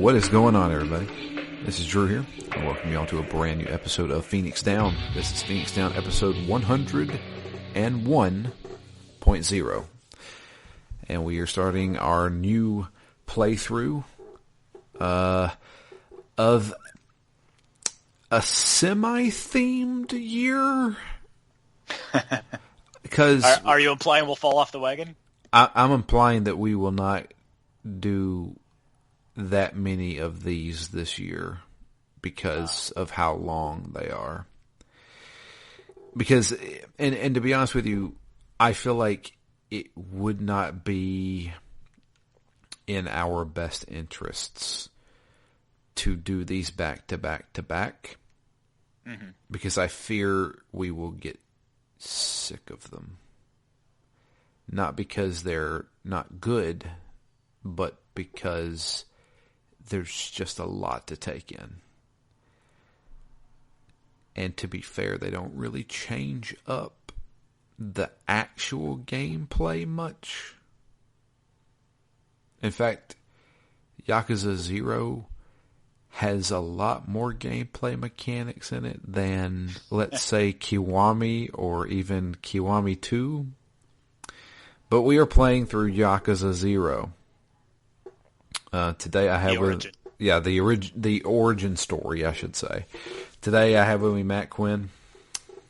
What is going on, everybody? This is Drew here. I welcome you all to a brand new episode of Phoenix Down. This is Phoenix Down episode 101.0. And we are starting our new playthrough of a semi-themed year. Because are you implying we'll fall off the wagon? I'm implying that we will not do that many of these this year because of how long they are. Because, and to be honest with you, I feel like it would not be in our best interests to do these back to back to back. Mm-hmm. Because I fear we will get sick of them. Not because they're not good, but because there's just a lot to take in. And to be fair, they don't really change up the actual gameplay much. In fact, Yakuza 0 has a lot more gameplay mechanics in it than, let's say, Kiwami or even Kiwami 2. But we are playing through Yakuza 0. Today I have the origin story, I should say. Today I have with me Matt Quinn.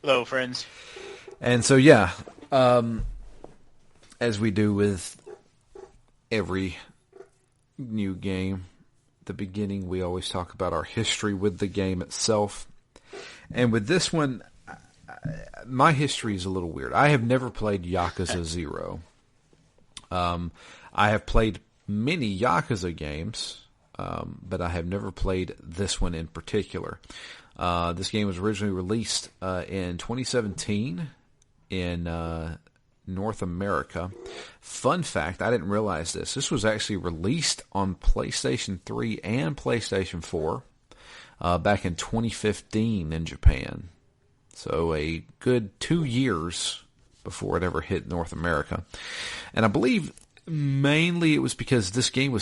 Hello, friends. And so as we do with every new game, the beginning we always talk about our history with the game itself. And with this one, my history is a little weird. I have never played Yakuza 0. I have played many Yakuza games, but I have never played this one in particular. This game was originally released in 2017 in North America. Fun fact, I didn't realize this. This was actually released on PlayStation 3 and PlayStation 4 back in 2015 in Japan. So a good 2 years before it ever hit North America. And I believe mainly it was because this game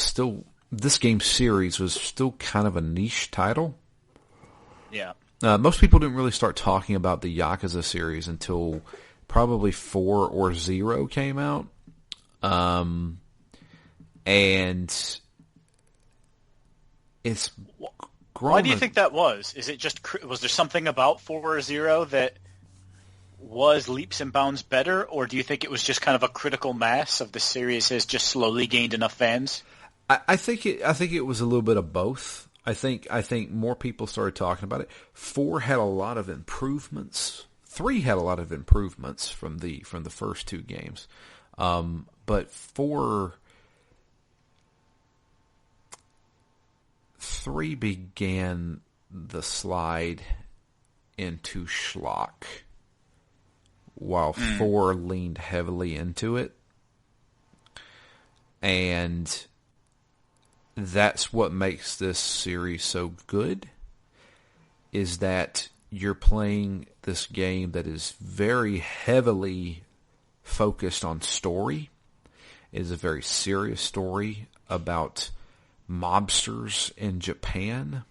series was still kind of a niche title. Yeah. Most people didn't really start talking about the Yakuza series until probably 4 or 0 came out. And it's grown. Why do you think that was? Is it just, was there something about 4 or 0 that was leaps and bounds better, or do you think it was just kind of a critical mass of the series has just slowly gained enough fans? I think it was a little bit of both. I think more people started talking about it. 4 had a lot of improvements. 3 had a lot of improvements from the first 2 games. But 3 began the slide into schlock, while 4 leaned heavily into it. And that's what makes this series so good, is that you're playing this game that is very heavily focused on story. It is a very serious story about mobsters in Japan.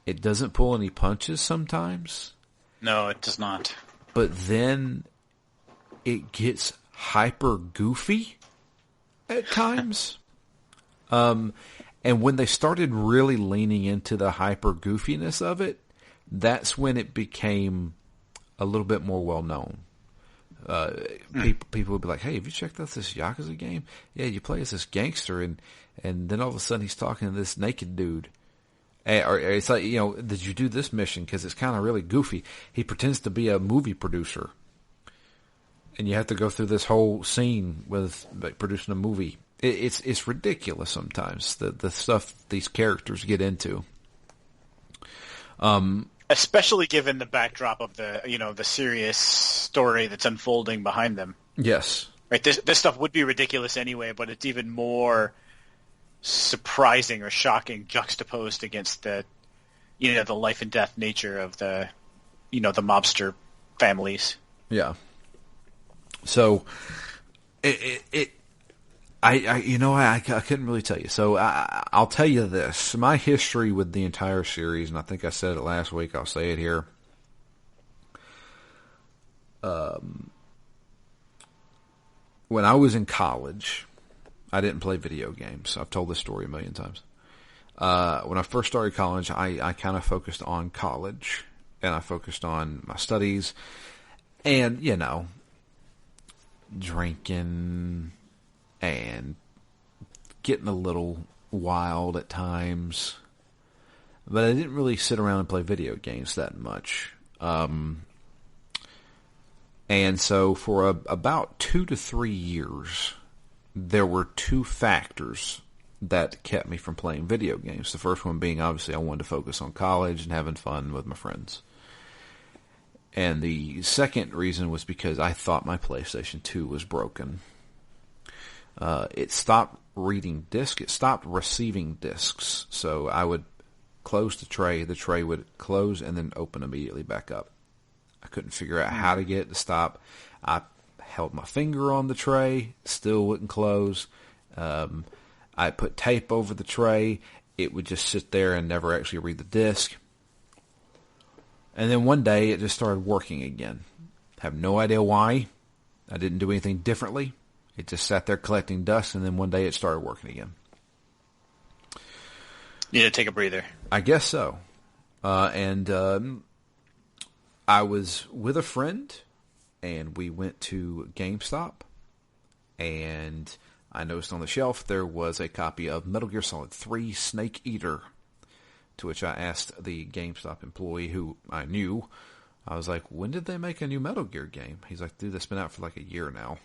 It doesn't pull any punches sometimes. No, it does not. But then it gets hyper goofy at times. And when they started really leaning into the hyper goofiness of it, that's when it became a little bit more well known. People would be like, "Hey, have you checked out this Yakuza game? Yeah, you play as this gangster, and then all of a sudden he's talking to this naked dude." Or it's like, did you do this mission? Because it's kind of really goofy. He pretends to be a movie producer, and you have to go through this whole scene with producing a movie. It's ridiculous sometimes, the stuff these characters get into. Especially given the backdrop of the serious story that's unfolding behind them. Yes. Right. This stuff would be ridiculous anyway, but it's even more surprising or shocking juxtaposed against the life and death nature of the mobster families. Yeah. So it I couldn't really tell you. So I'll tell you this. My history with the entire series, and I think I said it last week, I'll say it here. When I was in college, I didn't play video games. I've told this story a million times. When I first started college, I kind of focused on college, and I focused on my studies, and, drinking and getting a little wild at times. But I didn't really sit around and play video games that much. And so for about 2 to 3 years, there were two factors that kept me from playing video games. The first one being, obviously, I wanted to focus on college and having fun with my friends. And the second reason was because I thought my PlayStation 2 was broken. It stopped reading discs. It stopped receiving discs. So I would close the tray would close and then open immediately back up. I couldn't figure out how to get it to stop. I held my finger on the tray, still wouldn't close. I put tape over the tray. It would just sit there and never actually read the disc. And then one day it just started working again. Have no idea why. I didn't do anything differently. It just sat there collecting dust, and then one day it started working again. You need to take a breather. I guess so. And I was with a friend, and we went to GameStop, and I noticed on the shelf there was a copy of Metal Gear Solid 3 Snake Eater, to which I asked the GameStop employee who I knew. I was like, when did they make a new Metal Gear game? He's like, dude, that's been out for like a year now.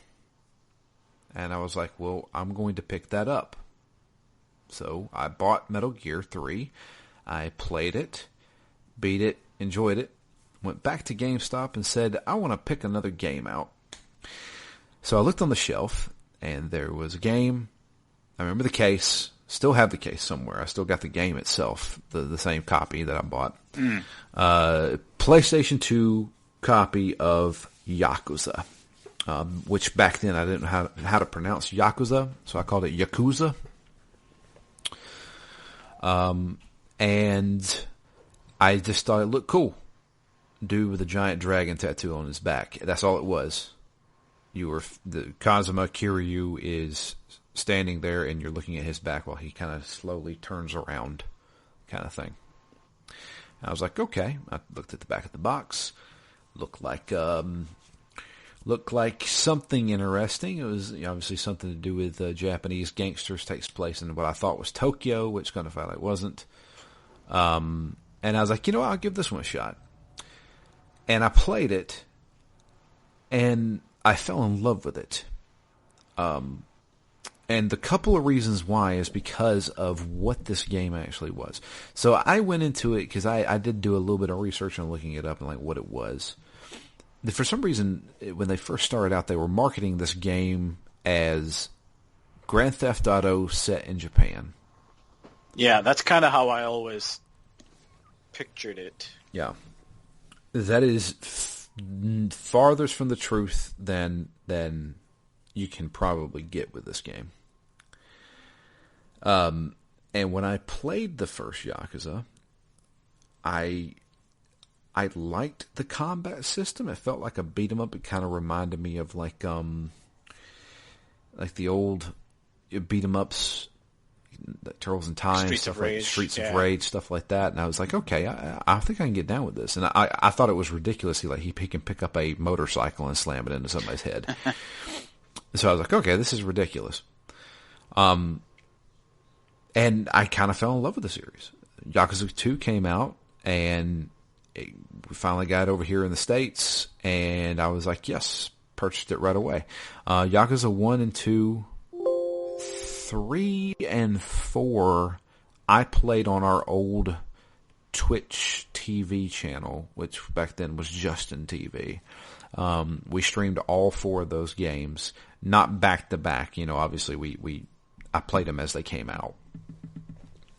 And I was like, well, I'm going to pick that up. So I bought Metal Gear 3. I played it, beat it, enjoyed it. Went back to GameStop and said, I want to pick another game out. So I looked on the shelf, and there was a game. I remember the case. Still have the case somewhere. I still got the game itself, the same copy that I bought. PlayStation 2 copy of Yakuza, which back then I didn't know how to pronounce Yakuza, so I called it Yakuza. And I just thought it looked cool. Dude with a giant dragon tattoo on his back. That's all it was. The Kazuma Kiryu is standing there, and you're looking at his back while he kind of slowly turns around, kind of thing. I was like, okay. I looked at the back of the box. Looked like something interesting. It was obviously something to do with Japanese gangsters. Takes place in what I thought was Tokyo, which kind of felt like it wasn't. And I was like, I'll give this one a shot. And I played it, and I fell in love with it. And the couple of reasons why is because of what this game actually was. So I went into it because I did do a little bit of research on looking it up and like what it was. For some reason, when they first started out, they were marketing this game as Grand Theft Auto set in Japan. Yeah, that's kind of how I always pictured it. Yeah. That is farthest from the truth than you can probably get with this game. And when I played the first Yakuza, I liked the combat system. It felt like a beat 'em up. It kind of reminded me of like the old beat 'em ups, Turtles in Time, Streets stuff of like Rage, Streets yeah. of Rage, stuff like that. And I was like, okay, I think I can get down with this. And I thought it was ridiculous. He can pick up a motorcycle and slam it into somebody's head. So I was like, okay, this is ridiculous. And I kind of fell in love with the series. Yakuza 2 came out, and we finally got it over here in the States, and I was like, yes, purchased it right away. Yakuza 1 and 2, 3 and 4, I played on our old Twitch TV channel, which back then was Justin TV. We streamed all 4 of those games, not back to back. Obviously I played them as they came out.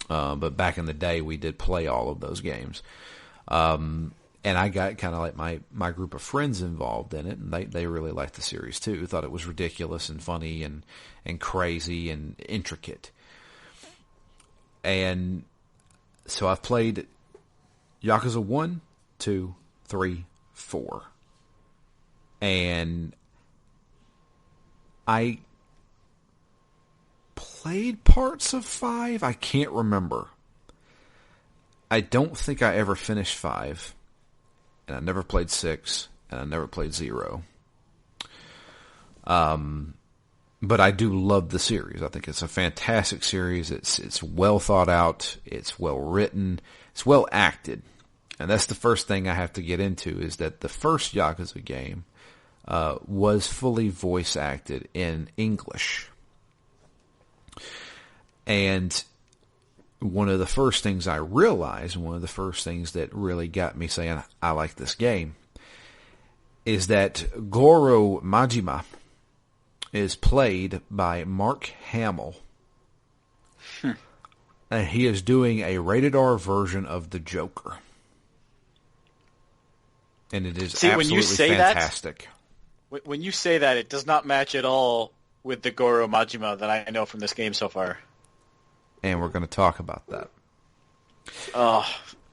But back in the day, we did play all of those games. And I got kind of like my group of friends involved in it, and they really liked the series too. Thought it was ridiculous and funny and crazy and intricate. And so I've played Yakuza 1, 2, 3, 4. And I played parts of 5. I can't remember. I don't think I ever finished 5. And I never played 6. And I never played 0. But I do love the series. I think it's a fantastic series. It's well thought out. It's well written. It's well acted. And that's the first thing I have to get into, is that the first Yakuza game was fully voice acted in English. And one of the first things I realized, one of the first things that really got me saying I like this game, is that Goro Majima is played by Mark Hamill. And he is doing a rated R version of the Joker. And it is absolutely fantastic. When you say that, it does not match at all with the Goro Majima that I know from this game so far. And we're going to talk about that.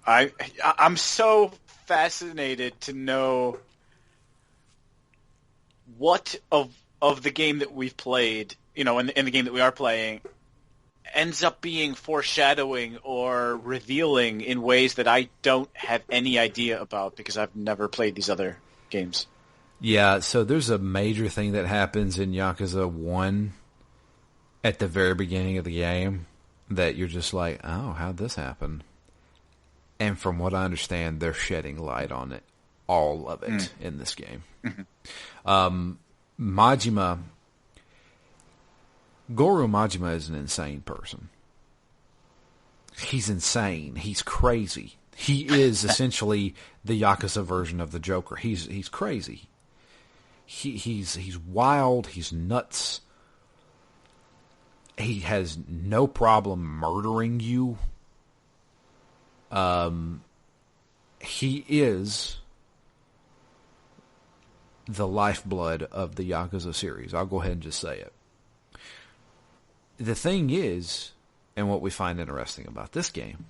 I'm so fascinated to know what of the game that we've played, in the game that we are playing, ends up being foreshadowing or revealing in ways that I don't have any idea about because I've never played these other games. Yeah, so there's a major thing that happens in Yakuza 1 at the very beginning of the game that you're just like, oh, how'd this happen? And from what I understand, they're shedding light on it, all of it, in this game. Majima, Goro Majima is an insane person. He's insane. He's crazy. He is essentially the Yakuza version of the Joker. He's crazy. He's wild. He's nuts. He has no problem murdering you. He is the lifeblood of the Yakuza series. I'll go ahead and just say it. The thing is, and what we find interesting about this game,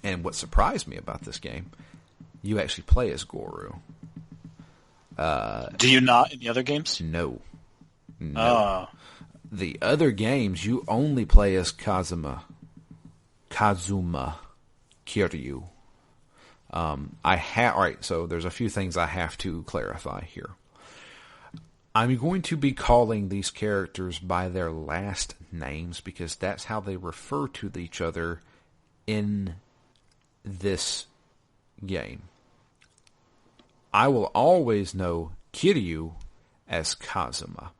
and what surprised me about this game, you actually play as Goro. Do you not in the other games? No. The other games, you only play as Kazuma Kiryu. Alright, so there's a few things I have to clarify here. I'm going to be calling these characters by their last names because that's how they refer to each other in this game. I will always know Kiryu as Kazuma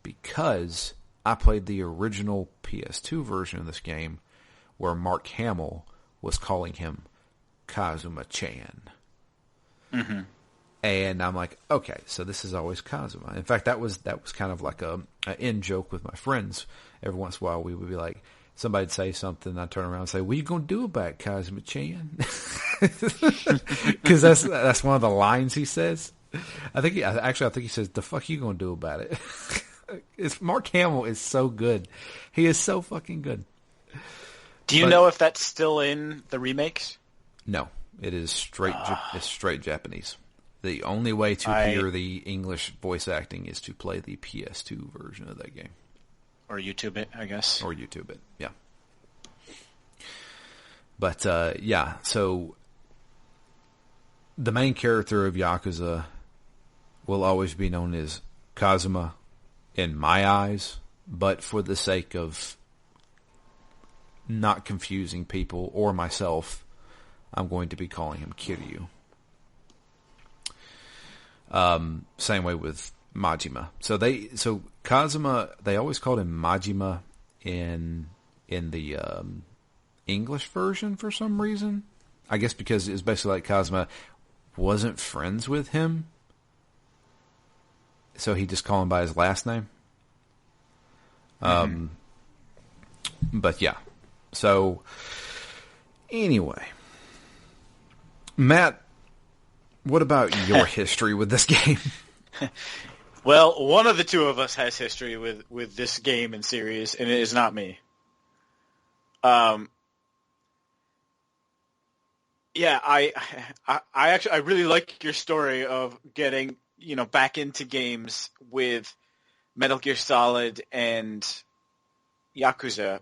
because I played the original PS2 version of this game where Mark Hamill was calling him Kazuma-chan. Mm-hmm. And I'm like, okay, so this is always Kazuma. In fact, that was kind of like a in joke with my friends. Every once in a while, we would be like, somebody'd say something, I'd turn around and say, "What are you gonna do about it, Kazuma-chan?" Because that's one of the lines he says. I think he says, "The fuck you gonna do about it?" Mark Hamill is so good. He is so fucking good. Do you know if that's still in the remakes? No, it is straight. It's straight Japanese. The only way to hear the English voice acting is to play the PS2 version of that game. Or YouTube it, I guess. Or YouTube it, yeah. But, yeah, so the main character of Yakuza will always be known as Kazuma in my eyes, but for the sake of not confusing people or myself, I'm going to be calling him Kiryu. Same way with Majima. So Kazuma, they always called him Majima in the English version for some reason. I guess because it's basically like Kazuma wasn't friends with him, so he just called him by his last name. But yeah. So anyway, Matt, What about your history with this game? Well, one of the two of us has history with this game and series, and it is not me. Yeah, I really like your story of getting, back into games with Metal Gear Solid and Yakuza.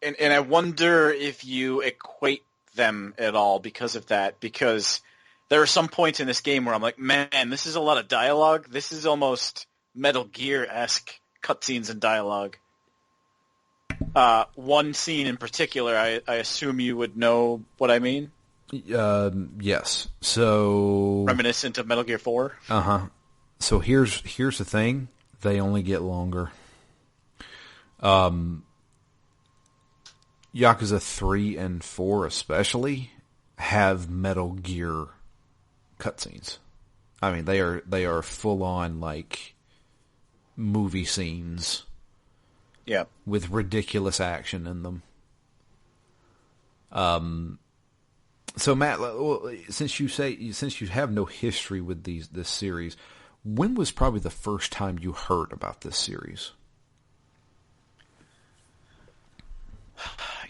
And I wonder if you equate them at all because of that, because there are some points in this game where I'm like, man, this is a lot of dialogue. This is almost Metal Gear-esque cutscenes and dialogue. One scene in particular, I assume you would know what I mean? Yes. So Reminiscent of Metal Gear 4? Uh-huh. So here's the thing. They only get longer. Yakuza 3 and 4 especially have Metal Gear cutscenes. I mean, they are full on like movie scenes. Yeah. With ridiculous action in them. So Matt, since you have no history with this series, when was probably the first time you heard about this series?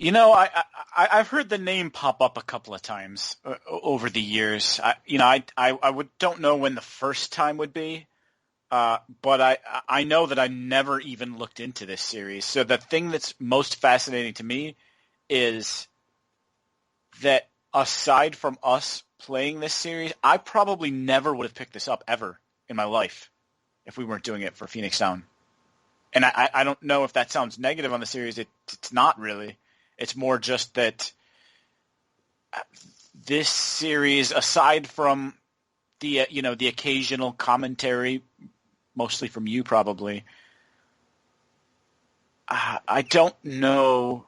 I've heard the name pop up a couple of times over the years. Don't know when the first time would be, but I know that I never even looked into this series. So the thing that's most fascinating to me is that aside from us playing this series, I probably never would have picked this up ever in my life if we weren't doing it for Phoenix Down. And I don't know if that sounds negative on the series. It's not really. It's more just that this series, aside from the occasional commentary, mostly from you probably, I don't know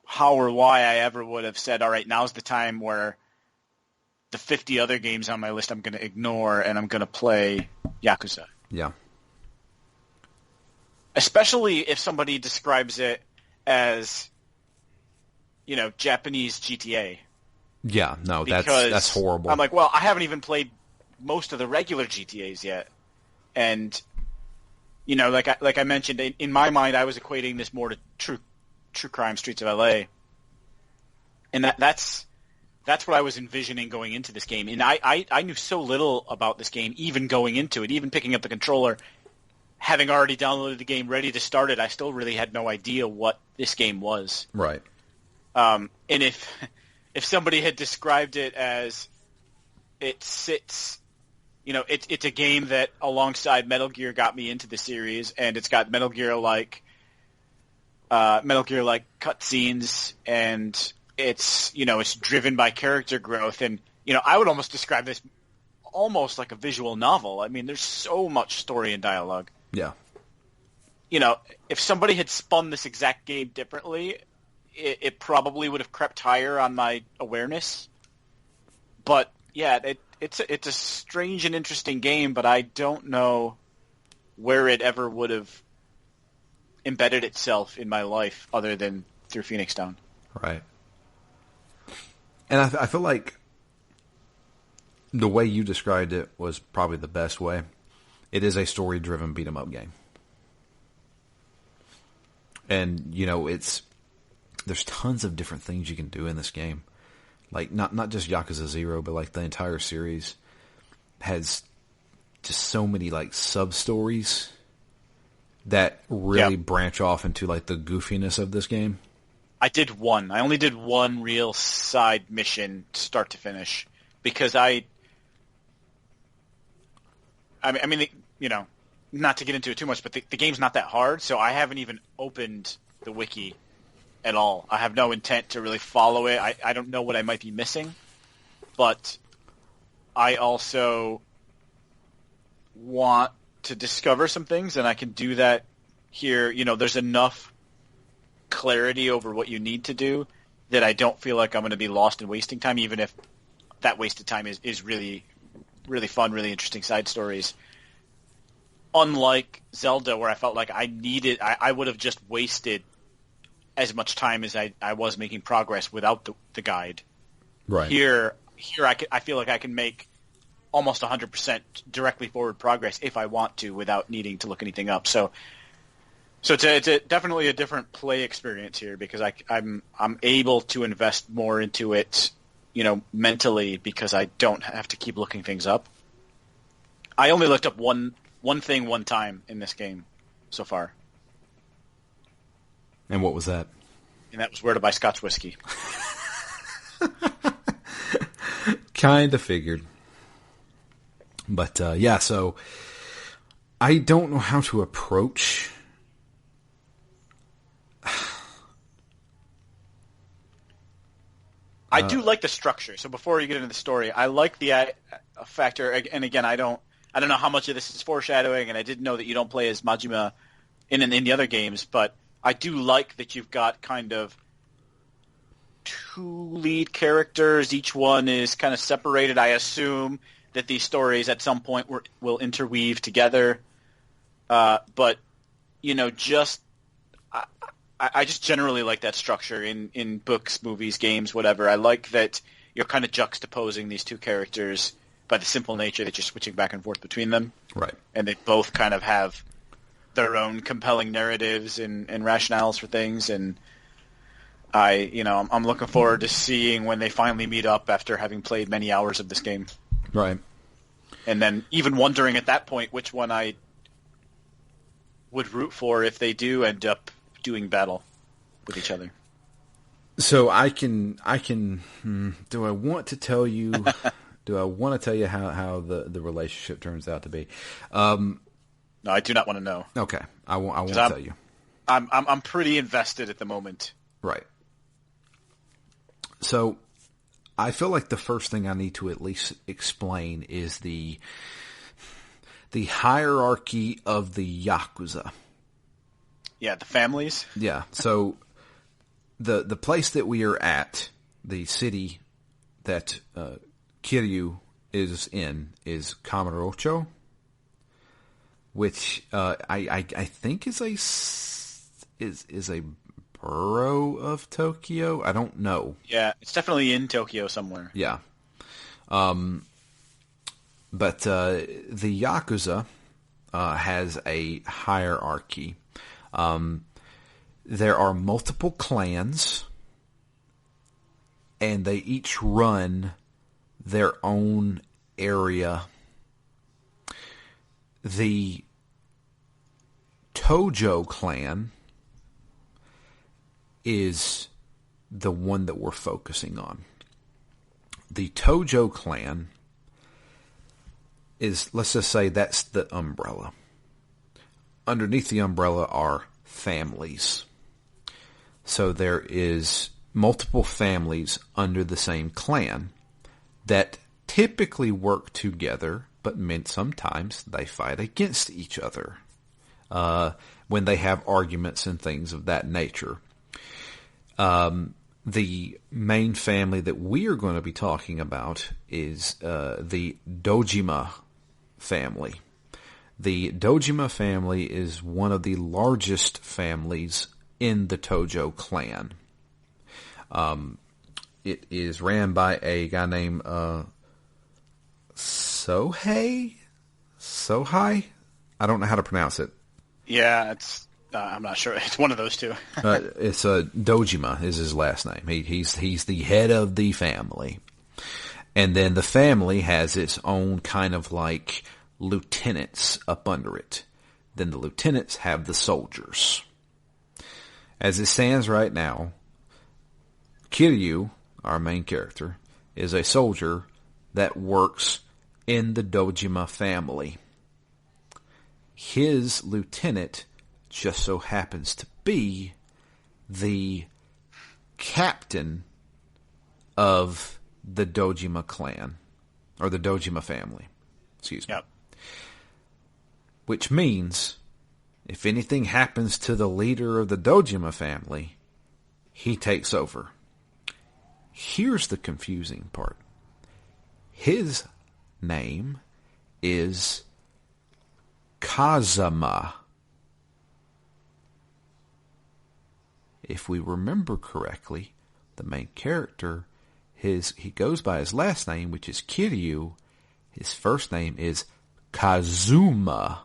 how or why I ever would have said, all right, now's the time where the 50 other games on my list I'm going to ignore and I'm going to play Yakuza. Yeah. Especially if somebody describes it as, Japanese GTA. Yeah, no, that's horrible. I'm like, well, I haven't even played most of the regular GTAs yet. And, like I mentioned, in my mind, I was equating this more to true crime Streets of LA. And that's what I was envisioning going into this game. And I knew so little about this game, even going into it, even picking up the controller, having already downloaded the game, ready to start it. I still really had no idea what this game was. Right. And if somebody had described it as it sits, it's a game that alongside Metal Gear got me into the series, and it's got Metal Gear like cutscenes, and it's driven by character growth, and I would almost describe this almost like a visual novel. I mean, there's so much story and dialogue. Yeah. If somebody had spun this exact game differently, it probably would have crept higher on my awareness. But yeah, it's a strange and interesting game, but I don't know where it ever would have embedded itself in my life other than through Phoenix Down. Right. And I feel like the way you described it was probably the best way. It is a story-driven beat-em-up game. And, there's tons of different things you can do in this game. Like, not just Yakuza 0, but, like, the entire series has just so many, like, sub-stories that really branch off into, like, the goofiness of this game. I only did one real side mission, start to finish, because I mean, not to get into it too much, but the game's not that hard, so I haven't even opened the wiki at all. I have no intent to really follow it. I don't know what I might be missing, but I also want to discover some things, and I can do that here. There's enough clarity over what you need to do that I don't feel like I'm going to be lost and wasting time, even if that wasted time is really, really fun, really interesting side stories. Unlike Zelda, where I felt like I would have just wasted as much time as I was making progress without the guide. Right. Here I feel like I can make almost 100% directly forward progress if I want to without needing to look anything up. So it's definitely a different play experience here because I'm able to invest more into it, mentally because I don't have to keep looking things up. I only looked up one thing one time in this game so far. And what was that? And that was where to buy Scotch whiskey. Kind of figured. But, yeah, so I don't know how to approach... I do like the structure. So before you get into the story, I like the factor. And again, I don't know how much of this is foreshadowing, and I didn't know that you don't play as Majima in the other games, but I do like that you've got kind of two lead characters. Each one is kind of separated. I assume that these stories at some point will interweave together. But, I just generally like that structure in books, movies, games, whatever. I like that you're kind of juxtaposing these two characters by the simple nature that you're switching back and forth between them. Right. And they both kind of have their own compelling narratives and rationales for things. And I'm looking forward to seeing when they finally meet up after having played many hours of this game. Right. And then even wondering at that point which one I would root for if they do end up doing battle with each other. So I can. Do I want to tell you? Do I want to tell you how the relationship turns out to be? No, I do not want to know. Okay, I won't tell you. I'm pretty invested at the moment. Right. So I feel like the first thing I need to at least explain is the hierarchy of the Yakuza. Yeah, the families. Yeah. So the place that we are at, the city that Kiryu is in, is Kamurocho, which I think is a borough of Tokyo. I don't know. Yeah, it's definitely in Tokyo somewhere. Yeah. But the Yakuza has a hierarchy. There are multiple clans, and they each run their own area. The Tojo clan is the one that we're focusing on. The Tojo clan is, let's just say that's the umbrella. Underneath the umbrella are families. So there is multiple families under the same clan that typically work together, but sometimes they fight against each other when they have arguments and things of that nature. The main family that we are going to be talking about is the Dojima family. The Dojima family is one of the largest families in the Tojo clan. It is ran by a guy named Sohei? I don't know how to pronounce it. Yeah, it's I'm not sure. It's one of those two. It's Dojima is his last name. He's the head of the family. And then the family has its own kind of like lieutenants up under it. Then the lieutenants have the soldiers. As it stands right now, Kiryu, our main character, is a soldier that works in the Dojima family. His lieutenant just so happens to be the captain of the Dojima clan, or the Dojima family. Excuse me. Yep. Which means, if anything happens to the leader of the Dojima family, he takes over. Here's the confusing part. His name is Kazama. If we remember correctly, the main character, he goes by his last name, which is Kiryu. His first name is Kazuma.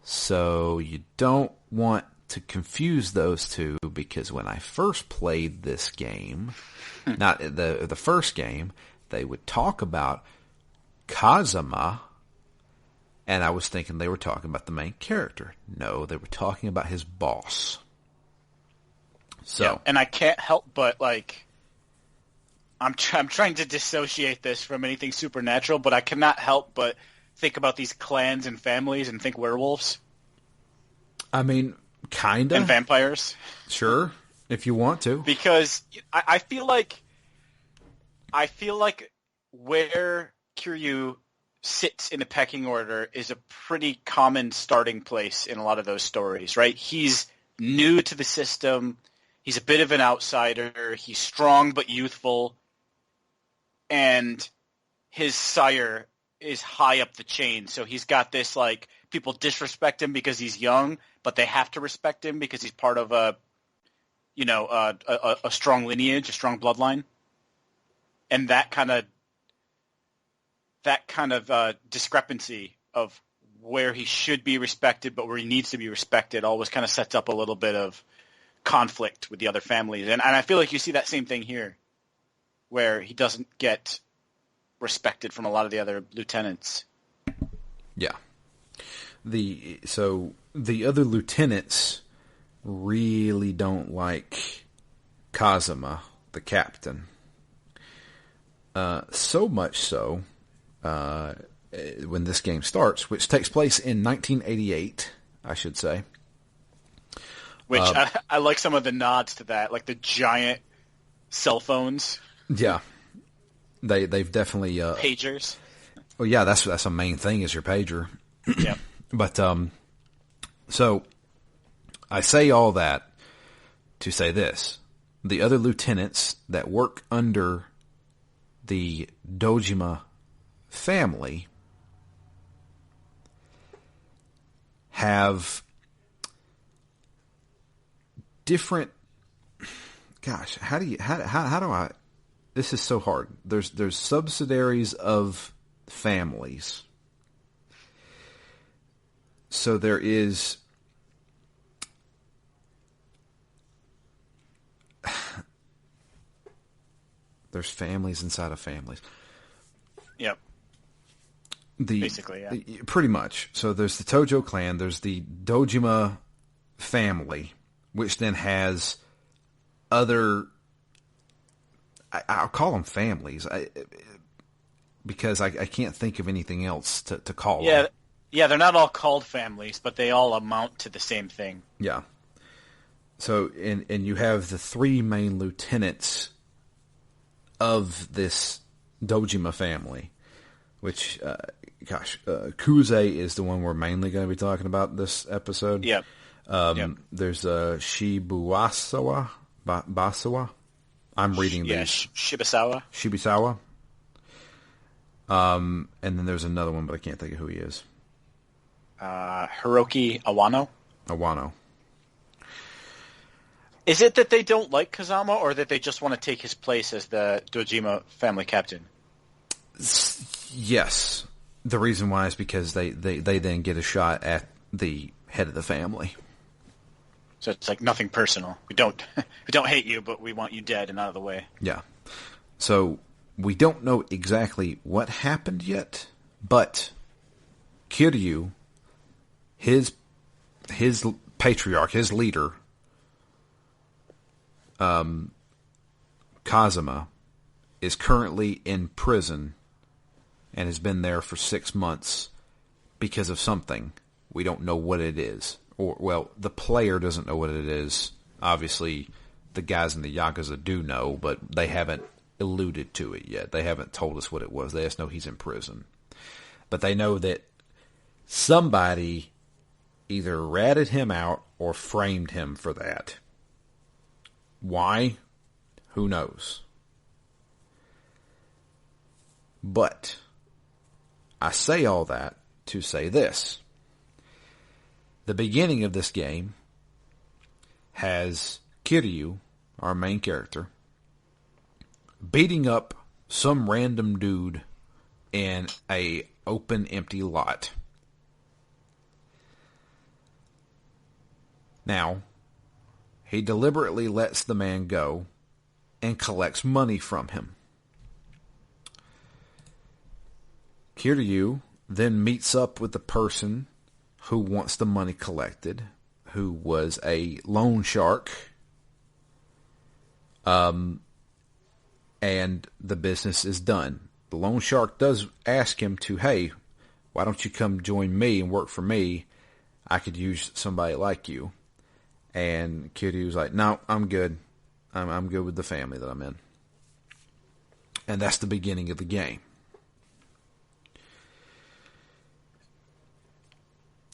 So you don't want to confuse those two, because when I first played this game, not the first game, they would talk about Kazuma, and I was thinking they were talking about the main character. No, they were talking about his boss. So, yeah, and I can't help but like, I'm trying to dissociate this from anything supernatural, but I cannot help but think about these clans and families and think werewolves. I mean, kinda. And vampires. Sure, if you want to. Because I feel like where Kiryu sits in the pecking order is a pretty common starting place in a lot of those stories, right? He's new to the system. He's a bit of an outsider. He's strong but youthful. And his sire is high up the chain. So he's got this, like, people disrespect him because he's young, but they have to respect him because he's part of a strong lineage, a strong bloodline. And that kind of discrepancy of where he should be respected but where he needs to be respected always kind of sets up a little bit of conflict with the other families. And I feel like you see that same thing here, where he doesn't get respected from a lot of the other lieutenants. Yeah. So the other lieutenants really don't like Kazuma, the captain. So much so, when this game starts, which takes place in 1988, I should say. Which I like some of the nods to that, like the giant cell phones. Yeah, they've definitely pagers. Well, yeah, that's a main thing, is your pager. Yeah. But so I say all that to say this: the other lieutenants that work under the Dojima family have different. Gosh, how do I? This is so hard. There's subsidiaries of families. So there is. There's families inside of families. Yep. Basically, yeah. Pretty much. So there's the Tojo clan, there's the Dojima family, which then has other... I'll call them families, because I can't think of anything else to call them. Yeah, they're not all called families, but they all amount to the same thing. Yeah. So, and you have the three main lieutenants of this Dojima family, which, Kuze is the one we're mainly going to be talking about this episode. Yep. There's Shibuasawa, Basawa. I'm reading these. Shibusawa. Shibusawa. And then there's another one, but I can't think of who he is. Hiroki Awano. Awano. Is it that they don't like Kazama, or that they just want to take his place as the Dojima family captain? Yes. The reason why is because they then get a shot at the head of the family. So it's like nothing personal. We don't hate you, but we want you dead and out of the way. Yeah. So we don't know exactly what happened yet, but Kiryu, his patriarch, his leader, Kazuma, is currently in prison and has been there for 6 months because of something. We don't know what it is. Or, well, the player doesn't know what it is. Obviously, the guys in the Yakuza do know, but they haven't alluded to it yet. They haven't told us what it was. They just know he's in prison. But they know that somebody either ratted him out or framed him for that. Why? Who knows? But I say all that to say this. The beginning of this game has Kiryu, our main character, beating up some random dude in a open, empty lot. Now, he deliberately lets the man go and collects money from him. Kiryu then meets up with the person who wants the money collected, who was a loan shark, and the business is done. The loan shark does ask him to, hey, why don't you come join me and work for me? I could use somebody like you. And Kiryu's like, no, I'm good. I'm good with the family that I'm in. And that's the beginning of the game.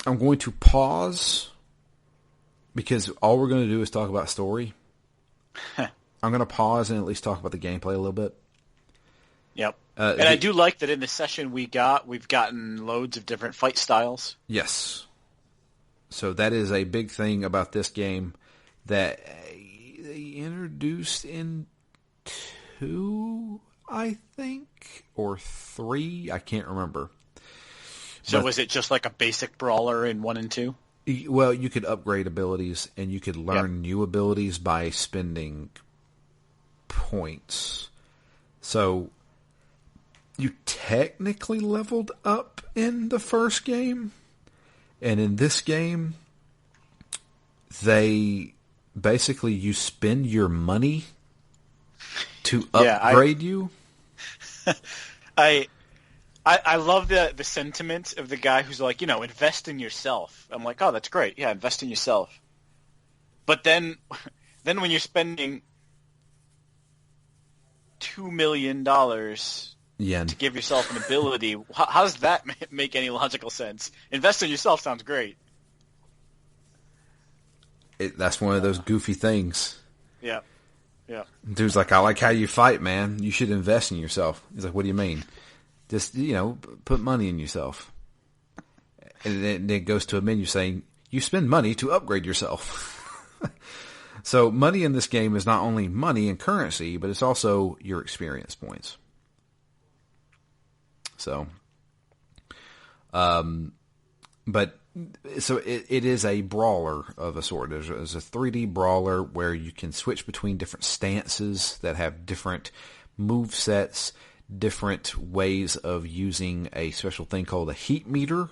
I'm going to pause because all we're going to do is talk about story. I'm going to pause and at least talk about the gameplay a little bit. Yep. And I do like that in the session we've gotten loads of different fight styles. Yes. So that is a big thing about this game that they introduced in 2, I think, or 3. I can't remember. So was it just like a basic brawler in 1 and 2? Well, you could upgrade abilities, and you could learn new abilities by spending points. So you technically leveled up in the first game, and in this game, they basically, you spend your money to upgrade you. I love the sentiment of the guy who's like, invest in yourself. I'm like, oh, that's great. Yeah, invest in yourself. But then when you're spending $2 million Yen to give yourself an ability, how does that make any logical sense? Invest in yourself sounds great. That's one of those goofy things. Yeah. Yeah. Dude's like, I like how you fight, man. You should invest in yourself. He's like, what do you mean? Just, put money in yourself. And then it goes to a menu saying, you spend money to upgrade yourself. So money in this game is not only money and currency, but it's also your experience points. So, so it is a brawler of a sort. There's a 3D brawler where you can switch between different stances that have different move sets, different ways of using a special thing called a heat meter.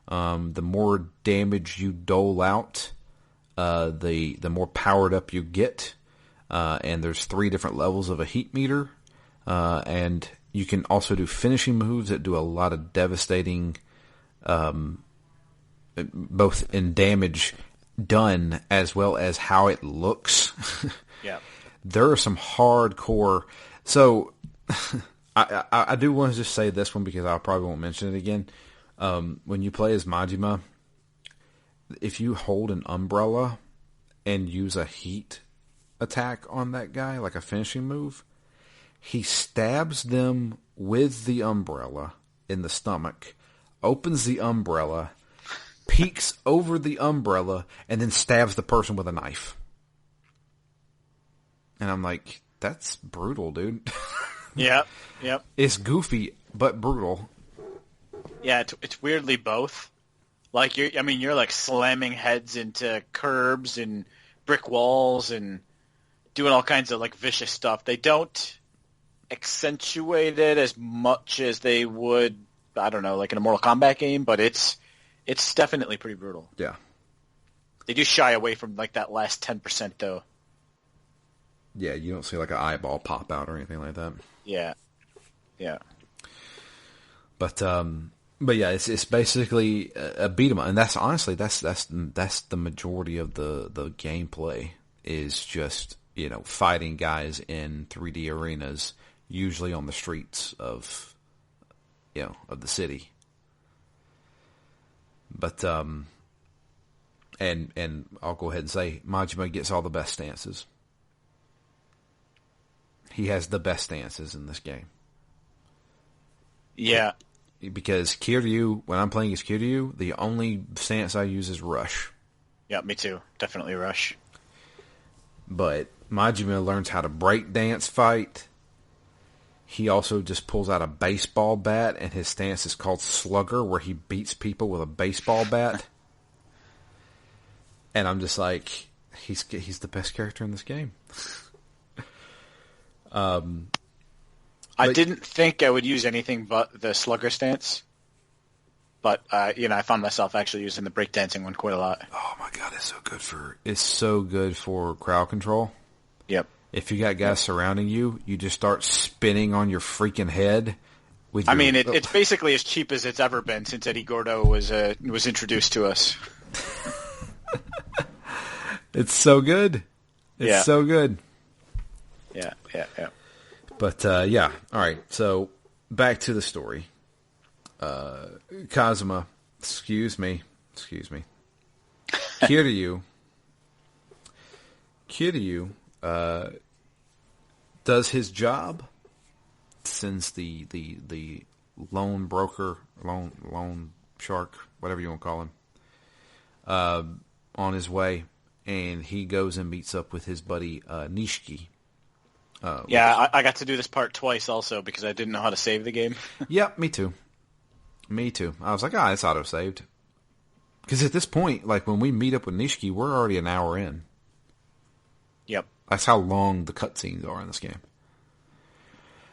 The more damage you dole out, the more powered up you get. And there's 3 different levels of a heat meter. And you can also do finishing moves that do a lot of devastating, both in damage done as well as how it looks. Yeah. There are some hardcore. So I do want to just say this one because I probably won't mention it again. When you play as Majima, if you hold an umbrella and use a heat attack on that guy, like a finishing move, he stabs them with the umbrella in the stomach, opens the umbrella, peeks over the umbrella, and then stabs the person with a knife. And I'm like, that's brutal, dude. Yep. It's goofy, but brutal. Yeah, it's weirdly both. Like you're like slamming heads into curbs and brick walls and doing all kinds of like vicious stuff. They don't accentuate it as much as they would, I don't know, like in a Mortal Kombat game, but it's definitely pretty brutal. Yeah. They do shy away from like that last 10% though. Yeah, you don't see like an eyeball pop out or anything like that. Yeah. Yeah. But yeah, it's basically a beat 'em up, and that's honestly that's the majority of the gameplay is just fighting guys in 3D arenas, usually on the streets of the city. But and I'll go ahead and say Majima gets all the best stances. He has the best stances in this game. Yeah. Because Kiryu, when I'm playing as Kiryu, the only stance I use is Rush. Yeah, me too. Definitely Rush. But Majima learns how to break dance fight. he also just pulls out a baseball bat, and his stance is called Slugger, where he beats people with a baseball bat. And I'm just like, he's the best character in this game. I didn't think I would use anything but the Slugger stance. But, I found myself actually using the breakdancing one quite a lot. Oh my god, it's so good for crowd control. Yep. If you got guys surrounding you, you just start spinning on your freaking head. It's basically as cheap as it's ever been since Eddie Gordo was introduced to us. It's so good. It's so good. Yeah. But, all right. So, back to the story. Kazuma, excuse me. Kiryu, does his job, sends the loan broker, loan shark, whatever you want to call him, on his way, and he goes and meets up with his buddy Nishiki. I got to do this part twice also because I didn't know how to save the game. Yep, me too. I was like, it's auto-saved. Because at this point, like, when we meet up with Nishiki, we're already an hour in. Yep. That's how long the cutscenes are in this game.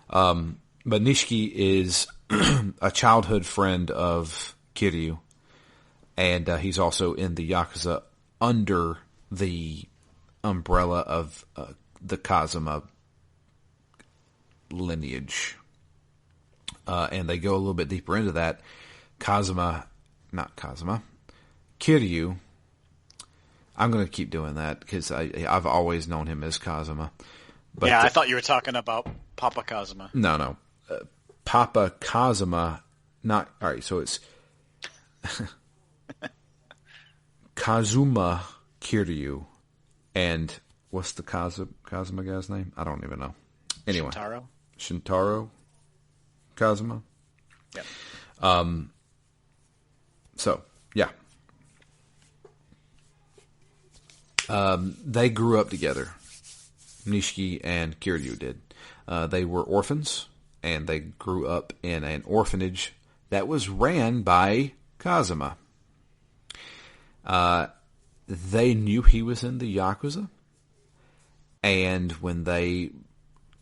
But Nishiki is a childhood friend of Kiryu. And he's also in the Yakuza under the umbrella of the Kazuma lineage. And they go a little bit deeper into that. Kiryu. I'm going to keep doing that because I've always known him as Kazuma. But I thought you were talking about Papa Kazuma. No. Papa Kazuma, not... All right, so it's... Kazuma Kiryu. And what's the Kazuma guy's name? I don't even know. Anyway. Shintaro Kazuma. Yeah. So, yeah. They grew up together. Nishiki and Kiryu did. They were orphans, and they grew up in an orphanage that was ran by Kazuma. They knew he was in the Yakuza, and when they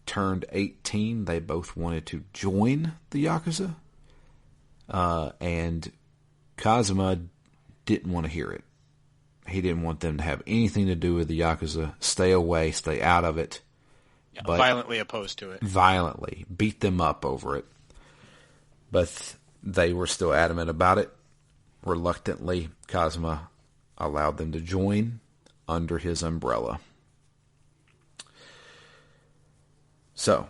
turned 18, they both wanted to join the Yakuza, and Kazuma didn't want to hear it. He didn't want them to have anything to do with the Yakuza. Stay away, stay out of it. Yeah, but violently opposed to it. Violently. Beat them up over it. But they were still adamant about it. Reluctantly, Kazuma allowed them to join under his umbrella. So,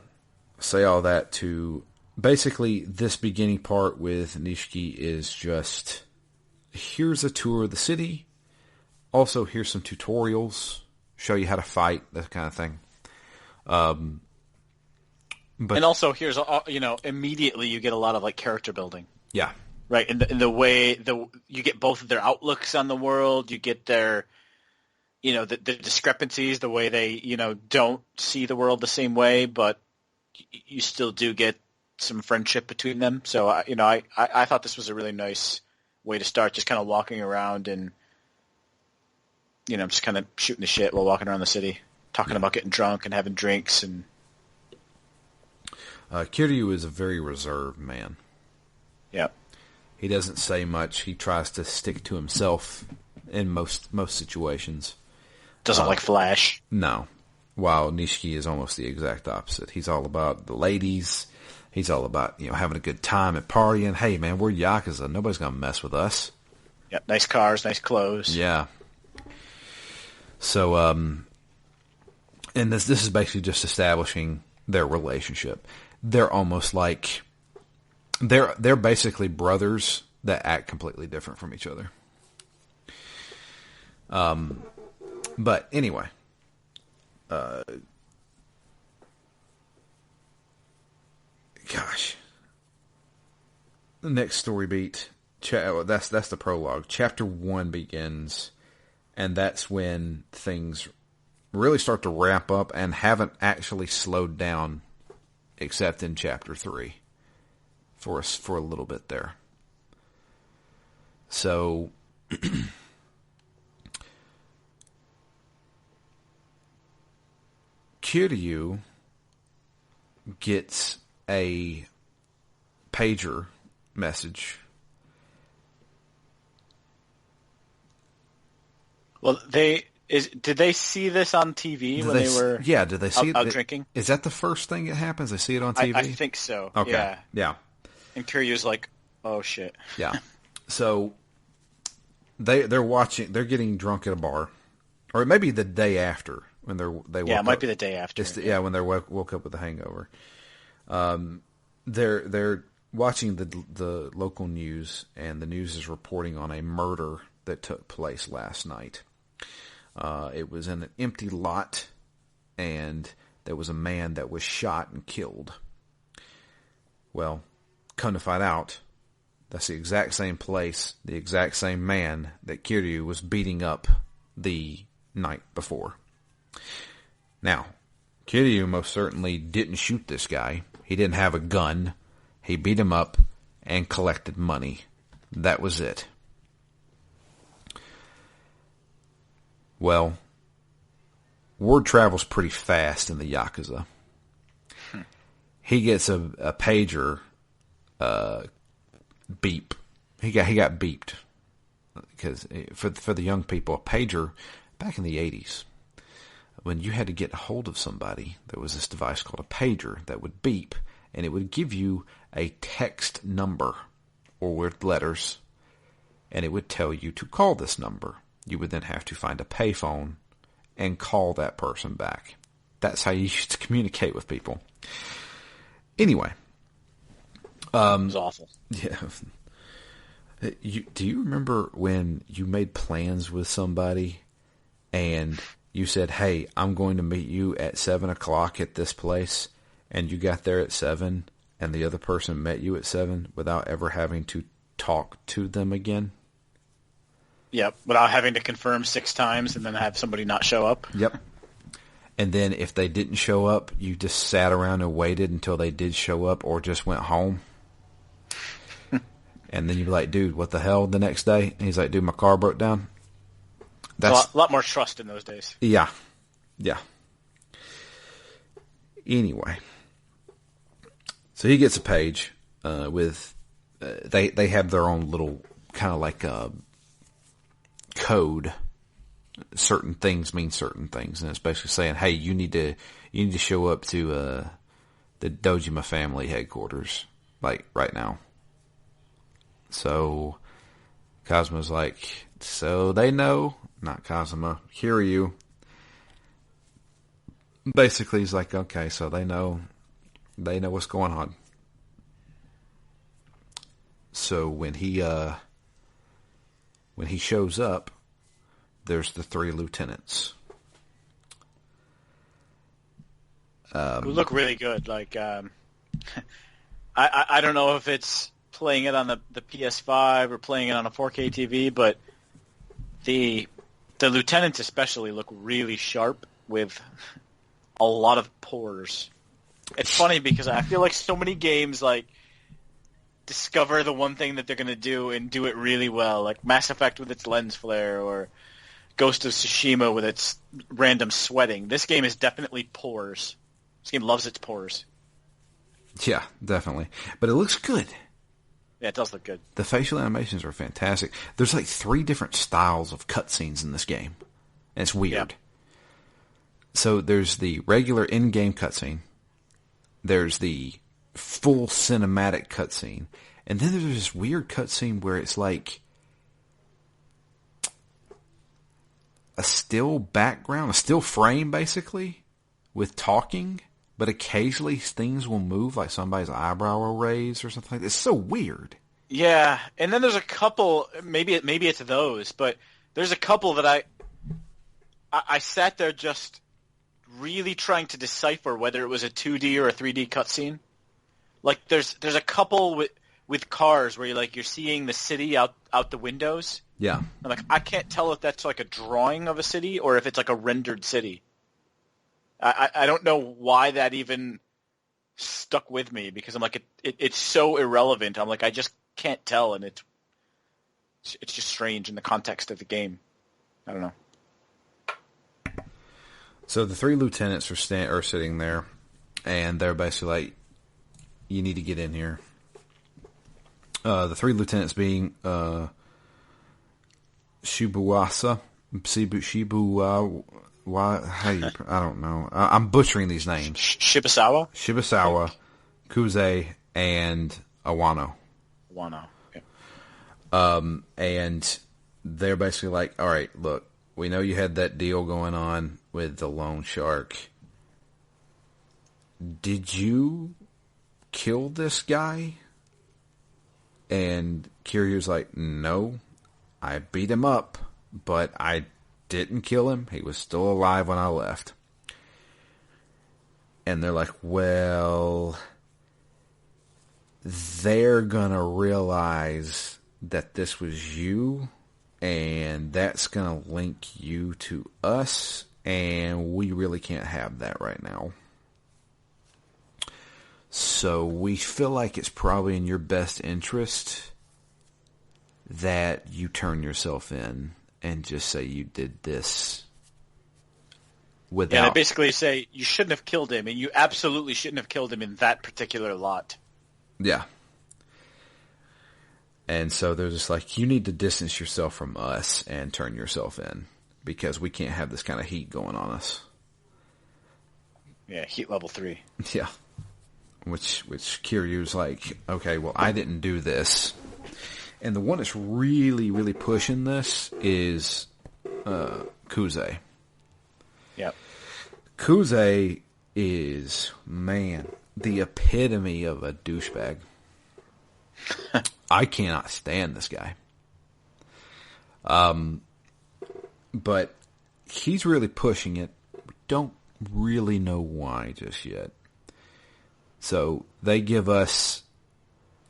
say all that to... Basically, this beginning part with Nishiki is just... Here's a tour of the city. Also, here's some tutorials. Show you how to fight, that kind of thing. But, and also, here's immediately you get a lot of like character building. Yeah. Right, in the way you get both of their outlooks on the world. You get their, the discrepancies, the way they don't see the world the same way, but you still do get some friendship between them. So I thought this was a really nice way to start, just kind of walking around and just kind of shooting the shit while walking around the city, talking about getting drunk and having drinks. And Kiryu is a very reserved man. Yeah. He doesn't say much. He tries to stick to himself in most situations. Doesn't like flash. No. While Nishiki is almost the exact opposite. He's all about the ladies. He's all about, having a good time and partying. Hey, man, we're Yakuza. Nobody's going to mess with us. Yeah, nice cars, nice clothes. Yeah. So, and this is basically just establishing their relationship. They're almost like... They're basically brothers that act completely different from each other. But anyway, gosh, the next story beat. That's the prologue. Chapter 1 begins, and that's when things really start to ramp up and haven't actually slowed down except in Chapter 3 for a little bit there. So Kiryu gets a pager message. Well, did they see this on TV when they were did they see out drinking? Is that the first thing that happens? They see it on TV? I think so. Okay. Yeah. And Kiryu's like, oh shit. Yeah. So they're watching. They're getting drunk at a bar, or it may be the day after when they woke up. Yeah, it might be the day after. When they woke up with a hangover. They're watching the local news, and the news is reporting on a murder that took place last night. It was in an empty lot, and there was a man that was shot and killed. Well, come to find out, that's the exact same place, the exact same man that Kiryu was beating up the night before. Now, Kiryu most certainly didn't shoot this guy. He didn't have a gun. He beat him up and collected money. That was it. Well, word travels pretty fast in the Yakuza. He gets a pager beep. He got beeped because for the young people, a pager back in the 80s, when you had to get a hold of somebody, there was this device called a pager that would beep, and it would give you a text number or with letters, and it would tell you to call this number. You would then have to find a payphone and call that person back. That's how you used to communicate with people. Anyway. It was awful. Yeah. Do you remember when you made plans with somebody and you said, hey, I'm going to meet you at 7 o'clock at this place, and you got there at 7 and the other person met you at 7 without ever having to talk to them again? Yep, without having to confirm 6 times and then have somebody not show up. Yep. And then if they didn't show up, you just sat around and waited until they did show up or just went home. And then you'd be like, dude, what the hell the next day? And he's like, dude, my car broke down. That's a lot more trust in those days. Yeah. Yeah. Anyway. So he gets a page with... They have their own little kind of like code. Certain things mean certain things, and it's basically saying, "Hey, you need to show up to the Dojima family headquarters, like right now." So Kazuma's like, "So they know?" Not Kazuma, Kiryu. Basically, he's like, "Okay, so they know what's going on." So when he shows up, there's the 3 lieutenants. Who look really good. Like, I don't know if it's playing it on the PS5 or playing it on a 4K TV, but the lieutenants especially look really sharp with a lot of pores. It's funny because I feel like so many games like discover the one thing that they're going to do and do it really well, like Mass Effect with its lens flare or Ghost of Tsushima with its random sweating. This game is definitely pores. This game loves its pores. Yeah, definitely. But it looks good. Yeah, it does look good. The facial animations are fantastic. There's like 3 different styles of cutscenes in this game. And it's weird. Yeah. So there's the regular in-game cutscene. There's the full cinematic cutscene. And then there's this weird cutscene where it's like a still background, a still frame basically, with talking, but occasionally things will move, like somebody's eyebrow will raise or something like that. It's so weird. Yeah, and then there's a couple, maybe it's those, but there's a couple that I sat there just really trying to decipher whether it was a 2D or a 3D cutscene. Like there's a couple with cars where you're seeing the city out the windows. Yeah. I'm like, I can't tell if that's like a drawing of a city or if it's like a rendered city. I don't know why that even stuck with me because I'm like, it's so irrelevant. I'm like, I just can't tell, and it's just strange in the context of the game. I don't know. So the three lieutenants are sitting there, and they're basically like, you need to get in here. The three lieutenants being Shibuasa, I don't know. I'm butchering these names. Shibusawa, Kuze, and Awano. Okay. And they're basically like, all right, look, we know you had that deal going on with the loan shark. Did you kill this guy? And Kiryu's like, no, I beat him up, but I didn't kill him. He was still alive when I left. And they're like, well, they're gonna realize that this was you, and that's gonna link you to us, and we really can't have that right now. So we feel like it's probably in your best interest that you turn yourself in and just say you did this without... Yeah, they basically say you shouldn't have killed him, and you absolutely shouldn't have killed him in that particular lot. Yeah. And so they're just like, you need to distance yourself from us and turn yourself in, because we can't have this kind of heat going on us. Yeah, heat level 3. Yeah. Which Kiryu's like, okay, well, I didn't do this. And the one that's really, really pushing this is Kuze. Yep. Kuze is, man, the epitome of a douchebag. I cannot stand this guy. But he's really pushing it. We don't really know why just yet. So they give us,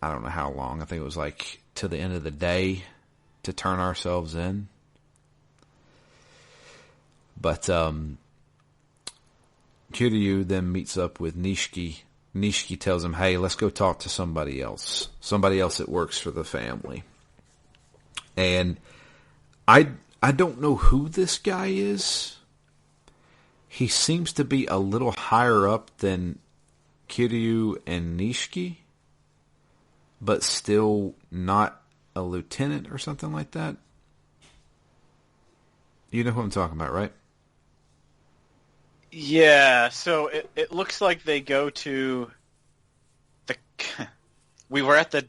I don't know how long, I think it was like to the end of the day to turn ourselves in. But Kiryu then meets up with Nishiki. Nishiki tells him, hey, let's go talk to somebody else that works for the family. And I don't know who this guy is. He seems to be a little higher up than Kiryu and Nishiki, but still not a lieutenant or something like that. You know who I'm talking about, right? Yeah, so it looks like they go to the... We were at the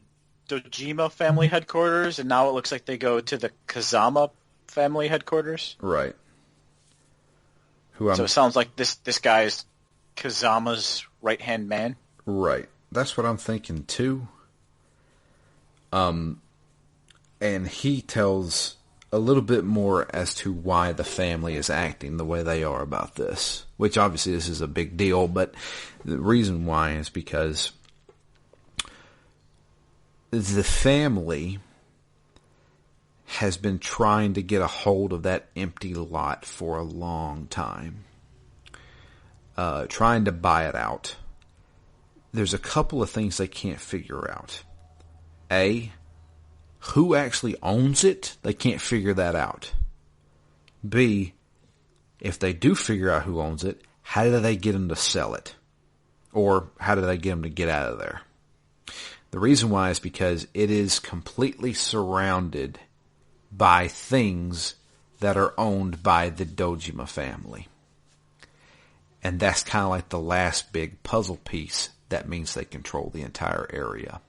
Dojima family headquarters, and now it looks like they go to the Kazama family headquarters. Right. So it sounds like this guy is Kazama's right-hand man. Right. That's what I'm thinking, too. And he tells a little bit more as to why the family is acting the way they are about this. Which, obviously, this is a big deal, but the reason why is because the family has been trying to get a hold of that empty lot for a long time. Trying to buy it out. There's a couple of things they can't figure out. A, who actually owns it? They can't figure that out. B, if they do figure out who owns it, how do they get them to sell it? Or how do they get them to get out of there? The reason why is because it is completely surrounded by things that are owned by the Dojima family. And that's kind of like the last big puzzle piece. That means they control the entire area.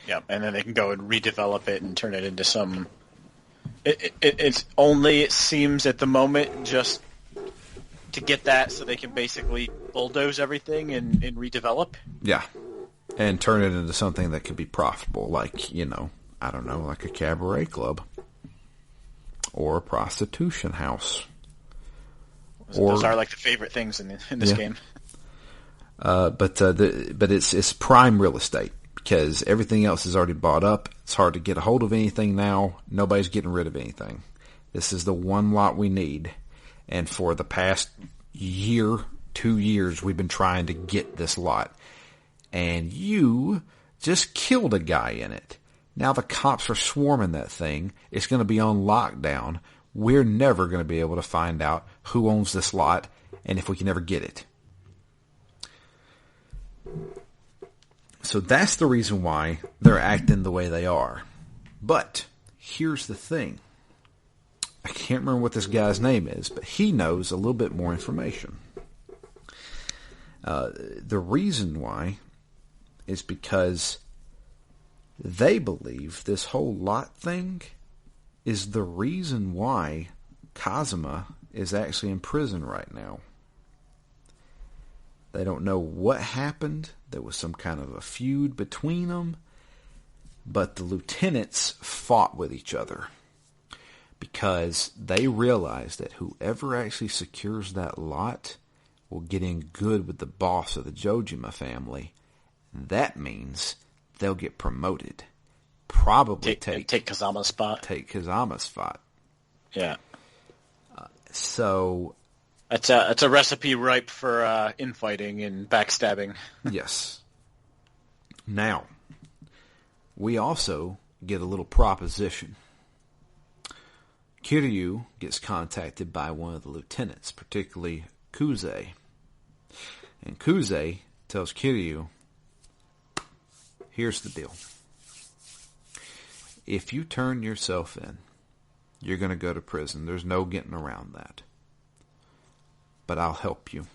Yeah, and then they can go and redevelop it and turn it into some... It's only, it seems at the moment, just to get that so they can basically bulldoze everything and redevelop. Yeah, and turn it into something that could be profitable, like, you know, I don't know, like a cabaret club. Or a prostitution house. Those are like the favorite things in this game. But it's prime real estate because everything else is already bought up. It's hard to get a hold of anything now. Nobody's getting rid of anything. This is the one lot we need. And for the past year, 2 years, we've been trying to get this lot. and you just killed a guy in it. Now the cops are swarming that thing. It's going to be on lockdown. We're never going to be able to find out who owns this lot and if we can ever get it. So that's the reason why they're acting the way they are. But here's the thing. I can't remember what this guy's name is, but he knows a little bit more information. The reason why is because they believe this whole lot thing is the reason why Kazuma is actually in prison right now. They don't know what happened. There was some kind of a feud between them. But the lieutenants fought with each other because they realized that whoever actually secures that lot will get in good with the boss of the Jojima family. That means they'll get promoted. Probably take Kazama's spot. Take Kazama's spot. Yeah. So that's a recipe ripe for infighting and backstabbing. Yes. Now, we also get a little proposition. Kiryu gets contacted by one of the lieutenants, particularly Kuze. And Kuze tells Kiryu, here's the deal. If you turn yourself in, you're going to go to prison. There's no getting around that. But I'll help you.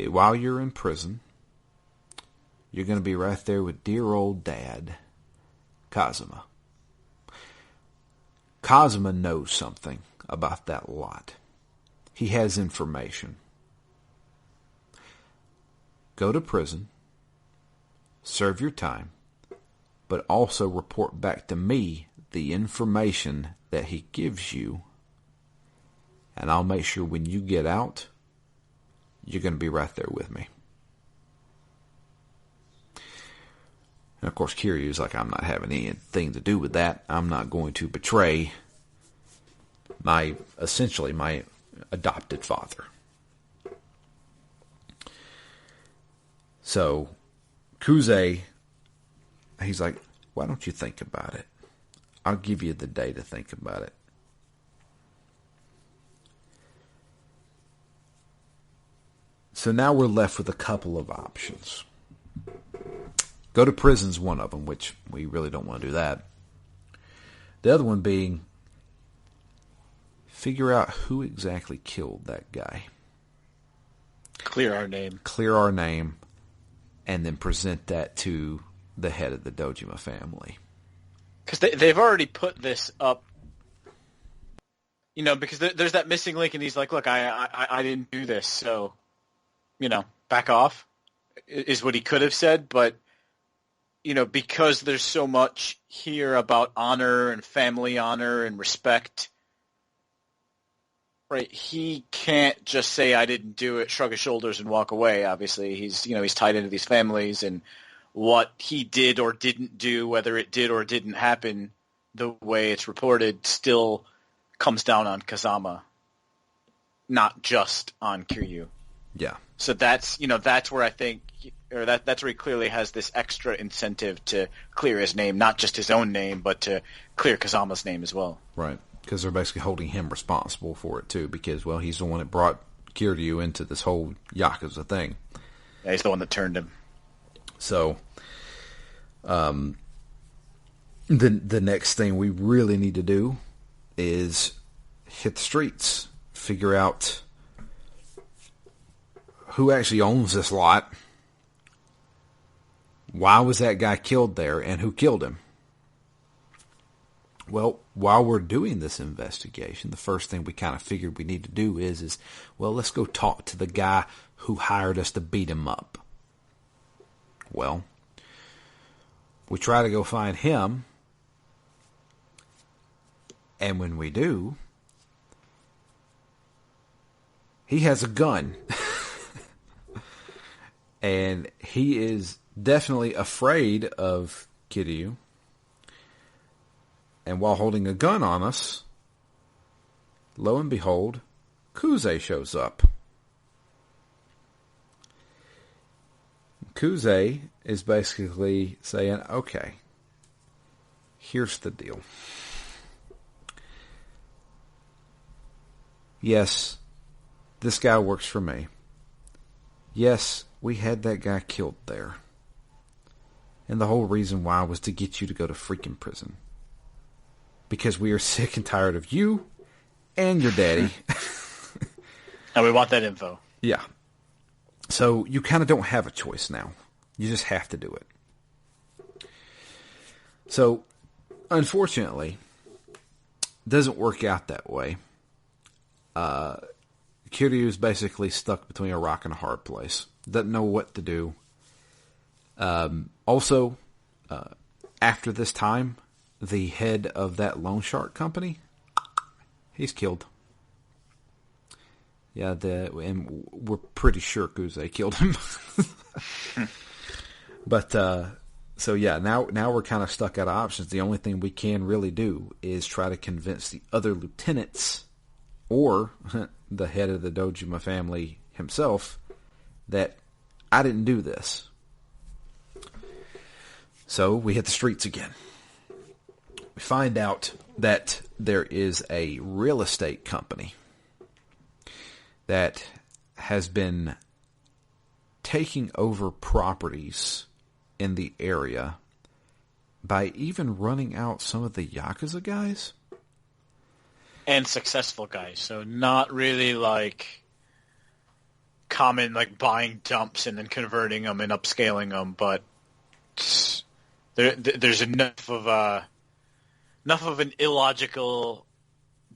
While you're in prison, you're going to be right there with dear old dad, Kazuma. Kazuma knows something about that lot. He has information. Go to prison, serve your time, but also report back to me the information that he gives you, and I'll make sure when you get out, you're going to be right there with me. And of course, Kiryu's like, I'm not having anything to do with that. I'm not going to betray essentially my adopted father. So, Kuze, he's like, why don't you think about it? I'll give you the day to think about it. So now we're left with a couple of options. Go to prison's one of them, which we really don't want to do that. The other one being, figure out who exactly killed that guy. Clear our name. Clear our name, and then present that to the head of the Dojima family. Because they've already put this up, because there's that missing link, and he's like, look, I didn't do this, so, back off, is what he could have said, but because there's so much here about honor and family honor and respect, right? He can't just say I didn't do it, shrug his shoulders, and walk away. Obviously, he's tied into these families, and what he did or didn't do, whether it did or didn't happen, the way it's reported, still comes down on Kazama, not just on Kiryu. Yeah. So that's where I think. Or that's where he clearly has this extra incentive to clear his name, not just his own name, but to clear Kazama's name as well. Right, because they're basically holding him responsible for it too, because, well, he's the one that brought Kiryu into this whole Yakuza thing. Yeah, he's the one that turned him. So, the next thing we really need to do is hit the streets, figure out who actually owns this lot. Why was that guy killed there, and who killed him? Well, while we're doing this investigation, the first thing we kind of figured we need to do is let's go talk to the guy who hired us to beat him up. Well, we try to go find him, and when we do, he has a gun. And he is definitely afraid of Kiryu. And while holding a gun on us, lo and behold, Kuze shows up. Kuze is basically saying, okay, here's the deal. Yes, this guy works for me. Yes, we had that guy killed there. And the whole reason why was to get you to go to freaking prison. Because we are sick and tired of you and your daddy. And we want that info. Yeah. So you kind of don't have a choice now. You just have to do it. So, unfortunately, it doesn't work out that way. Kiryu is basically stuck between a rock and a hard place. Doesn't know what to do. Also, after this time, the head of that loan shark company, he's killed. Yeah, and we're pretty sure Kuze killed him. But so yeah, now we're kind of stuck out of options. The only thing we can really do is try to convince the other lieutenants or the head of the Dojima family himself that I didn't do this. So we hit the streets again. We find out that there is a real estate company that has been taking over properties in the area by even running out some of the Yakuza guys. And successful guys, so not really like common, like buying dumps and then converting them and upscaling them, but there's enough of an illogical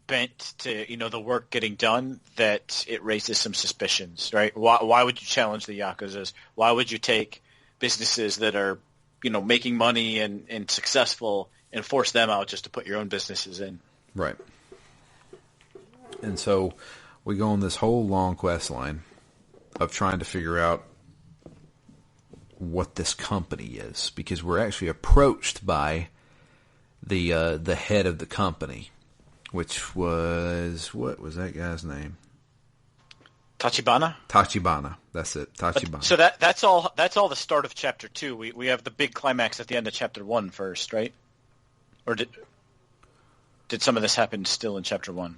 bent to the work getting done that it raises some suspicions, right? Why would you challenge the Yakuzas? Why would you take businesses that are making money and successful and force them out just to put your own businesses in? Right. And so we go on this whole long quest line of trying to figure out what this company is, because we're actually approached by the head of the company, which was, what was that guy's name? Tachibana. That's it. Tachibana. So that's all the start of chapter 2. We have the big climax at the end of chapter 1 first, right? Or did some of this happen still in chapter 1?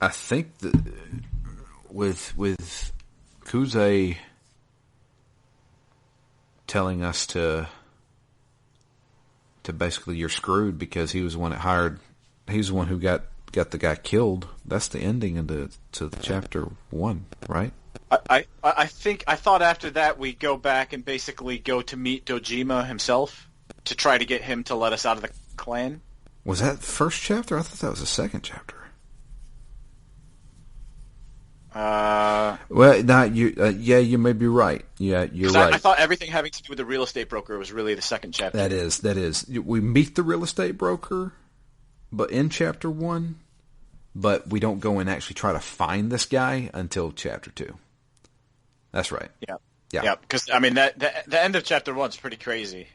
I think that with Kuze telling us to basically you're screwed because he was the one that hired, he's the one who got the guy killed. That's the ending to the chapter 1, right? I thought after that we go back and basically go to meet Dojima himself to try to get him to let us out of the clan. Was that the first chapter? I thought that was the second chapter. Well, not you. Yeah, you may be right. Yeah, you're right. I thought everything having to do with the real estate broker was really the second chapter. That is. We meet the real estate broker, but in chapter 1, but we don't go and actually try to find this guy until chapter 2. That's right. Yeah. Because the end of chapter 1 is pretty crazy.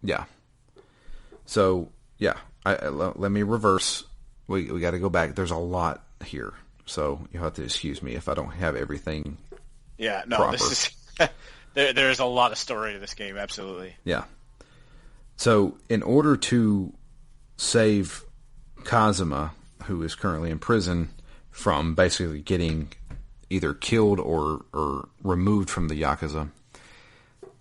Yeah. So yeah, let me reverse. We got to go back. There's a lot here. So you'll have to excuse me if I don't have everything. Yeah, no, proper. This is there's a lot of story to this game, absolutely. Yeah. So in order to save Kazuma, who is currently in prison, from basically getting either killed or removed from the Yakuza,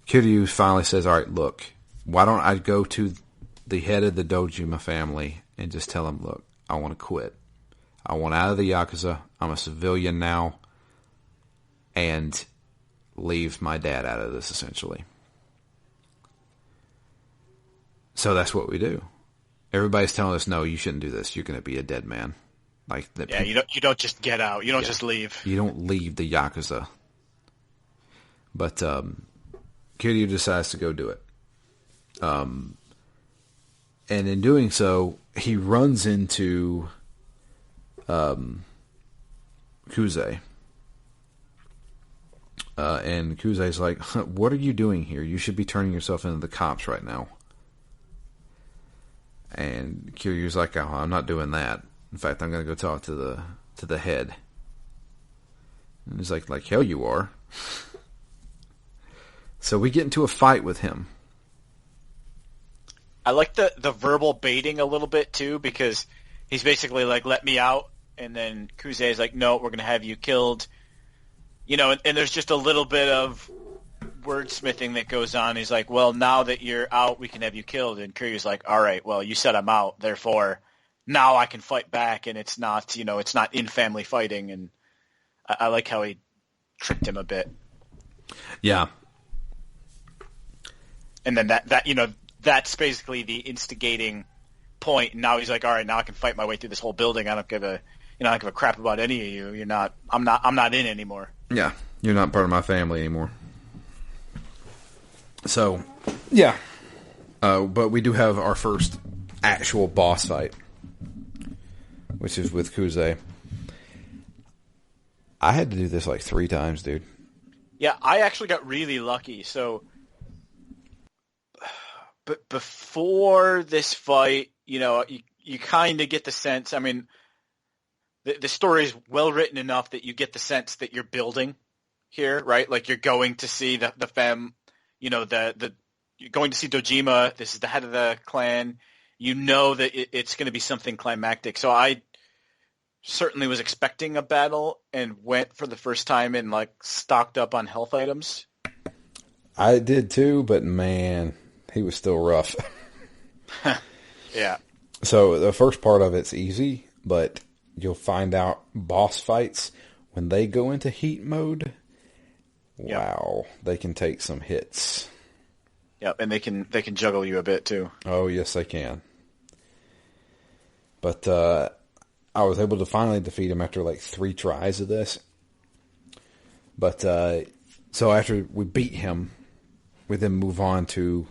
Kiryu finally says, all right, look, why don't I go to the head of the Dojima family and just tell him, look, I want to quit. I want out of the Yakuza. I'm a civilian now. And leave my dad out of this, essentially. So that's what we do. Everybody's telling us, no, you shouldn't do this. You're going to be a dead man. Like that. Yeah, you don't just get out. You don't just leave. You don't leave the Yakuza. But Kiryu decides to go do it. And in doing so, he runs into Kuze. And Kuze's like, what are you doing here? You should be turning yourself into the cops right now. And Kiryu's like, oh, I'm not doing that. In fact, I'm going to go talk to the head. And he's like hell you are. So we get into a fight with him. I like the verbal baiting a little bit too, because he's basically like, "Let me out," and then Kuze is like, "No, we're gonna have you killed." And there's just a little bit of wordsmithing that goes on. He's like, "Well, now that you're out, we can have you killed." And Kiryu's like, "All right, well, you said I'm out, therefore now I can fight back, and it's not in family fighting." And I like how he tricked him a bit. Yeah. And then that's basically the instigating point. And now he's like, "All right, now I can fight my way through this whole building. I don't give a crap about any of you. I'm not in anymore." Yeah, you're not part of my family anymore. So, yeah. But we do have our first actual boss fight, which is with Kuze. I had to do this like 3 times, dude. Yeah, I actually got really lucky. So, but before this fight, you kind of get the sense. I mean, the story is well written enough that you get the sense that you're building here, right? Like you're going to see the you're going to see Dojima. This is the head of the clan. You know that it's going to be something climactic. So I certainly was expecting a battle and went for the first time and like stocked up on health items. I did too, but man, he was still rough. Yeah. So the first part of it's easy, but you'll find out boss fights, when they go into heat mode, wow, they can take some hits. Yep, and they can juggle you a bit too. Oh, yes, they can. But I was able to finally defeat him after like 3 tries of this. But so after we beat him, we then move on to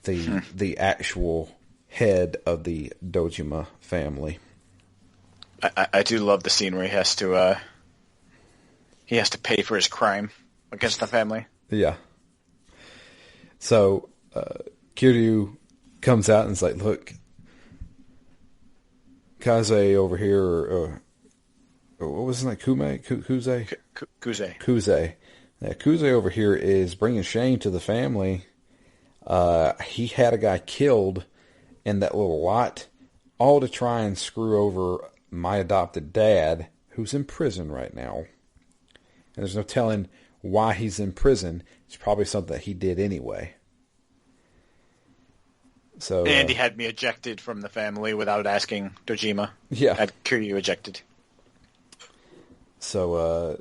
the actual head of the Dojima family. I do love the scene where he has to pay for his crime against the family. Yeah. So Kiryu comes out and is like, "Look, Kaze over here, or what was his name? Kuze? Kuze. Yeah, Kuze over here is bringing shame to the family. He had a guy killed in that little lot, all to try and screw over my adopted dad, who's in prison right now. And there's no telling why he's in prison. It's probably something that he did anyway." So, and he had me ejected from the family without asking Dojima. Yeah. Had Kiryu ejected. So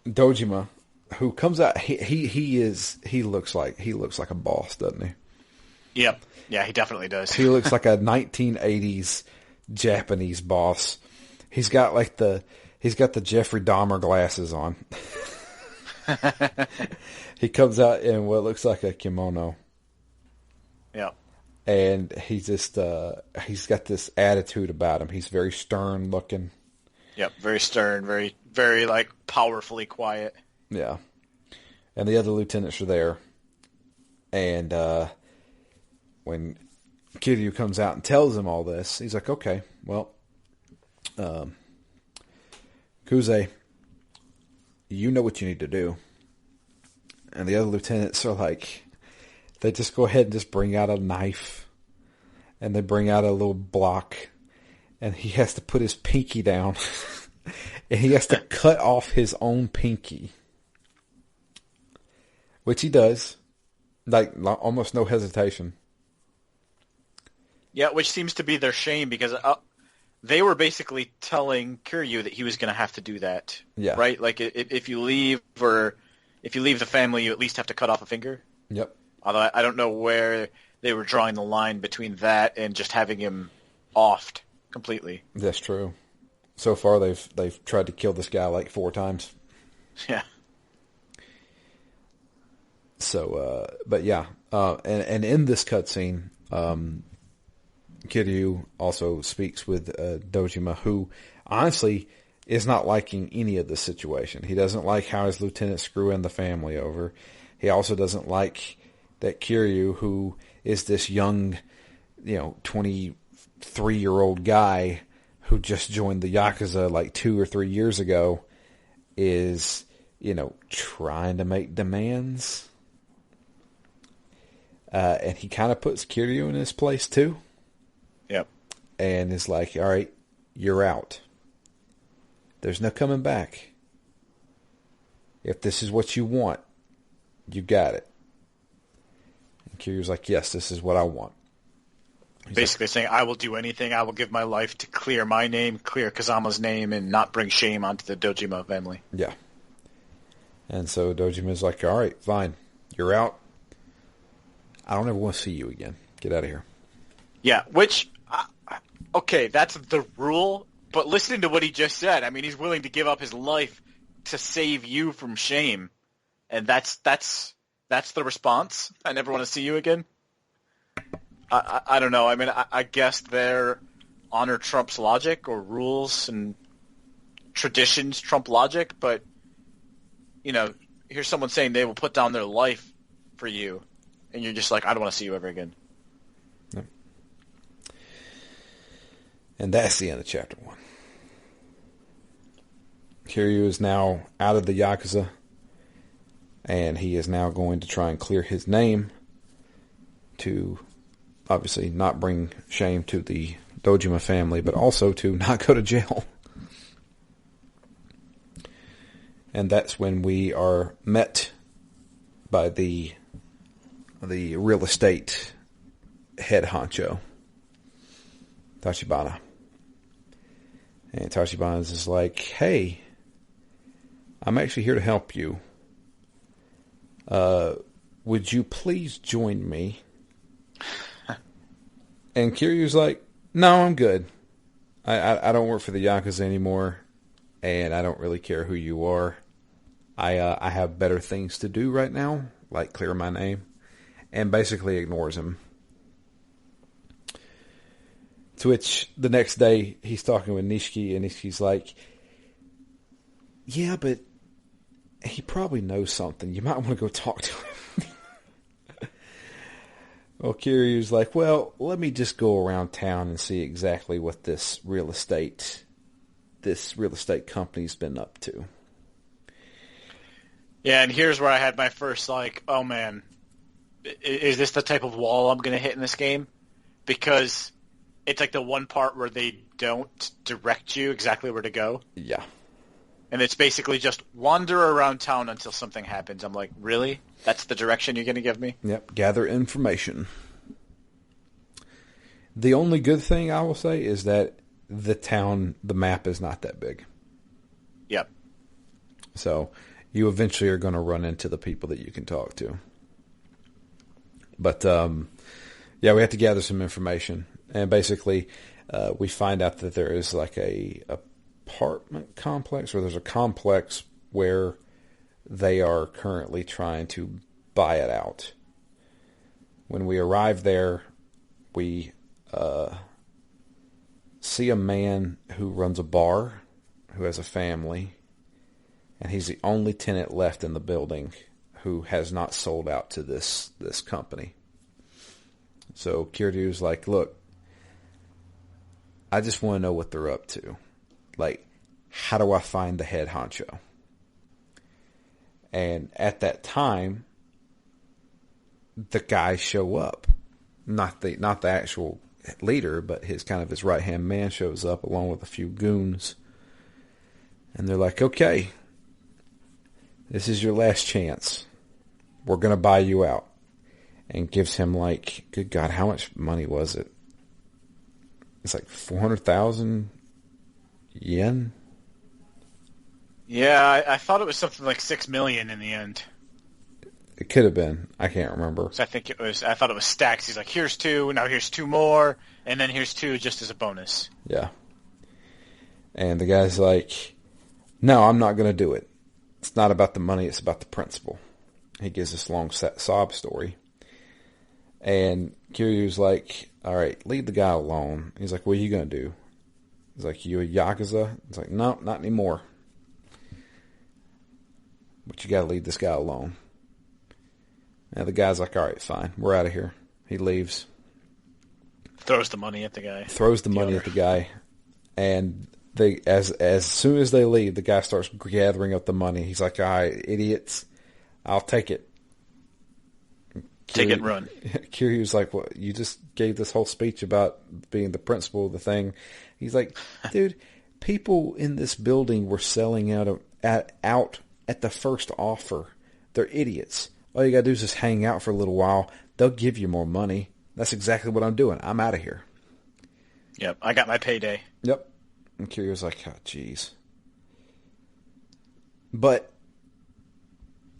Dojima, who comes out, he looks like a boss, doesn't he? Yep. Yeah, he definitely does. He looks like a 1980s Japanese boss. He's got the Jeffrey Dahmer glasses on. He comes out in what looks like a kimono. Yeah. And he just he's got this attitude about him. He's very stern looking. Yep, very stern, very very like powerfully quiet. Yeah. And the other lieutenants are there. And when Kiryu comes out and tells him all this, he's like, "Okay, well, Kuze, you know what you need to do." And the other lieutenants are like, they just go ahead and just bring out a knife. And they bring out a little block. And he has to put his pinky down. And he has to cut off his own pinky. Which he does. Like, almost no hesitation. Yeah, which seems to be their shame, because they were basically telling Kiryu that he was going to have to do that. Yeah. Right? Like, if you leave the family, you at least have to cut off a finger. Yep. Although I don't know where they were drawing the line between that and just having him offed completely. That's true. So far, they've tried to kill this guy like 4 times. Yeah. So, but yeah, and in this cutscene, Kiryu also speaks with Dojima, who honestly is not liking any of the situation. He doesn't like how his lieutenants screw in the family over. He also doesn't like that Kiryu, who is this young, 23-year-old guy who just joined the Yakuza like 2 or 3 years ago, is, trying to make demands. And he kind of puts Kiryu in his place too. Yep. And is like, all right, you're out. There's no coming back. If this is what you want, you got it. And Kiryu's like, yes, this is what I want. He's basically saying, I will do anything. I will give my life to clear my name, clear Kazama's name, and not bring shame onto the Dojima family. Yeah. And so Dojima's like, all right, fine. You're out. I don't ever want to see you again. Get out of here. Yeah, which, okay, that's the rule, but listening to what he just said, I mean, he's willing to give up his life to save you from shame. And that's the response? I never want to see you again? I don't know. I mean, I guess their honor trumps logic, or rules and traditions trump logic, but, here's someone saying they will put down their life for you, and you're just like, I don't want to see you ever again. No. And that's the end of Chapter 1. Kiryu is now out of the Yakuza, and he is now going to try and clear his name to obviously not bring shame to the Dojima family, but also to not go to jail. And that's when we are met by the real estate head honcho, Tachibana. And Tachibana is like, hey, I'm actually here to help you. Would you please join me? And Kiryu's like, no, I'm good. I don't work for the Yakuza anymore, and I don't really care who you are. I have better things to do right now, like clear my name, and basically ignores him. To which the next day he's talking with Nishiki, and Nishiki's like, yeah, but he probably knows something. You might want to go talk to him. Well, Kiryu's like, well, let me just go around town and see exactly what this real estate company's been up to. Yeah, and here's where I had my first, oh man, is this the type of wall I'm going to hit in this game? Because it's like the one part where they don't direct you exactly where to go. Yeah. And it's basically just wander around town until something happens. I'm like, really? That's the direction you're going to give me? Yep, gather information. The only good thing I will say is that the map is not that big. Yep. So you eventually are going to run into the people that you can talk to. But, yeah, we have to gather some information. And basically, we find out that there is like a apartment complex, or there's a complex where they are currently trying to buy it out. When we arrive there, we see a man who runs a bar, who has a family, and he's the only tenant left in the building who has not sold out to this company. So Kiryu's like, look, I just want to know what they're up to. Like, how do I find the head honcho? And at that time, the guys show up. Not the actual leader, but his right-hand man shows up along with a few goons. And they're like, okay, this is your last chance. We're going to buy you out. And gives him good God, how much money was it? It's like 400,000 yen? Yeah, I thought it was something like 6 million in the end. It could have been. I can't remember. So I thought it was stacks. He's like, here's 2, now here's 2 more, and then here's 2 just as a bonus. Yeah. And the guy's like, no, I'm not going to do it. It's not about the money, it's about the principle. He gives this long sob story. And Kiryu's like, all right, leave the guy alone. He's like, what are you going to do? He's like, you a Yakuza? He's like, no, not anymore. But you got to leave this guy alone. And the guy's like, all right, fine. We're out of here. He leaves. Throws the money at the guy. Throws the money at the guy. And they as soon as they leave, the guy starts gathering up the money. He's like, "All right, idiots, I'll take it." Take it and run. Kiryu's like, "Well, you just gave this whole speech about being the principal of the thing." He's like, "Dude, people in this building were selling out at the first offer. They're idiots. All you gotta do is just hang out for a little while. They'll give you more money. That's exactly what I'm doing. I'm out of here." Yep, I got my payday. Yep. And Kiryu's like, "Oh, jeez." But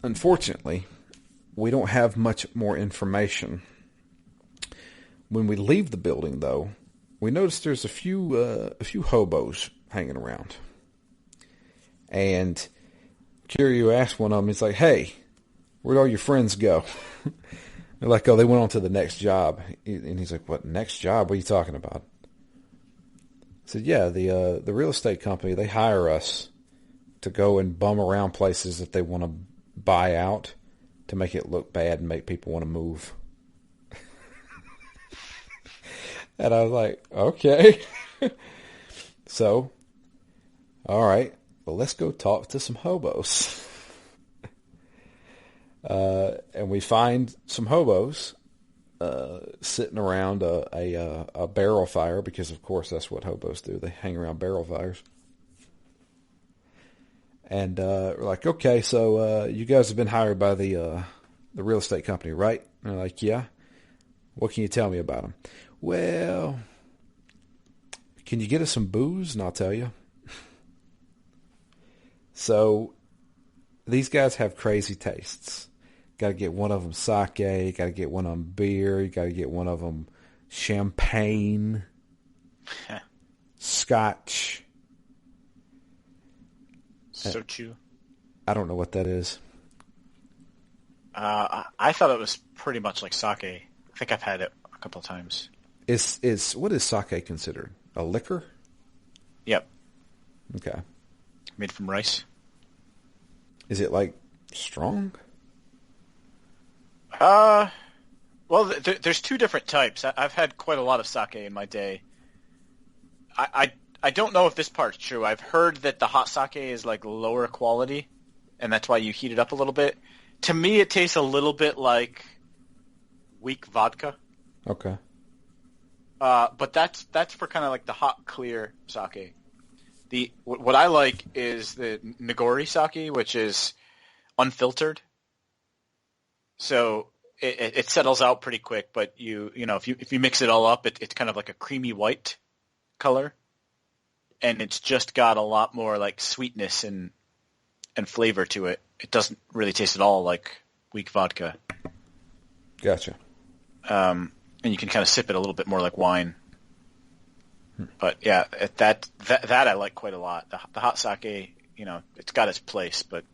unfortunately, we don't have much more information. When we leave the building, though, we notice there's a few hobos hanging around. And Kiryu asked one of them, he's like, "Hey, where'd all your friends go?" They're like, "Oh, they went on to the next job." And he's like, "What, next job? What are you talking about?" I said, "Yeah, the real estate company, they hire us to go and bum around places that they want to buy out to make it look bad and make people want to move." And I was like, "Okay." So, all right, well, let's go talk to some hobos. And we find some hobos sitting around a barrel fire, because of course that's what hobos do. They hang around barrel fires. And we're like, "Okay, so you guys have been hired by the real estate company, right?" And they're like, "Yeah." "What can you tell me about them?" "Well, can you get us some booze and I'll tell you?" So these guys have crazy tastes. Got to get one of them sake. Got to get one of them beer. You got to get one of them champagne, scotch. Sochu. I don't know what that is. I thought it was pretty much like sake. I think I've had it a couple of times. What is sake considered? A liquor? Yep. Okay. Made from rice. Is it like strong? Well, there's two different types. I've had quite a lot of sake in my day. I don't know if this part's true. I've heard that the hot sake is like lower quality, and that's why you heat it up a little bit. To me, it tastes a little bit like weak vodka. Okay. But that's for kind of like the hot, clear sake. What I like is the Nigori sake, which is unfiltered. So it settles out pretty quick, but you know if you mix it all up, it's kind of like a creamy white color, and it's just got a lot more like sweetness and flavor to it. It doesn't really taste at all like weak vodka. Gotcha. And you can kind of sip it a little bit more like wine. But yeah, that I like quite a lot. The hot sake, it's got its place, but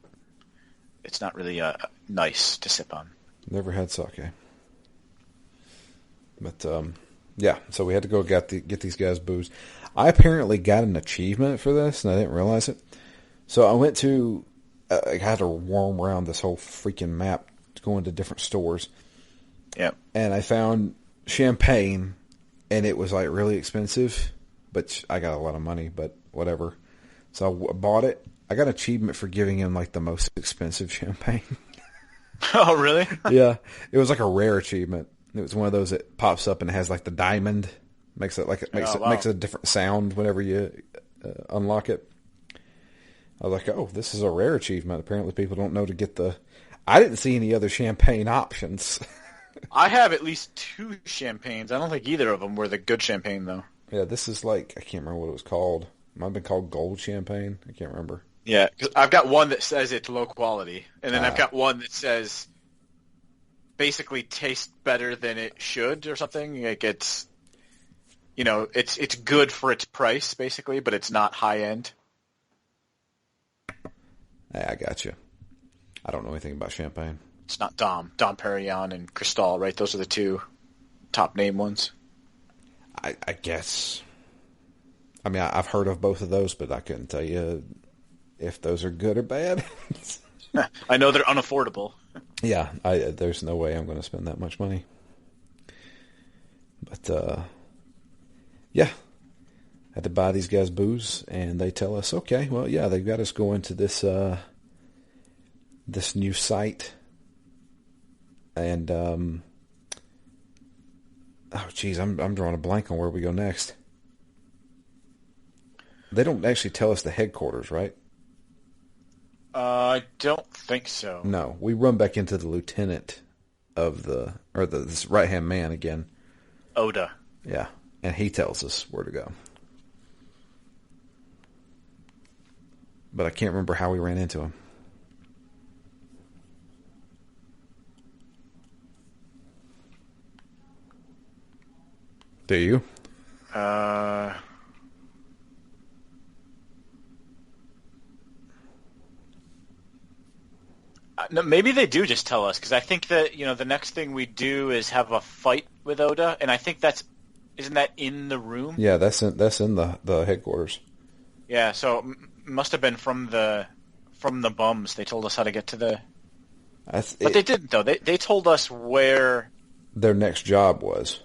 it's not really nice to sip on. Never had sake. But yeah, so we had to go get these guys booze. I apparently got an achievement for this, and I didn't realize it. So I went to, I had to roam around this whole freaking map, going to different stores. Yeah. And I found champagne, and it was like really expensive, but I got a lot of money, but whatever. So I bought it. I got an achievement for giving him like the most expensive champagne. Oh, really? Yeah. It was like a rare achievement. It was one of those that pops up and it has like the diamond. Makes a different sound whenever you unlock it. I was like, "Oh, this is a rare achievement." Apparently people don't know to get the... I didn't see any other champagne options. I have at least 2 champagnes. I don't think either of them were the good champagne, though. Yeah, this is like... I can't remember what it was called. It might have been called gold champagne. I can't remember. Yeah, because I've got one that says it's low quality, and then I've got one that says basically tastes better than it should or something. Like it's good for its price, basically, but it's not high-end. Hey, I got you. I don't know anything about champagne. It's not Dom Perignon and Cristal, right? Those are the 2 top name ones. I guess. I mean, I've heard of both of those, but I couldn't tell you if those are good or bad. I know they're unaffordable. Yeah, there's no way I'm going to spend that much money. But, yeah. had to buy these guys booze, and they tell us, okay, well, yeah, they've got us going to this new site, and oh, geez, I'm drawing a blank on where we go next. They don't actually tell us the headquarters, right? I don't think so. No, we run back into the lieutenant of this right-hand man again. Oda. Yeah, and he tells us where to go. But I can't remember how we ran into him. Do you? No, maybe they do just tell us, because I think that the next thing we do is have a fight with Oda, and I think isn't that in the room? Yeah, that's in the headquarters. Yeah, so must have been from the bums. They told us how to get to the. But they didn't though. They told us where their next job was.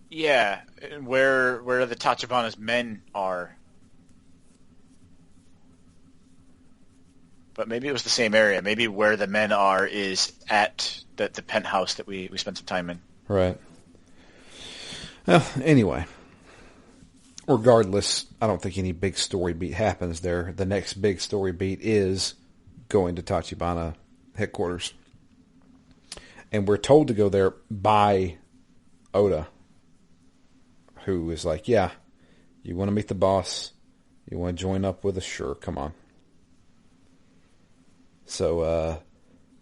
Yeah, where the Tachibana's men are. But maybe it was the same area. Maybe where the men are is at the penthouse that we spent some time in. Right. Well, anyway. Regardless, I don't think any big story beat happens there. The next big story beat is going to Tachibana headquarters. And we're told to go there by Oda, who is like, yeah, you want to meet the boss? You want to join up with us? Sure, come on. So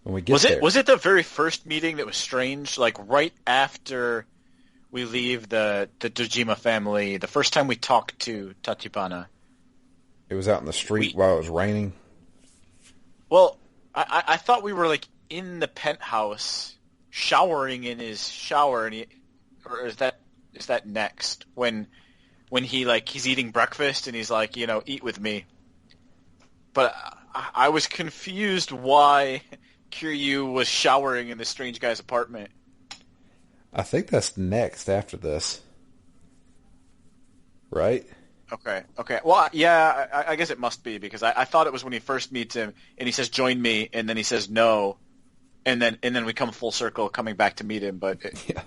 when we get there... Was it the very first meeting that was strange? Like right after we leave the Dojima family, the first time we talked to Tachibana. It was out in the street while it was raining? Well, I thought we were like in the penthouse showering in his shower, or is that next? When he he's eating breakfast and he's like, eat with me. But I was confused why Kiryu was showering in this strange guy's apartment. I think that's next after this. Right? Okay. Well, yeah, I guess it must be, because I thought it was when he first meets him and he says, join me, and then he says no, and then we come full circle coming back to meet him, but... Yeah.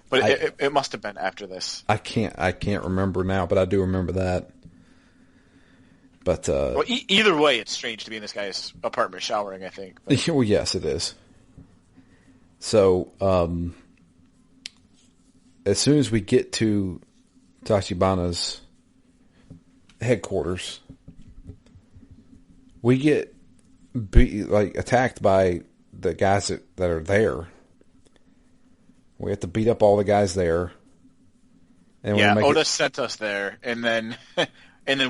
But it must have been after this. I can't remember now, but I do remember that. But well, either way, it's strange to be in this guy's apartment showering, I think. But. Well, yes, it is. So, as soon as we get to Tachibana's headquarters, we get attacked by the guys that are there. We have to beat up all the guys there. And yeah, Oda sent us there, and then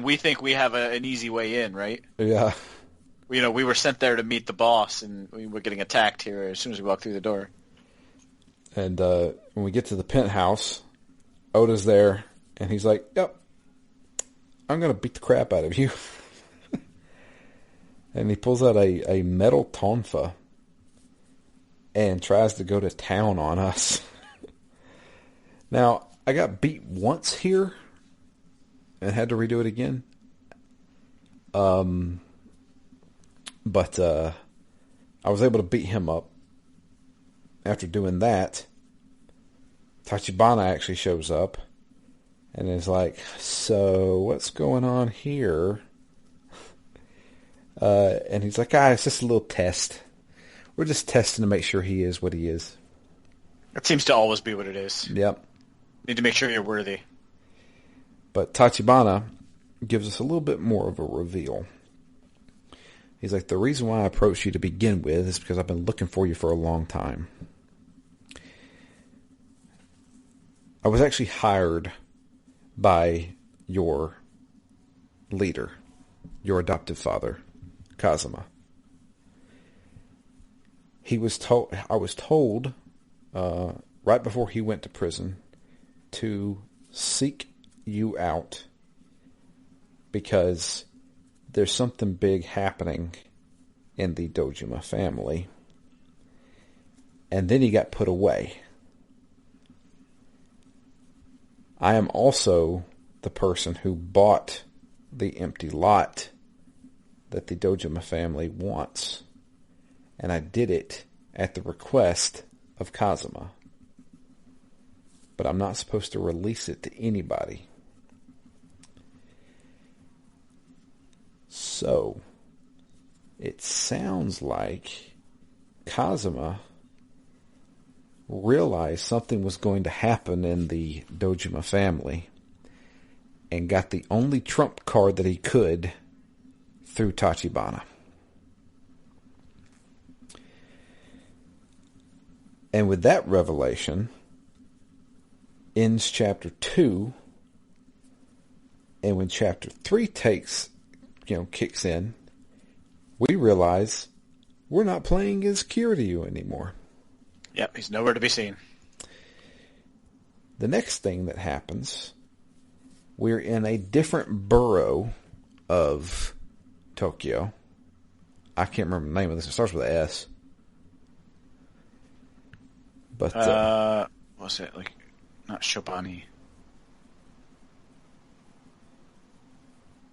we think we have an easy way in, right? Yeah. We were sent there to meet the boss, and we were getting attacked here as soon as we walked through the door. And when we get to the penthouse, Oda's there, and he's like, yep, I'm going to beat the crap out of you. And he pulls out a metal tonfa and tries to go to town on us. Now, I got beat once here and had to redo it again. But I was able to beat him up. After doing that, Tachibana actually shows up and is like, so what's going on here? And he's like, it's just a little test. We're just testing to make sure he is what he is. That seems to always be what it is. Yep. Need to make sure you're worthy. But Tachibana gives us a little bit more of a reveal. He's like, the reason why I approached you to begin with is because I've been looking for you for a long time. I was actually hired by your leader, your adoptive father, Kazuma. I was told right before he went to prison to seek you out because there's something big happening in the Dojima family. And then he got put away. I am also the person who bought the empty lot that the Dojima family wants. And I did it at the request of Kazuma. But I'm not supposed to release it to anybody. So, it sounds like Kazuma realized something was going to happen in the Dojima family and got the only trump card that he could through Tachibana. And with that revelation ends chapter 2, and when chapter 3 kicks in, we realize we're not playing as Kiryu anymore. Yep, he's nowhere to be seen. The next thing that happens, we're in a different borough of Tokyo. I can't remember the name of this. It starts with an S. But what's it like? Not Shobani.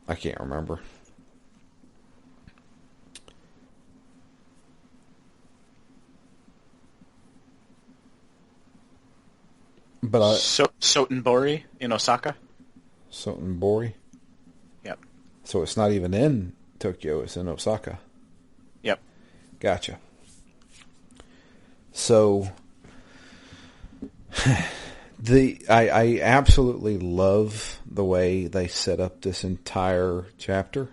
I can't remember. But Sotenbori in Osaka. Sotenbori. Yep. So it's not even in Tokyo; it's in Osaka. Yep. Gotcha. So I absolutely love the way they set up this entire chapter.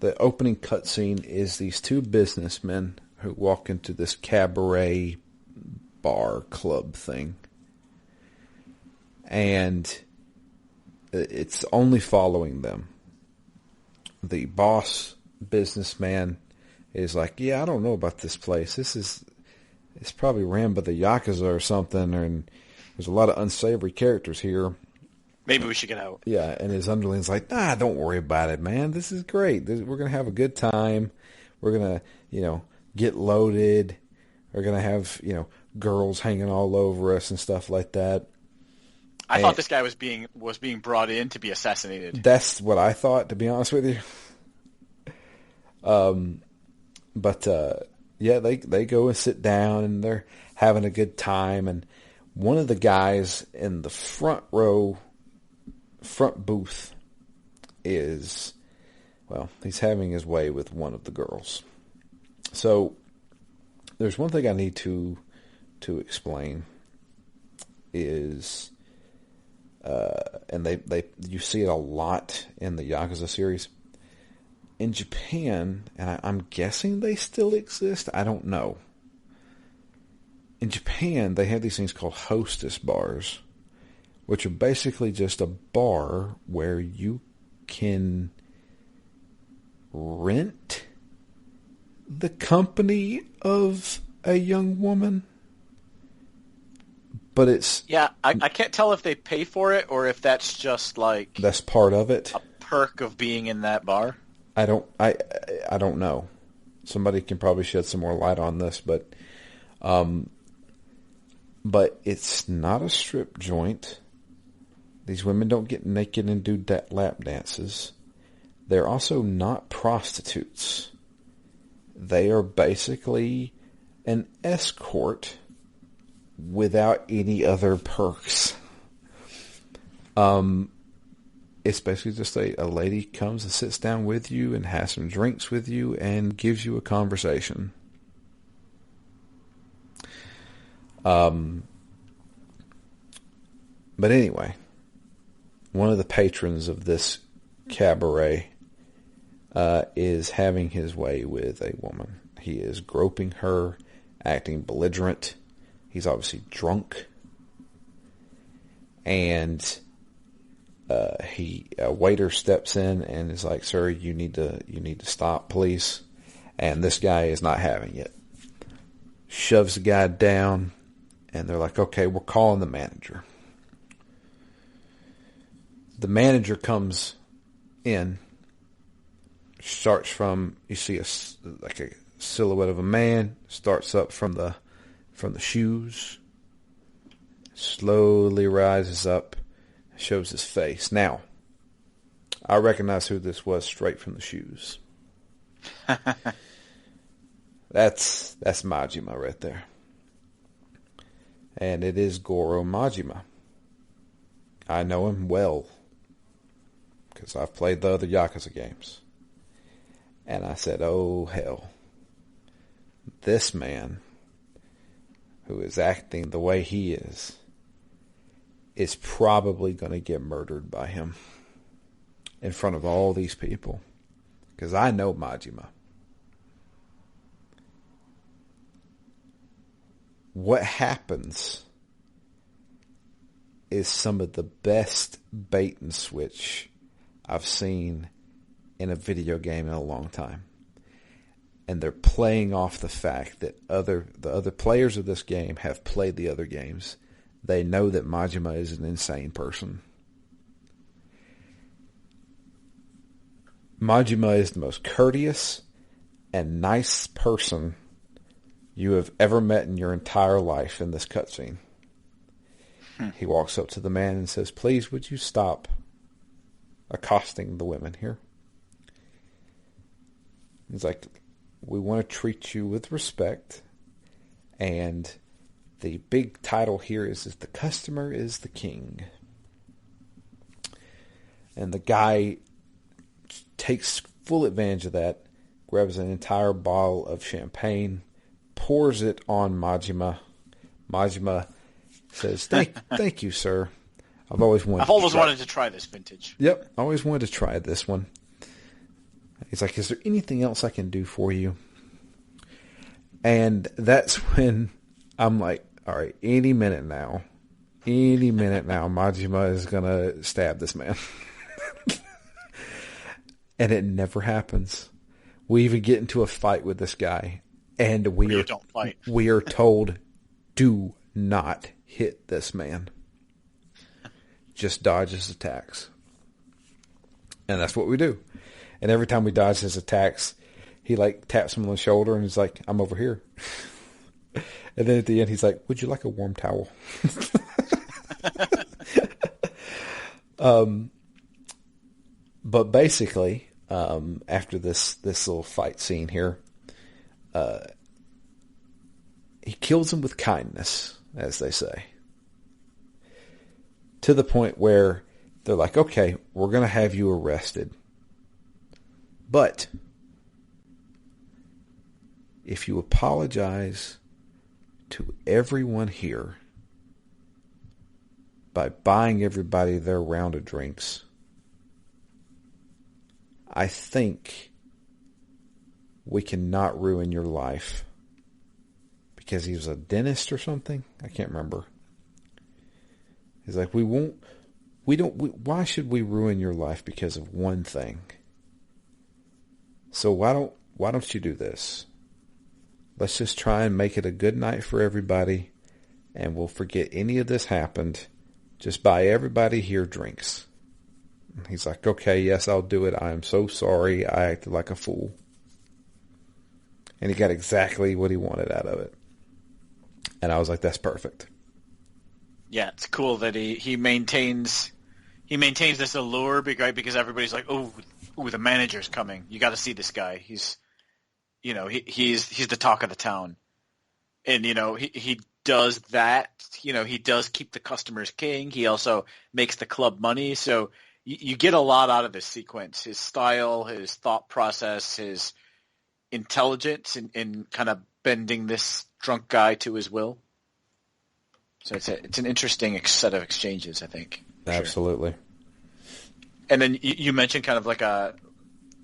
The opening cutscene is these two businessmen who walk into this cabaret bar club thing. And it's only following them. The boss businessman is like, yeah, I don't know about this place. It's probably ran by the Yakuza or something, and there's a lot of unsavory characters here. Maybe we should get out. Yeah, and his underling's like, nah, don't worry about it, man. This is great. We're going to have a good time. We're going to, get loaded. We're going to have, girls hanging all over us and stuff like that. I thought this guy was being brought in to be assassinated. That's what I thought, to be honest with you. Yeah, they go and sit down and they're having a good time. And one of the guys in the front booth he's having his way with one of the girls. So there's one thing I need to explain is, and you see it a lot in the Yakuza series. In Japan, and I'm guessing they still exist, I don't know. In Japan, they have these things called hostess bars, which are basically just a bar where you can rent the company of a young woman. But it's... Yeah, I can't tell if they pay for it or if that's just like... That's part of it. A perk of being in that bar. I don't know. Somebody can probably shed some more light on this, but it's not a strip joint. These women don't get naked and do lap dances. They're also not prostitutes. They are basically an escort without any other perks. It's basically just a lady comes and sits down with you and has some drinks with you and gives you a conversation. But anyway, one of the patrons of this cabaret is having his way with a woman. He is groping her, acting belligerent. He's obviously drunk. And a waiter steps in and is like, "Sir, you need to stop, please." And this guy is not having it. Shoves the guy down, and they're like, "Okay, we're calling the manager." The manager comes in, starts from, you see a silhouette of a man, starts up from the shoes, slowly rises up, shows his face. Now, I recognize who this was straight from the shoes. That's Majima right there. And it is Goro Majima. I know him well because I've played the other Yakuza games. And I said, oh hell, this man who is acting the way he is probably going to get murdered by him in front of all these people. Because I know Majima. What happens is some of the best bait and switch I've seen in a video game in a long time. And they're playing off the fact that the other players of this game have played the other games. They know that Majima is an insane person. Majima is the most courteous and nice person you have ever met in your entire life in this cutscene. He walks up to the man and says, please, would you stop accosting the women here? He's like, we want to treat you with respect. And the big title here is the customer is the king. And the guy takes full advantage of that, grabs an entire bottle of champagne, pours it on Majima. Majima says, thank you, sir. I've always wanted to try this vintage. Yep, I always wanted to try this one. He's like, is there anything else I can do for you? And that's when I'm like, all right, any minute now, Majima is going to stab this man. And it never happens. We even get into a fight with this guy. And we are told, do not hit this man. Just dodge his attacks. And that's what we do. And every time we dodge his attacks, he like taps him on the shoulder and he's like, I'm over here. And then at the end, he's like, would you like a warm towel? But basically, after this little fight scene here, he kills him with kindness, as they say. To the point where they're like, okay, we're going to have you arrested. But if you apologize to everyone here by buying everybody their round of drinks, I think we cannot ruin your life. Because he was a dentist or something? I can't remember. He's like, why should we ruin your life because of one thing? So why don't you do this? Let's just try and make it a good night for everybody, and we'll forget any of this happened. Just buy everybody here drinks. And he's like, okay, yes, I'll do it. I am so sorry. I acted like a fool. And he got exactly what he wanted out of it. And I was like, that's perfect. Yeah, it's cool that he maintains this allure, right? Because everybody's like, oh, the manager's coming. You got to see this guy. He's the talk of the town, and he does that. He does keep the customers king. He also makes the club money. So you get a lot out of this sequence. His style, his thought process, his intelligence in kind of bending this drunk guy to his will. So it's an interesting set of exchanges, I think. Absolutely. Sure. And then you mentioned kind of like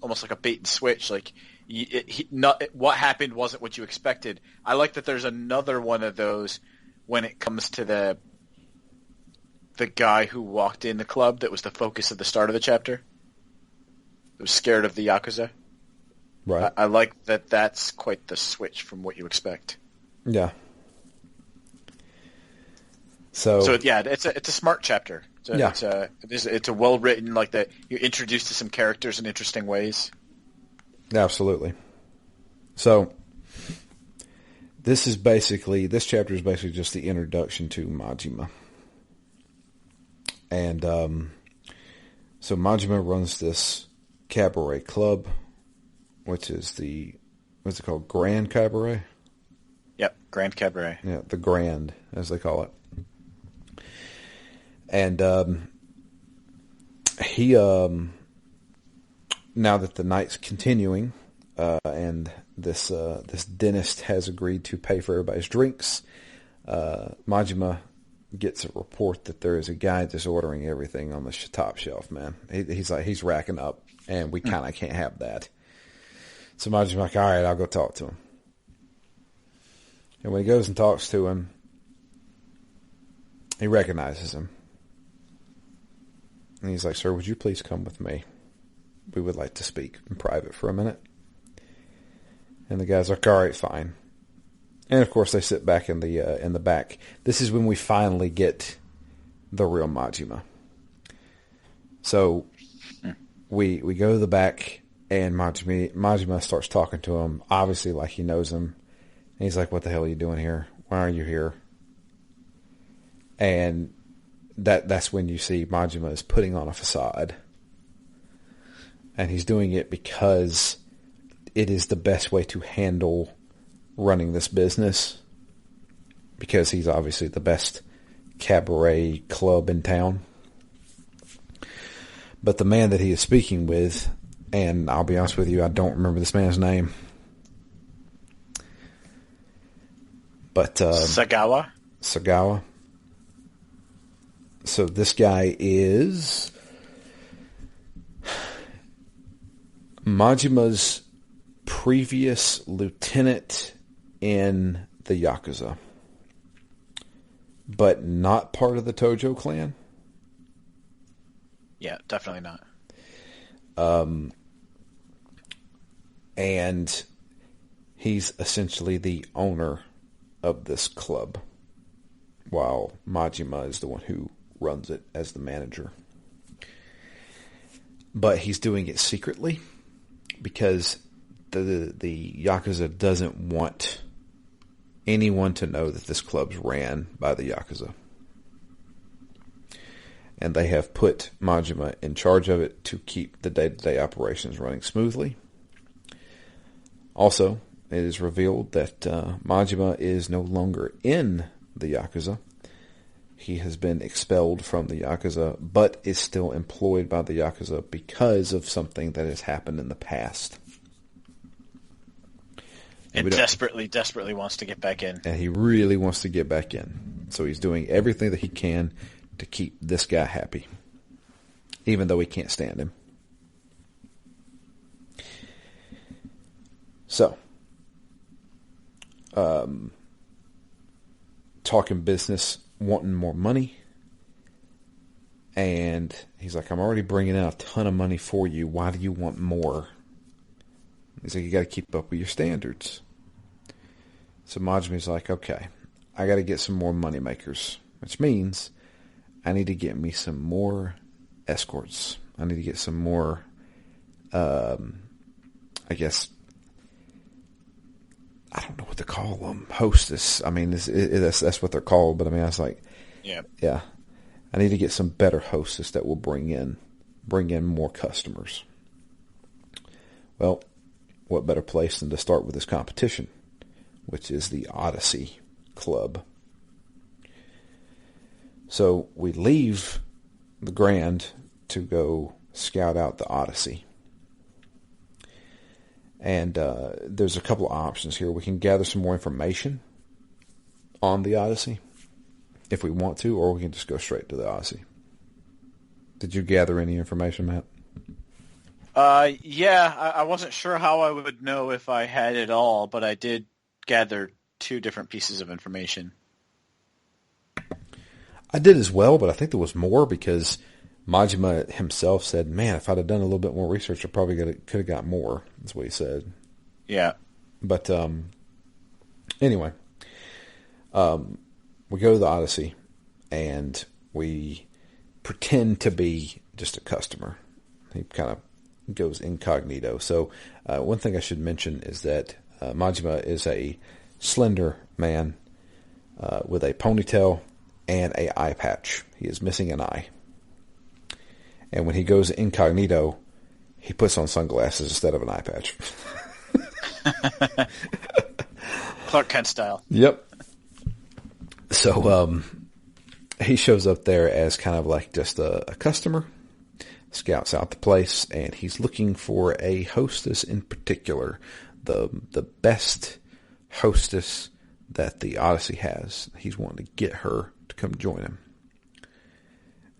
almost like a bait and switch. Like what happened wasn't what you expected. I like that there's another one of those when it comes to the guy who walked in the club that was the focus of the start of the chapter. Who was scared of the Yakuza. Right. I like that. That's quite the switch from what you expect. Yeah. So yeah, it's a smart chapter. It's a well written, like that. You're introduced to some characters in interesting ways. Absolutely. So this chapter is basically just the introduction to Majima. And so Majima runs this cabaret club, which is what's it called? Grand Cabaret? Yep, Grand Cabaret. Yeah, the Grand, as they call it. And he, now that the night's continuing, and this dentist has agreed to pay for everybody's drinks, Majima gets a report that there is a guy disordering everything on the top shelf, man. He's racking up, and we kind of can't have that. So Majima's like, all right, I'll go talk to him. And when he goes and talks to him, he recognizes him. And he's like, sir, would you please come with me? We would like to speak in private for a minute. And the guy's like, all right, fine. And of course, they sit back in the back. This is when we finally get the real Majima. So we go to the back, and Majima starts talking to him, obviously like he knows him. And he's like, what the hell are you doing here? Why are you here? And that's when you see Majima is putting on a facade. And he's doing it because it is the best way to handle running this business, because he's obviously the best cabaret club in town. But the man that he is speaking with, and I'll be honest with you, I don't remember this man's name. But Sagawa. So this guy is Majima's previous lieutenant in the Yakuza, but not part of the Tojo clan. Yeah, definitely not. And he's essentially the owner of this club, while Majima is the one who runs it as the manager. But he's doing it secretly because the Yakuza doesn't want anyone to know that this club's ran by the Yakuza. And they have put Majima in charge of it to keep the day-to-day operations running smoothly. Also, it is revealed that Majima is no longer in the Yakuza. He has been expelled from the Yakuza, but is still employed by the Yakuza because of something that has happened in the past. And desperately wants to get back in. And he really wants to get back in. So he's doing everything that he can to keep this guy happy, even though he can't stand him. So, talking business, wanting more money. And he's like, I'm already bringing in a ton of money for you. Why do you want more? He's like, you got to keep up with your standards. So Majima's like, okay, I got to get some more money makers, which means I need to get me some more escorts. I need to get some more, I guess, I don't know what to call them, hostess. I mean, that's what they're called. But I mean, I was like, yeah, I need to get some better hostess that will bring in more customers. Well, what better place than to start with this competition, which is the Odyssey Club. So we leave the Grand to go scout out the Odyssey. And there's a couple of options here. We can gather some more information on the Odyssey if we want to, or we can just go straight to the Odyssey. Did you gather any information, Matt? Yeah, I wasn't sure how I would know if I had it all, but I did gather 2 different pieces of information. I did as well, but I think there was more because Majima himself said, man, if I'd have done a little bit more research, I probably could have got more. That's what he said. Yeah. But anyway, we go to the Odyssey, and we pretend to be just a customer. He kind of goes incognito. So one thing I should mention is that Majima is a slender man with a ponytail and a eye patch. He is missing an eye. And when he goes incognito, he puts on sunglasses instead of an eye patch. Clark Kent style. Yep. So he shows up there as kind of like just a customer, scouts out the place, and he's looking for a hostess in particular, the best hostess that the Odyssey has. He's wanting to get her to come join him.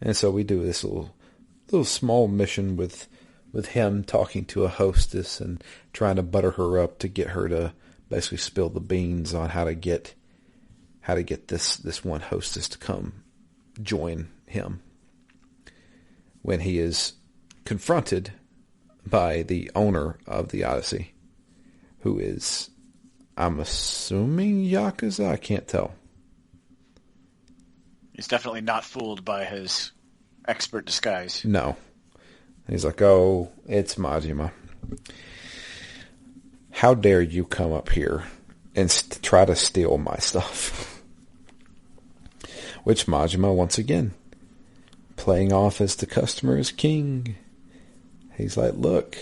And so we do this little small mission with him talking to a hostess and trying to butter her up to get her to basically spill the beans on how to get this one hostess to come join him. When he is confronted by the owner of the Odyssey, who is, I'm assuming, Yakuza? I can't tell. He's definitely not fooled by his expert disguise. No. He's like, oh, it's Majima. How dare you come up here and try to steal my stuff? Which Majima, once again, playing off as the customer is king. He's like, look,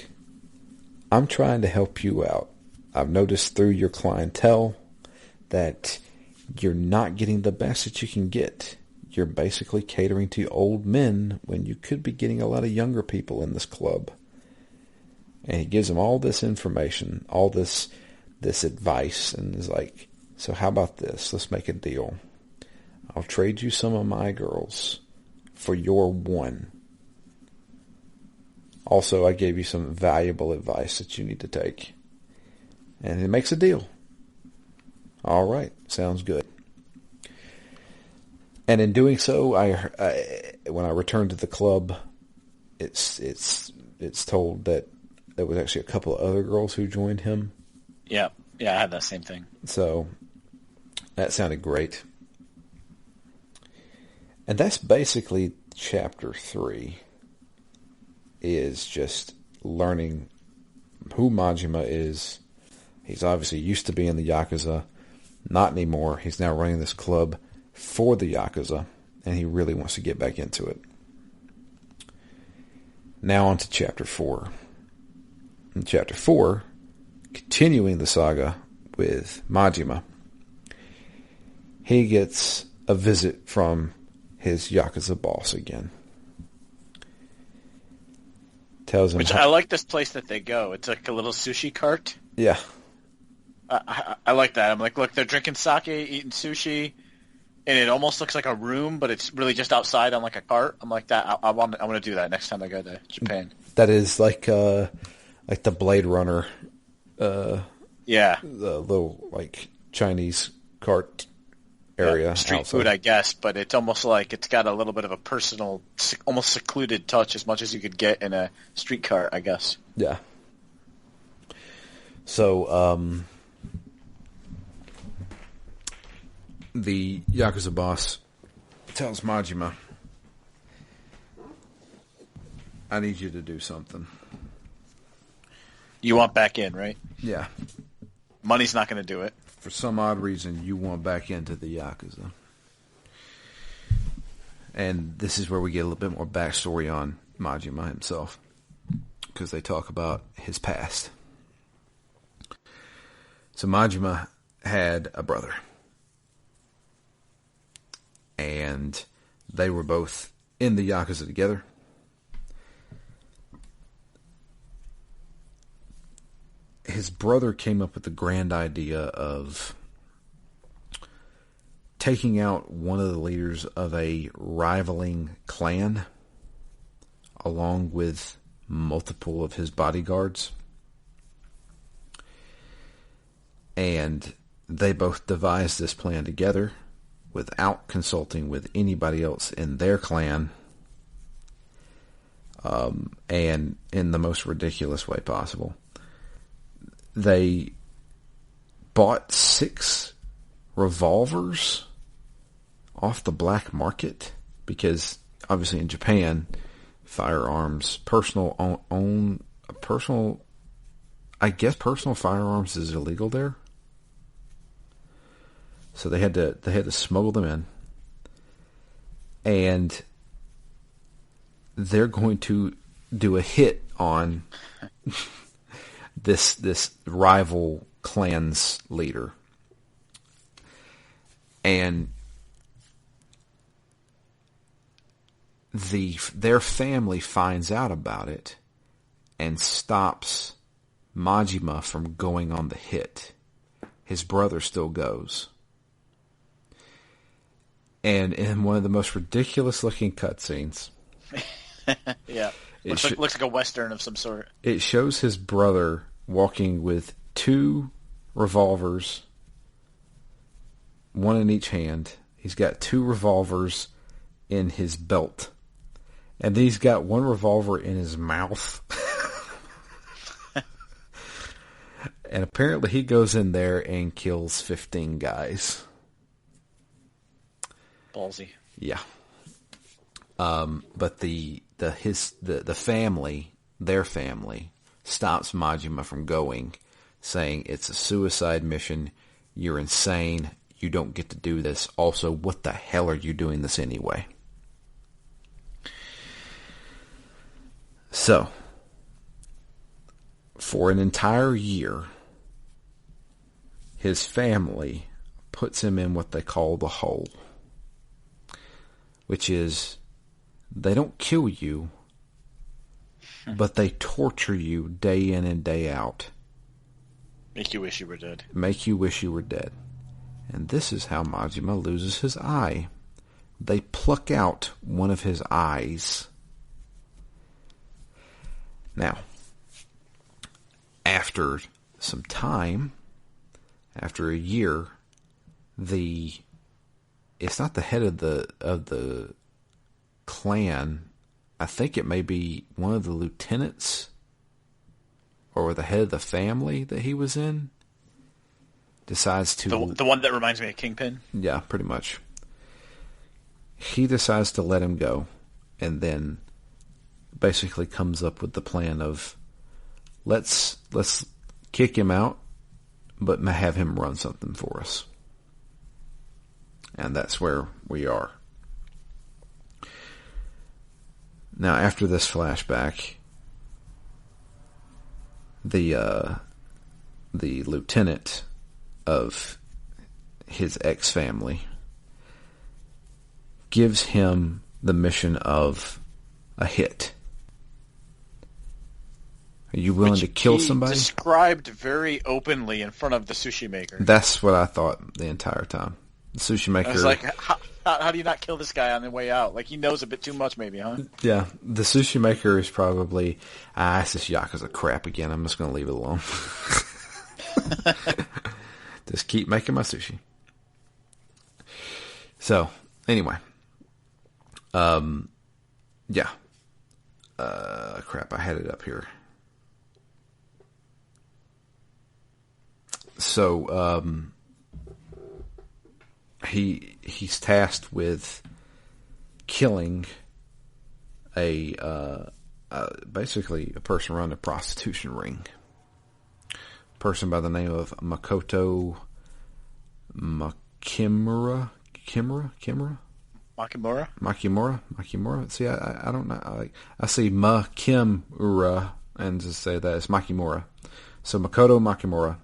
I'm trying to help you out. I've noticed through your clientele that you're not getting the best that you can get. You're basically catering to old men when you could be getting a lot of younger people in this club. And he gives them all this information, all this advice, and is like, so how about this? Let's make a deal. I'll trade you some of my girls for your one. Also, I gave you some valuable advice that you need to take. And he makes a deal. All right, sounds good. And in doing so, when I returned to the club, it's told that there was actually a couple of other girls who joined him. Yeah, I had that same thing. So that sounded great. And that's basically chapter 3, is just learning who Majima is. He's obviously used to being the Yakuza. Not anymore. He's now running this club for the Yakuza, and he really wants to get back into it. Now on to chapter 4. In chapter 4, continuing the saga with Majima, he gets a visit from his Yakuza boss again. Tells him I like this place that they go. It's like a little sushi cart. Yeah. I like that. I'm like, look, they're drinking sake, eating sushi, and it almost looks like a room, but it's really just outside on like a cart. I'm like that. I want to do that next time I go to Japan. That is like the Blade Runner. Yeah. The little like Chinese cart area. Street outside. food, I guess, but it's almost like it's got a little bit of a personal, almost secluded touch, as much as you could get in a street cart, I guess. Yeah. So, the Yakuza boss tells Majima, I need you to do something. You want back in, right? Yeah. Money's not going to do it. For some odd reason, you want back into the Yakuza. And this is where we get a little bit more backstory on Majima himself, because they talk about his past. So Majima had a brother, and they were both in the Yakuza together. His brother came up with the grand idea of taking out one of the leaders of a rivaling clan along with multiple of his bodyguards. And they both devised this plan together without consulting with anybody else in their clan, and in the most ridiculous way possible. They bought 6 revolvers off the black market, because obviously in Japan, firearms, personal firearms is illegal there. So they had to smuggle them in, and they're going to do a hit on this rival clan's leader. And their family finds out about it and stops Majima from going on the hit. His brother still goes. And in one of the most ridiculous looking cutscenes, yeah, looks like a Western of some sort. It shows his brother walking with 2 revolvers, one in each hand. He's got 2 revolvers in his belt. And then he's got 1 revolver in his mouth. And apparently he goes in there and kills 15 guys. Ballsy. Yeah. But the family, their family, stops Majima from going, saying it's a suicide mission. You're insane. You don't get to do this. Also, what the hell are you doing this anyway? So, for an entire year, his family puts him in what they call the hole, which is they don't kill you, but they torture you day in and day out. Make you wish you were dead. Make you wish you were dead. And this is how Majima loses his eye. They pluck out one of his eyes. Now, after some time, after a year, it's not the head of the clan. I think it may be one of the lieutenants or the head of the family that he was in. Decides to the one that reminds me of Kingpin. Yeah, pretty much. He decides to let him go, and then basically comes up with the plan of let's kick him out, but have him run something for us. And that's where we are. Now, after this flashback, the lieutenant of his ex-family gives him the mission of a hit. Are you willing to kill somebody? Described very openly in front of the sushi maker. That's what I thought the entire time. The sushi maker. I was like, how do you not kill this guy on the way out? Like, he knows a bit too much, maybe, huh? Yeah, the sushi maker is probably, it's this Yakuza crap again. I'm just going to leave it alone. Just keep making my sushi. So, anyway. Yeah. Crap, I had it up here. So, he's tasked with killing basically a person running a prostitution ring. Person by the name of Makoto Makimura. Makimura. See, I don't know. I see Makimura and just say that it's Makimura. So Makoto Makimura.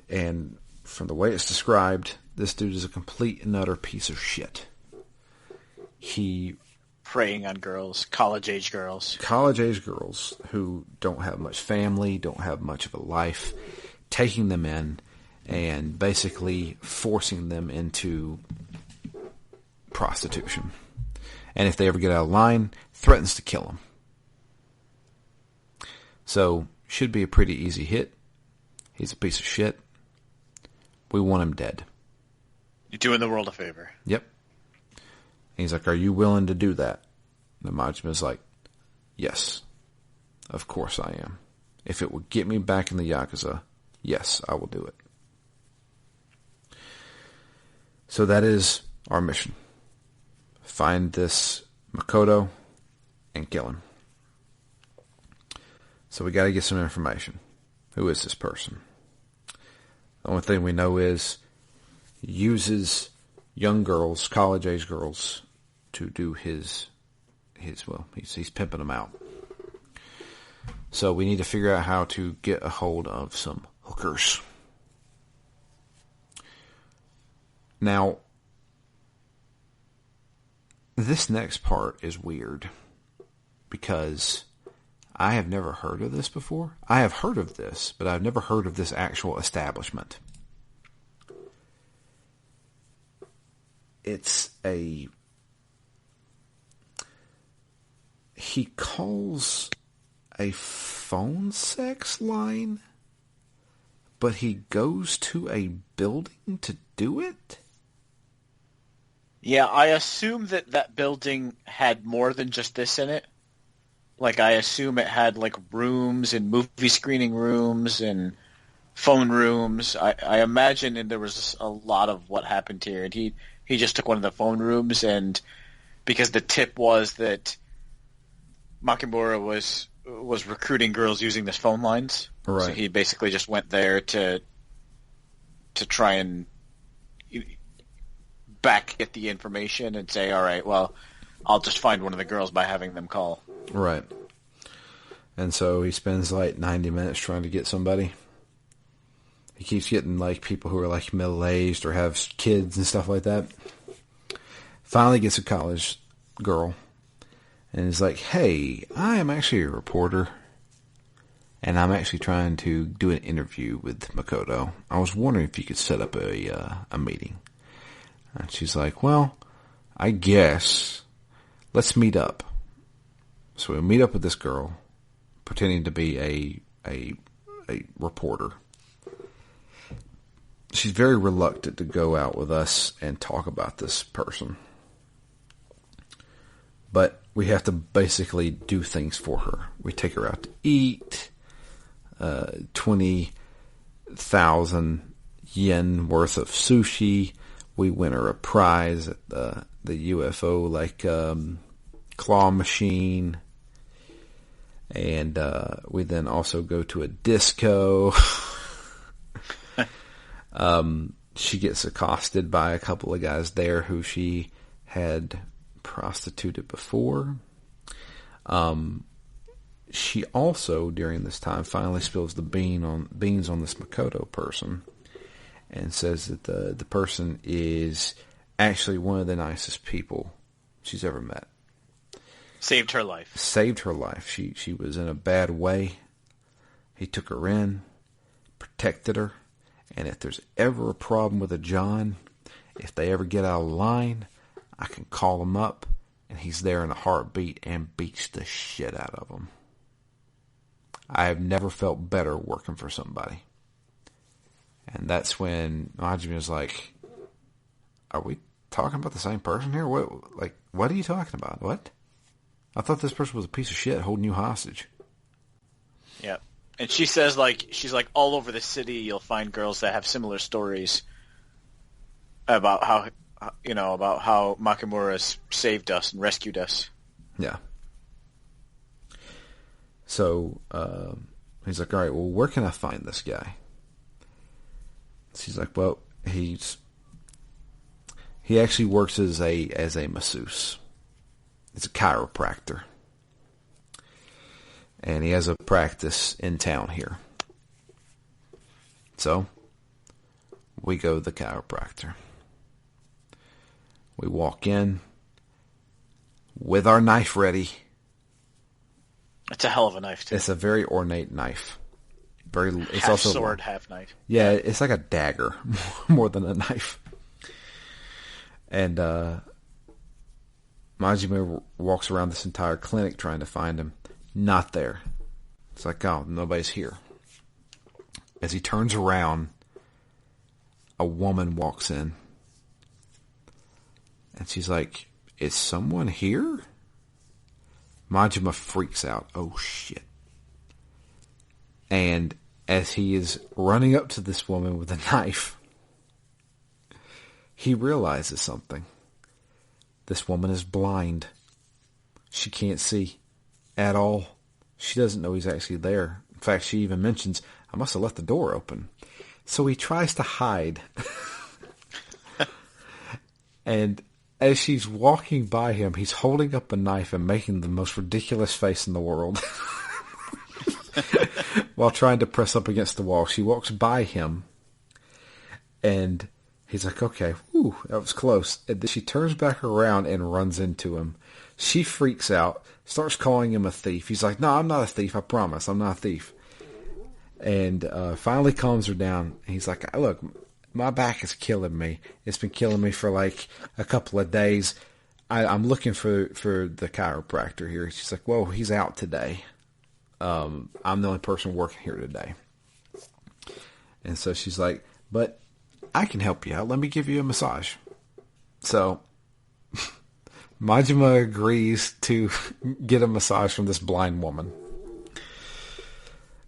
And from the way it's described, this dude is a complete and utter piece of shit. He preying on girls, college-age girls who don't have much family, don't have much of a life, taking them in and basically forcing them into prostitution. And if they ever get out of line, threatens to kill them. So, should be a pretty easy hit. He's a piece of shit. We want him dead. You're doing the world a favor. Yep. And he's like, are you willing to do that? And Majima's like, yes, of course I am. If it will get me back in the Yakuza, yes, I will do it. So that is our mission. Find this Makoto and kill him. So we got to get some information. Who is this person? The only thing we know is he uses young girls, college-age girls, to do his he's pimping them out. So we need to figure out how to get a hold of some hookers. Now, this next part is weird because I have never heard of this before. I have heard of this, but I've never heard of this actual establishment. He calls a phone sex line, but he goes to a building to do it? Yeah, I assume that building had more than just this in it. Like, I assume it had, like, rooms and movie screening rooms and phone rooms. I imagine and there was a lot of what happened here. And he just took one of the phone rooms, and because the tip was that Makimura was recruiting girls using this phone lines. Right. So he basically just went there to try and back get the information and say, all right, well, I'll just find one of the girls by having them call. Right. And so he spends like 90 minutes trying to get somebody. He keeps getting like people who are like middle-aged or have kids and stuff like that. Finally gets a college girl and is like, hey, I am actually a reporter and I'm actually trying to do an interview with Makoto. I was wondering if you could set up a meeting. And she's like, well, I guess let's meet up. So we meet up with this girl, pretending to be a reporter. She's very reluctant to go out with us and talk about this person. But we have to basically do things for her. We take her out to eat, 20,000 yen worth of sushi. We win her a prize at the UFO claw machine, and we then also go to a disco. She gets accosted by a couple of guys there who she had prostituted before. She also, during this time, finally spills the beans on this Makoto person, and says that the person is actually one of the nicest people she's ever met. Saved her life. Saved her life. She was in a bad way. He took her in, protected her, and if there's ever a problem with a John, if they ever get out of line, I can call him up, and he's there in a heartbeat and beats the shit out of them. I have never felt better working for somebody. And that's when Majima was like, are we talking about the same person here? What are you talking about? What? I thought this person was a piece of shit holding you hostage. Yeah. And she says, she's like, all over the city you'll find girls that have similar stories about how Makimura saved us and rescued us. Yeah. So, he's like, all right, well, where can I find this guy? She's like, well, he actually works as a masseuse. It's a chiropractor. And he has a practice in town here. So, we go to the chiropractor. We walk in with our knife ready. It's a hell of a knife, too. It's a very ornate knife. It's half also sword, half knife. Yeah, it's like a dagger more than a knife. And Majima walks around this entire clinic trying to find him. Not there. It's like, oh, nobody's here. As he turns around, a woman walks in. And she's like, is someone here? Majima freaks out. Oh, shit. And as he is running up to this woman with a knife, he realizes something. This woman is blind. She can't see at all. She doesn't know he's actually there. In fact, she even mentions, I must have left the door open. So he tries to hide. And as she's walking by him, he's holding up a knife and making the most ridiculous face in the world while trying to press up against the wall. She walks by him, and he's like, okay, whew, that was close. And then she turns back around and runs into him. She freaks out, starts calling him a thief. He's like, no, I'm not a thief. I promise. I'm not a thief. And finally calms her down. He's like, look, my back is killing me. It's been killing me for like a couple of days. I'm looking for the chiropractor here. She's like, well, he's out today. I'm the only person working here today. And so she's like, but I can help you out. Let me give you a massage. So Majima agrees to get a massage from this blind woman.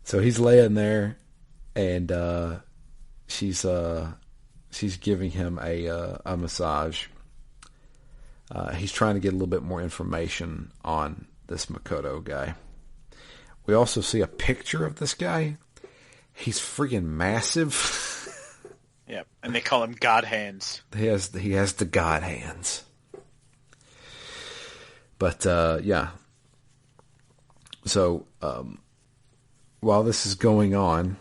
So he's laying there, and she's giving him a massage. He's trying to get a little bit more information on this Makoto guy. We also see a picture of this guy. He's freaking massive. Yep, and they call him God Hands. He has the God Hands. But yeah. So while this is going on,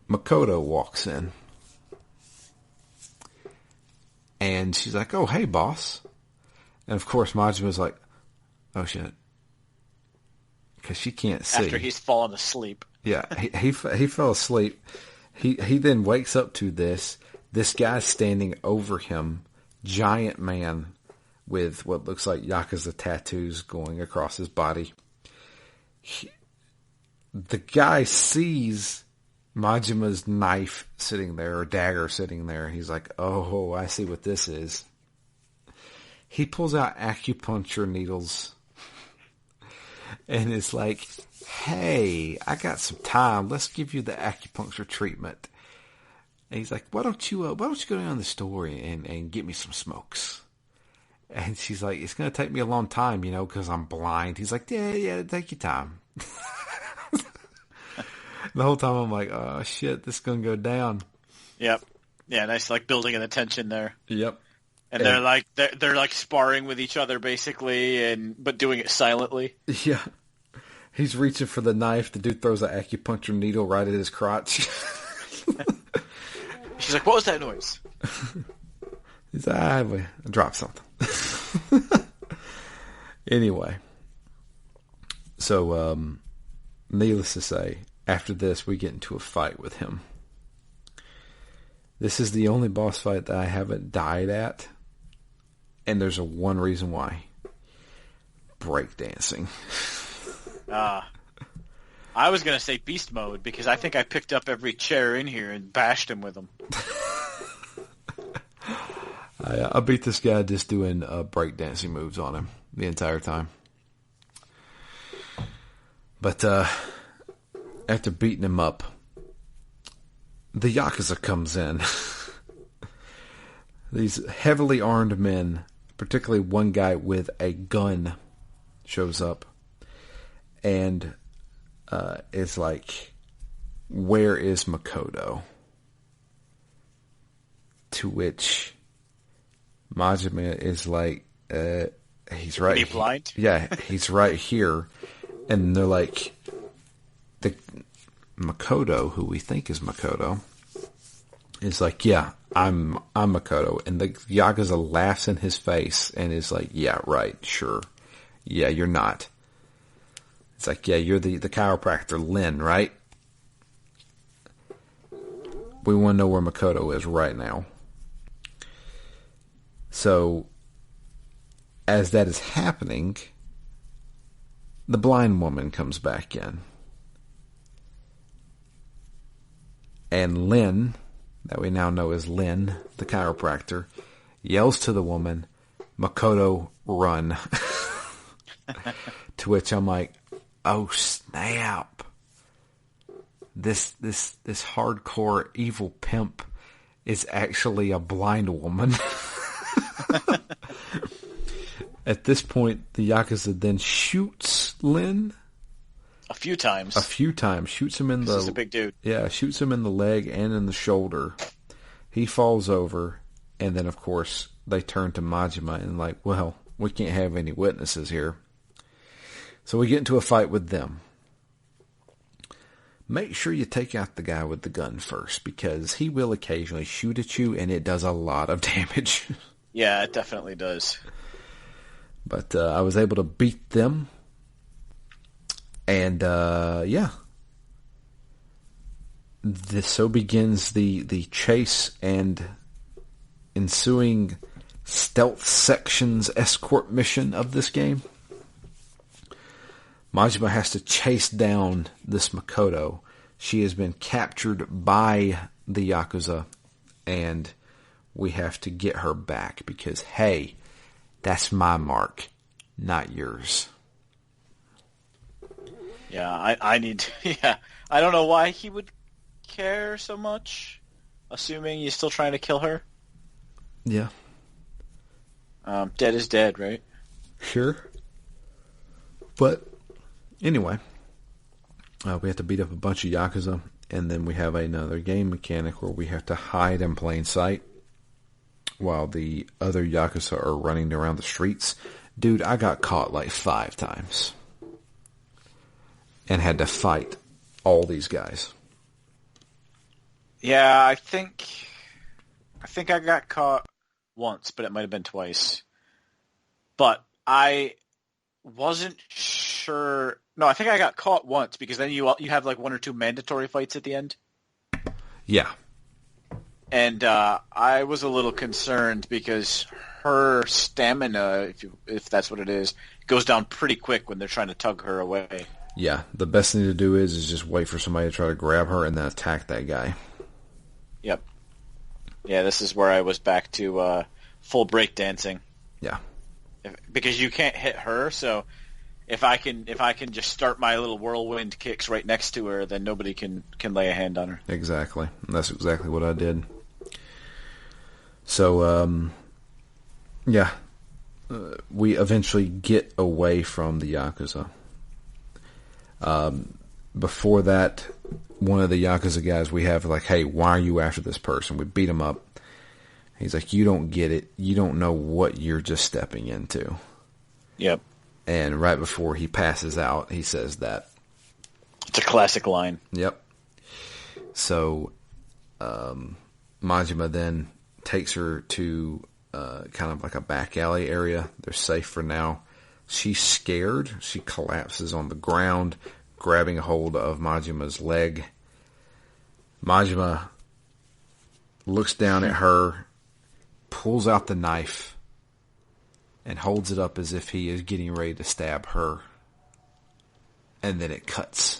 Makoto walks in. And she's like, oh, hey, boss. And of course, Majima's like, oh, shit. Because she can't see. After he's fallen asleep. Yeah, he fell asleep. He then wakes up to this. This guy's standing over him. Giant man with what looks like Yakuza tattoos going across his body. The guy sees Majima's knife sitting there, or dagger sitting there. He's like, oh, I see what this is. He pulls out acupuncture needles and is like, hey, I got some time. Let's give you the acupuncture treatment. And he's like, why don't you go down to the store and get me some smokes? And she's like, it's going to take me a long time, because I'm blind. He's like, yeah, take your time. The whole time I'm like, oh shit, this is going to go down. Yep. Yeah, nice building an attention there. Yep. And they're like sparring with each other basically, but doing it silently. Yeah. He's reaching for the knife. The dude throws an acupuncture needle right at his crotch. She's like, what was that noise? He's like, I dropped something. Anyway. So, needless to say, after this, we get into a fight with him. This is the only boss fight that I haven't died at. And there's one reason why. Breakdancing. I was going to say beast mode because I think I picked up every chair in here and bashed him with them. I beat this guy just doing breakdancing moves on him the entire time. But after beating him up, the Yakuza comes in. These heavily armed men, particularly one guy with a gun, shows up and is like, where is Makoto? To which Majima is like, he's right. Are you blind? Yeah, he's right here. And they're like, the Makoto, who we think is Makoto, is like, yeah, I'm Makoto. And the Yakuza laughs in his face and is like, yeah, right, sure. Yeah, you're not. It's like, yeah, you're the chiropractor, Lin, right? We want to know where Makoto is right now. So, as that is happening, the blind woman comes back in. And Lin, that we now know as Lin, the chiropractor, yells to the woman, Makoto, run. To which I'm like, oh snap. This hardcore evil pimp is actually a blind woman. At this point, the Yakuza then shoots Lin. A few times. A few times. Shoots him in the... This is a big dude. Yeah, shoots him in the leg and in the shoulder. He falls over, and then, of course, they turn to Majima and like, well, we can't have any witnesses here. So we get into a fight with them. Make sure you take out the guy with the gun first, because he will occasionally shoot at you, and it does a lot of damage. Yeah, it definitely does. But I was able to beat them. And, yeah. So begins the chase and ensuing stealth sections escort mission of this game. Majima has to chase down this Makoto. She has been captured by the Yakuza, and we have to get her back because, hey, that's my mark, not yours. Yeah, I need to, yeah. I don't know why he would care so much, assuming he's still trying to kill her. Yeah. Dead is dead, right? Sure. But anyway, we have to beat up a bunch of Yakuza, and then we have another game mechanic where we have to hide in plain sight while the other Yakuza are running around the streets. Dude, I got caught like 5 times and had to fight all these guys. Yeah, I think I got caught once, but it might have been twice. But I wasn't sure. No, I think I got caught once because then you have like 1 or 2 mandatory fights at the end. Yeah. And I was a little concerned because her stamina, if that's what it is, goes down pretty quick when they're trying to tug her away. Yeah, the best thing to do is just wait for somebody to try to grab her and then attack that guy. Yep. Yeah, this is where I was back to full breakdancing. Yeah. Because you can't hit her, so if I can just start my little whirlwind kicks right next to her, then nobody can lay a hand on her. Exactly. That's exactly what I did. So, yeah. We eventually get away from the Yakuza. Before that, one of the Yakuza guys we have like, hey, why are you after this person? We beat him up. He's like, you don't get it. You don't know what you're just stepping into. Yep. And right before he passes out, he says that. It's a classic line. Yep. So, Majima then takes her to kind of like a back alley area. They're safe for now. She's scared. She collapses on the ground, grabbing a hold of Majima's leg. Majima looks down at her, pulls out the knife, and holds it up as if he is getting ready to stab her. And then it cuts.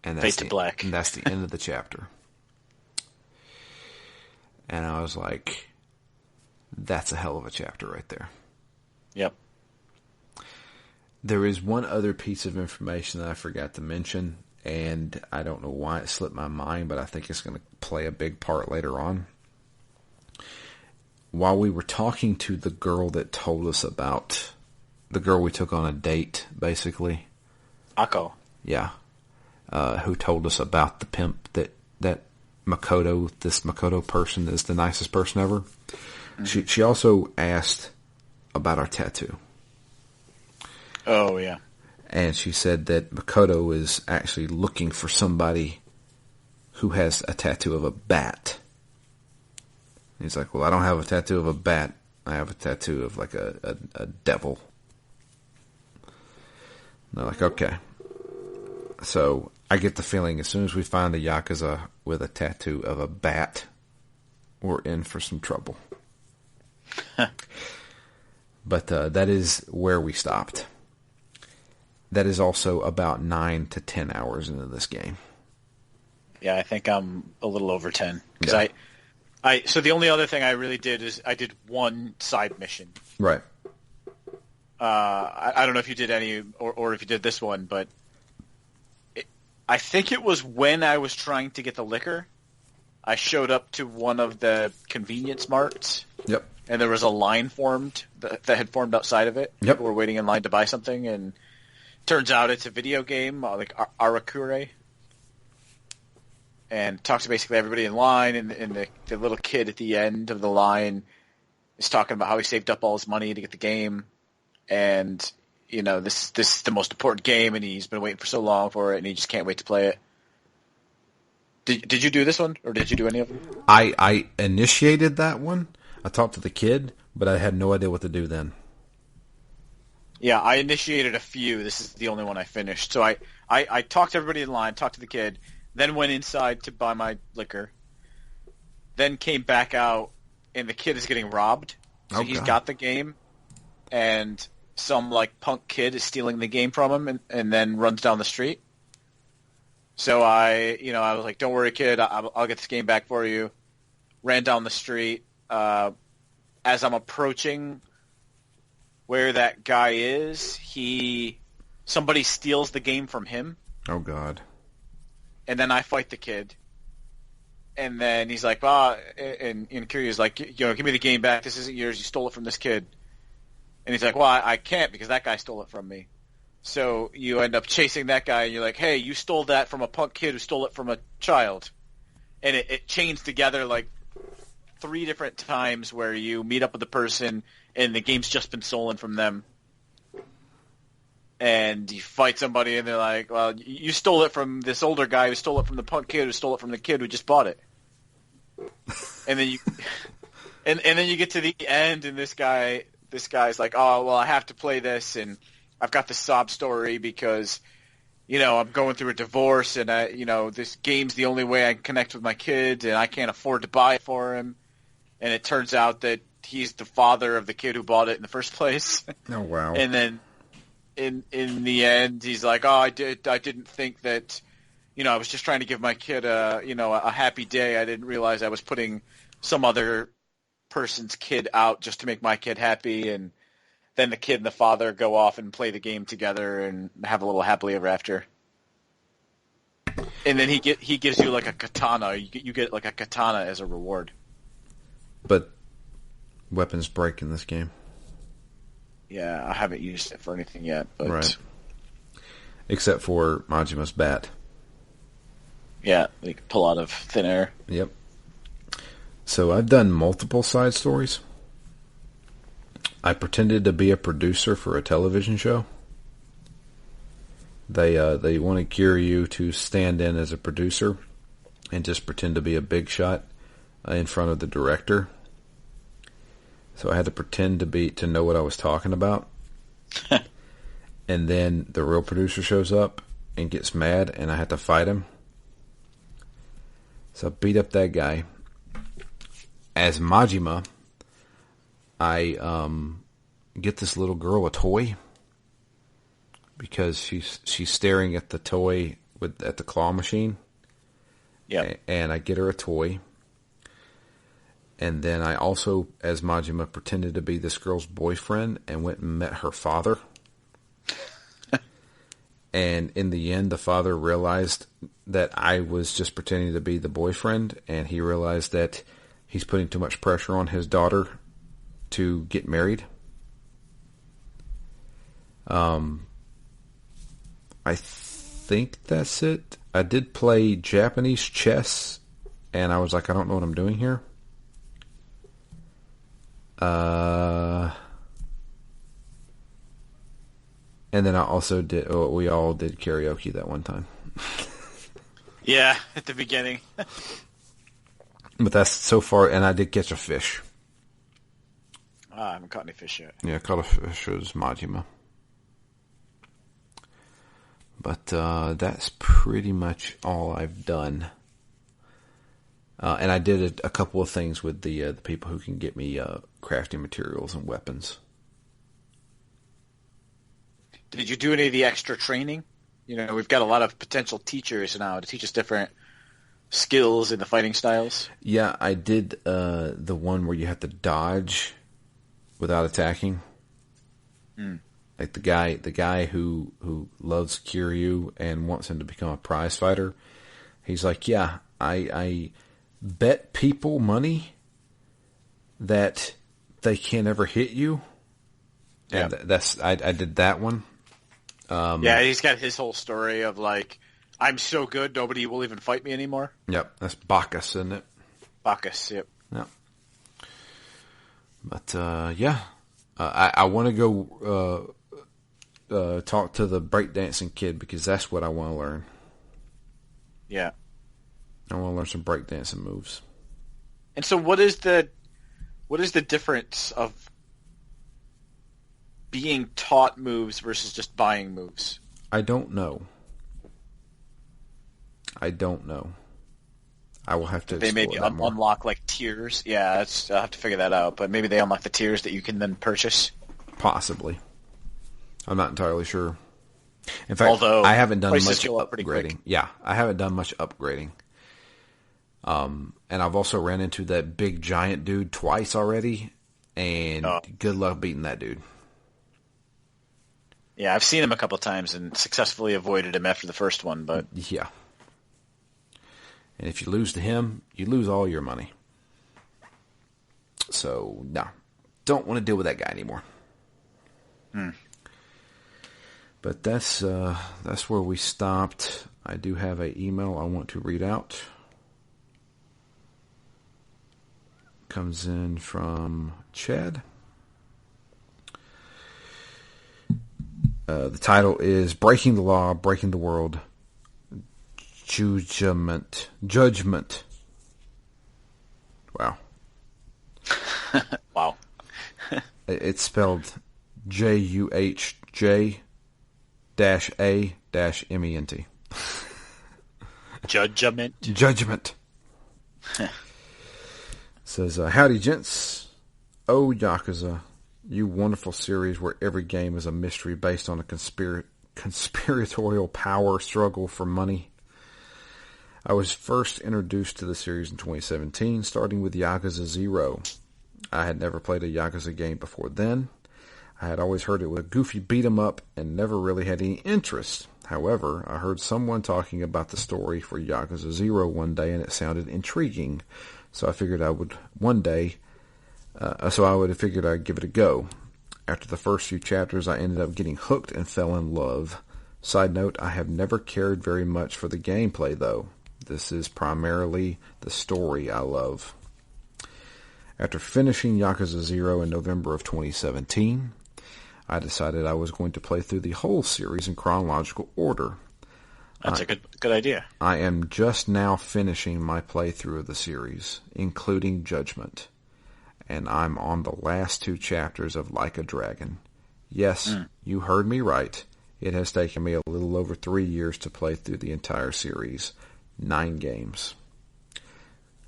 And that's fade to black. And that's the end of the chapter. And I was like, that's a hell of a chapter right there. Yep. There is one other piece of information that I forgot to mention, and I don't know why it slipped my mind, but I think it's going to play a big part later on. While we were talking to the girl that told us about, the girl we took on a date, basically. Akko. Yeah. Who told us about the pimp that Makoto, this Makoto person is the nicest person ever. Mm-hmm. She also asked about our tattoo. Oh, yeah. And she said that Makoto is actually looking for somebody who has a tattoo of a bat. He's like, well, I don't have a tattoo of a bat. I have a tattoo of like a devil. And they're like, okay. So I get the feeling as soon as we find the Yakuza with a tattoo of a bat, we're in for some trouble. But that is where we stopped. That is also about 9 to 10 hours into this game. Yeah, I think I'm a little over 10. Because yeah. So the only other thing I really did is I did one side mission. Right. I don't know if you did any or if you did this one, but I think it was when I was trying to get the liquor. I showed up to one of the convenience marts. Yep. And there was a line formed that had formed outside of it. Yep. People were waiting in line to buy something, and turns out it's a video game, like Arakure, and talks to basically everybody in line, and the little kid at the end of the line is talking about how he saved up all his money to get the game, and this is the most important game, and he's been waiting for so long for it, and he just can't wait to play it. Did you do this one, or did you do any of them? I initiated that one. I talked to the kid, but I had no idea what to do then. Yeah, I initiated a few. This is the only one I finished. So I talked to everybody in line, talked to the kid, then went inside to buy my liquor, then came back out, and the kid is getting robbed. So he's got the game, and some punk kid is stealing the game from him, and then runs down the street. So I was like, "Don't worry, kid. I'll get this game back for you." Ran down the street. As I'm approaching where that guy is, somebody steals the game from him. Oh God! And then I fight the kid. And then he's like, and Kiryu's like, give me the game back. This isn't yours. You stole it from this kid. And he's like, well, I can't because that guy stole it from me. So you end up chasing that guy, and you're like, hey, you stole that from a punk kid who stole it from a child. And it chains together 3 different times where you meet up with the person, and the game's just been stolen from them. And you fight somebody, and they're like, well, you stole it from this older guy who stole it from the punk kid who stole it from the kid who just bought it. And then you and then you get to the end, and this guy's like, oh, well, I have to play this, and I've got this sob story because, I'm going through a divorce, and this game's the only way I can connect with my kids, and I can't afford to buy it for him. And it turns out that he's the father of the kid who bought it in the first place. Oh wow! And then in the end, he's like, oh, I didn't think that, I was just trying to give my kid a happy day. I didn't realize I was putting some other person's kid out just to make my kid happy. And then the kid and the father go off and play the game together and have a little happily ever after. And then he gives you a katana. You get a katana as a reward. But weapons break in this game. Yeah, I haven't used it for anything yet. But right. Except for Majima's bat. Yeah, you can pull out of thin air. Yep. So I've done multiple side stories. I pretended to be a producer for a television show. They wanted Kiryu to stand in as a producer and just pretend to be a big shot in front of the director. So I had to pretend to know what I was talking about. And then the real producer shows up and gets mad, and I had to fight him. So I beat up that guy. As Majima, I get this little girl a toy because she's staring at the toy at the claw machine. Yeah. And I get her a toy. And then I also, as Majima, pretended to be this girl's boyfriend and went and met her father. And in the end, the father realized that I was just pretending to be the boyfriend, and he realized that he's putting too much pressure on his daughter to get married. I think that's it. I did play Japanese chess, and I was like, I don't know what I'm doing here. And then I also we all did karaoke that one time. Yeah, at the beginning. But that's so far, and I did catch a fish. I haven't caught any fish yet. Yeah, caught a fish was Majima. But that's pretty much all I've done. And I did a couple of things with the people who can get me crafting materials and weapons. Did you do any of the extra training? We've got a lot of potential teachers now to teach us different skills in the fighting styles. Yeah, I did the one where you have to dodge without attacking. Like the guy who loves Kiryu and wants him to become a prize fighter. He's like, yeah, I bet people money that they can't ever hit you. And I did that one. Yeah, he's got his whole story of like, I'm so good, nobody will even fight me anymore. Yep, that's Bacchus, isn't it? Bacchus, yep. Yep. But yeah, I want to go talk to the breakdancing kid because that's what I want to learn. Yeah. I want to learn some breakdancing moves. And so what is the difference of being taught moves versus just buying moves? I don't know. I will have to explore they maybe that more. unlock like tiers. Yeah, I'll have to figure that out. But maybe they unlock the tiers that you can then purchase. Possibly. I'm not entirely sure. In fact, Although I haven't done much prices go up pretty quick. upgrading. Yeah, I haven't done much upgrading. And I've also ran into that big giant dude twice already, and good luck beating that dude. Yeah, I've seen him a couple of times and successfully avoided him after the first one, but... Yeah. And if you lose to him, you lose all your money. So, no. Don't want to deal with that guy anymore. But that's where we stopped. I do have an email I want to read out. Comes in from Chad. The title is Breaking the Law, Breaking the World, Judgment. Wow. Wow. It's spelled JUHJ-A-MENT. Judgment. Says, howdy gents. Oh, Yakuza. You wonderful series where every game is a mystery based on a conspiratorial power struggle for money. I was first introduced to the series in 2017, starting with Yakuza 0. I had never played a Yakuza game before then. I had always heard it was a goofy beat-em-up and never really had any interest. However, I heard someone talking about the story for Yakuza 0 one day and it sounded intriguing. So I figured I would have figured I'd give it a go. After the first few chapters, I ended up getting hooked and fell in love. Side note, I have never cared very much for the gameplay, though. This is primarily the story I love. After finishing Yakuza 0 in November of 2017, I decided I was going to play through the whole series in chronological order. That's a good idea. I am just now finishing my playthrough of the series, including Judgment. And I'm on the last 2 chapters of Like a Dragon. Yes, you heard me right. It has taken me a little over 3 years to play through the entire series. 9 games.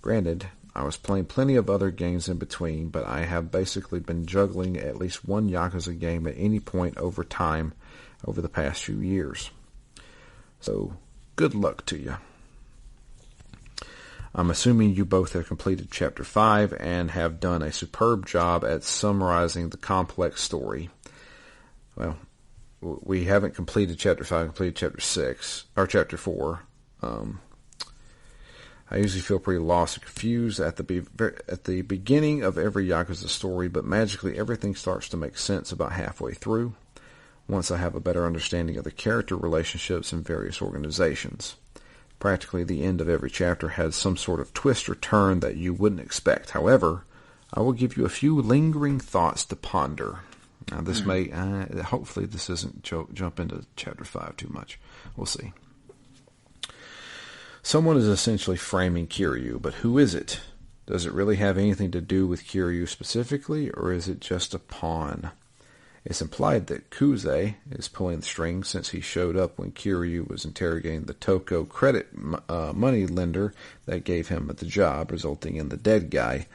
Granted, I was playing plenty of other games in between, but I have basically been juggling at least one Yakuza game at any point over time over the past few years. So, good luck to you. I'm assuming you both have completed Chapter 5 and have done a superb job at summarizing the complex story. Well, we haven't completed Chapter 5, completed Chapter 6, or Chapter 4. I usually feel pretty lost and confused at the beginning of every Yakuza story, but magically everything starts to make sense about halfway through, once I have a better understanding of the character relationships in various organizations. Practically the end of every chapter has some sort of twist or turn that you wouldn't expect. However, I will give you a few lingering thoughts to ponder. Now, this may, hopefully this doesn't jump into Chapter 5 too much. We'll see. Someone is essentially framing Kiryu, but who is it? Does it really have anything to do with Kiryu specifically, or is it just a pawn? It's implied that Kuze is pulling the strings since he showed up when Kiryu was interrogating the Toko credit money lender that gave him the job, resulting in the dead guy.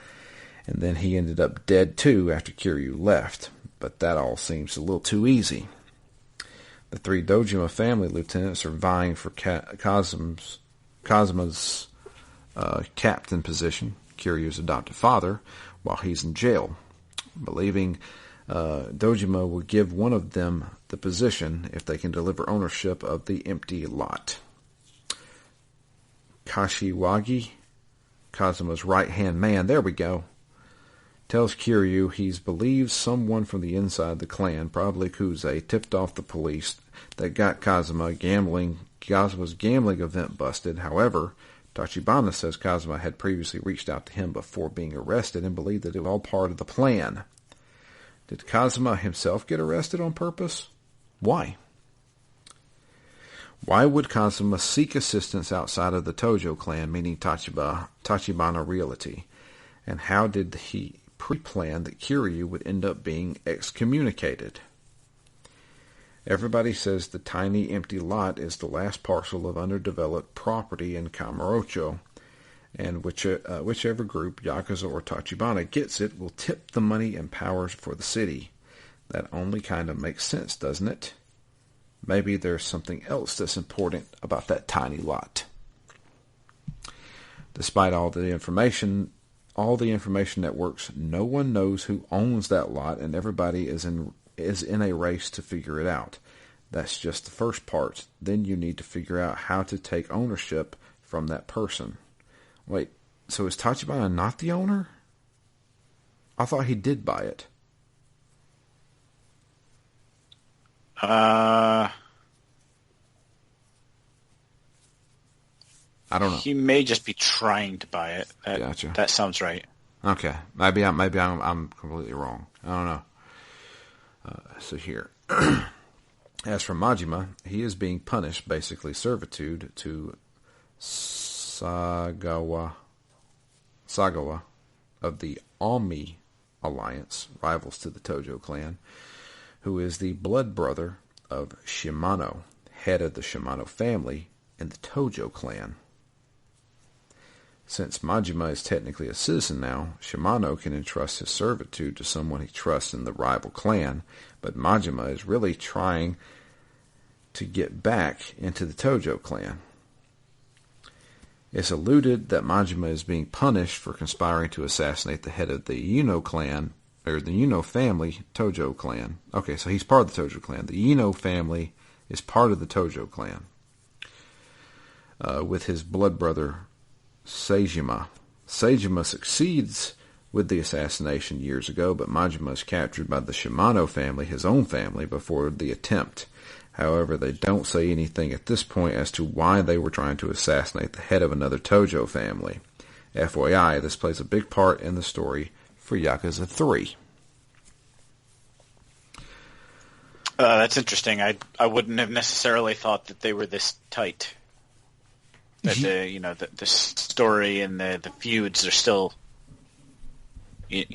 And then he ended up dead too after Kiryu left. But that all seems a little too easy. The 3 Dojima family lieutenants are vying for Kazuma's captain position, Kiryu's adopted father, while he's in jail, believing Dojima will give one of them the position if they can deliver ownership of the empty lot. Kashiwagi, Kazuma's right-hand man, there we go. tells Kiryu he believes someone from the inside the clan, probably Yakuza, tipped off the police that got Kazuma's gambling event busted. However, Tachibana says Kazuma had previously reached out to him before being arrested and believed that it was all part of the plan. Did Kazuma himself get arrested on purpose? Why? Why would Kazuma seek assistance outside of the Tojo clan, meaning Tachibana Realty? And how did he pre-plan that Kiryu would end up being excommunicated? Everybody says the tiny empty lot is the last parcel of underdeveloped property in Kamurocho, and whichever group, Yakuza or Tachibana, gets it will tip the money and powers for the city. That only kind of makes sense, doesn't it? Maybe there's something else that's important about that tiny lot. Despite all the information networks, no one knows who owns that lot, and everybody is in a race to figure it out. That's just the first part. Then you need to figure out how to take ownership from that person. Wait, so is Tachibana not the owner? I thought he did buy it. I don't know. He may just be trying to buy it. Gotcha. That sounds right. Okay, maybe I'm completely wrong. I don't know. So here, as for Majima, he is being punished, basically servitude to Sagawa of the Ami Alliance, rivals to the Tojo clan, who is the blood brother of Shimano, head of the Shimano family in the Tojo clan. Since Majima is technically a citizen now, Shimano can entrust his servitude to someone he trusts in the rival clan, but Majima is really trying to get back into the Tojo clan. It's alluded that Majima is being punished for conspiring to assassinate the head of the Yuno clan, or the Yuno family, Tojo clan. Okay, so he's part of the Tojo clan. The Yuno family is part of the Tojo clan, with his blood brother Seijima. Seijima succeeds with the assassination years ago, but Majima is captured by the Shimano family, his own family, before the attempt. However, they don't say anything at this point as to why they were trying to assassinate the head of another Tojo family. FYI, this plays a big part in the story for Yakuza 3. That's interesting. I wouldn't have necessarily thought that they were this tight. That the story and the feuds are still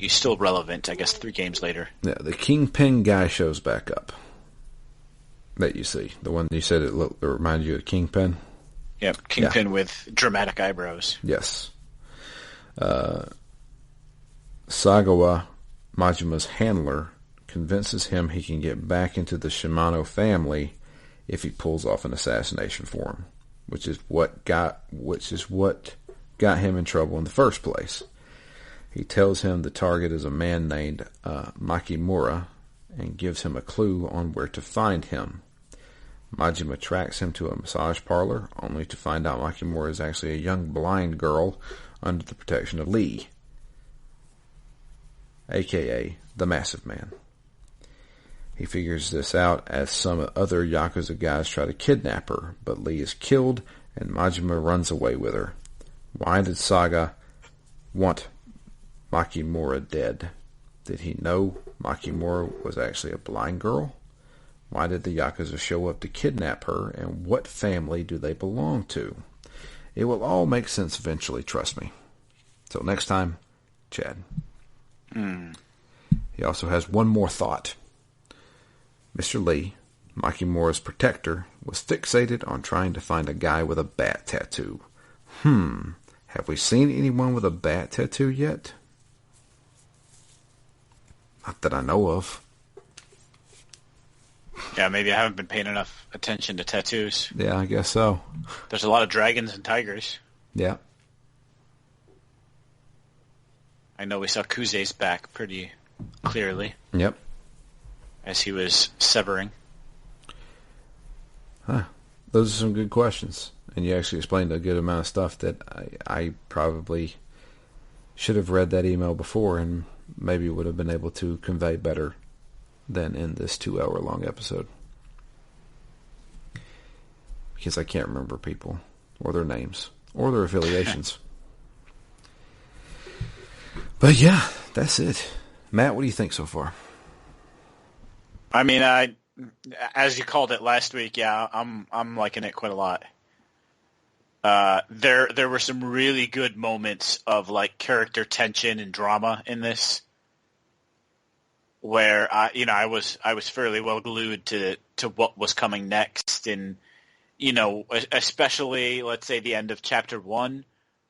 still relevant. I guess 3 games later. Yeah, the Kingpin guy shows back up. That you see, the one you said it reminded you of Kingpin. Yeah, Kingpin with dramatic eyebrows. Yes. Sagawa, Majima's handler, convinces him he can get back into the Shimano family if he pulls off an assassination for him, which is what got him in trouble in the first place. He tells him the target is a man named Makimura and gives him a clue on where to find him. Majima tracks him to a massage parlor, only to find out Makimura is actually a young blind girl under the protection of Lee, a.k.a. the Massive Man. He figures this out as some other Yakuza guys try to kidnap her, but Lee is killed and Majima runs away with her. Why did Saga want Makimura dead? Did he know Makimura was actually a blind girl? Why did the Yakuza show up to kidnap her, and what family do they belong to? It will all make sense eventually, trust me. Till next time, Chad. He also has one more thought. Mr. Lee, Makimura's protector, was fixated on trying to find a guy with a bat tattoo. Have we seen anyone with a bat tattoo yet? Not that I know of. Yeah, maybe I haven't been paying enough attention to tattoos. Yeah, I guess so. There's a lot of dragons and tigers. Yeah. I know we saw Kuze's back pretty clearly. Yep. As he was severing. Those are some good questions. And you actually explained a good amount of stuff that I probably should have read that email before and maybe would have been able to convey better than in this 2-hour-long episode. Because I can't remember people, or their names, or their affiliations. But yeah, that's it. Matt, what do you think so far? I mean, as you called it last week, yeah, I'm liking it quite a lot. There were some really good moments of like character tension and drama in this, where I was fairly well glued to what was coming next, and especially let's say the end of chapter 1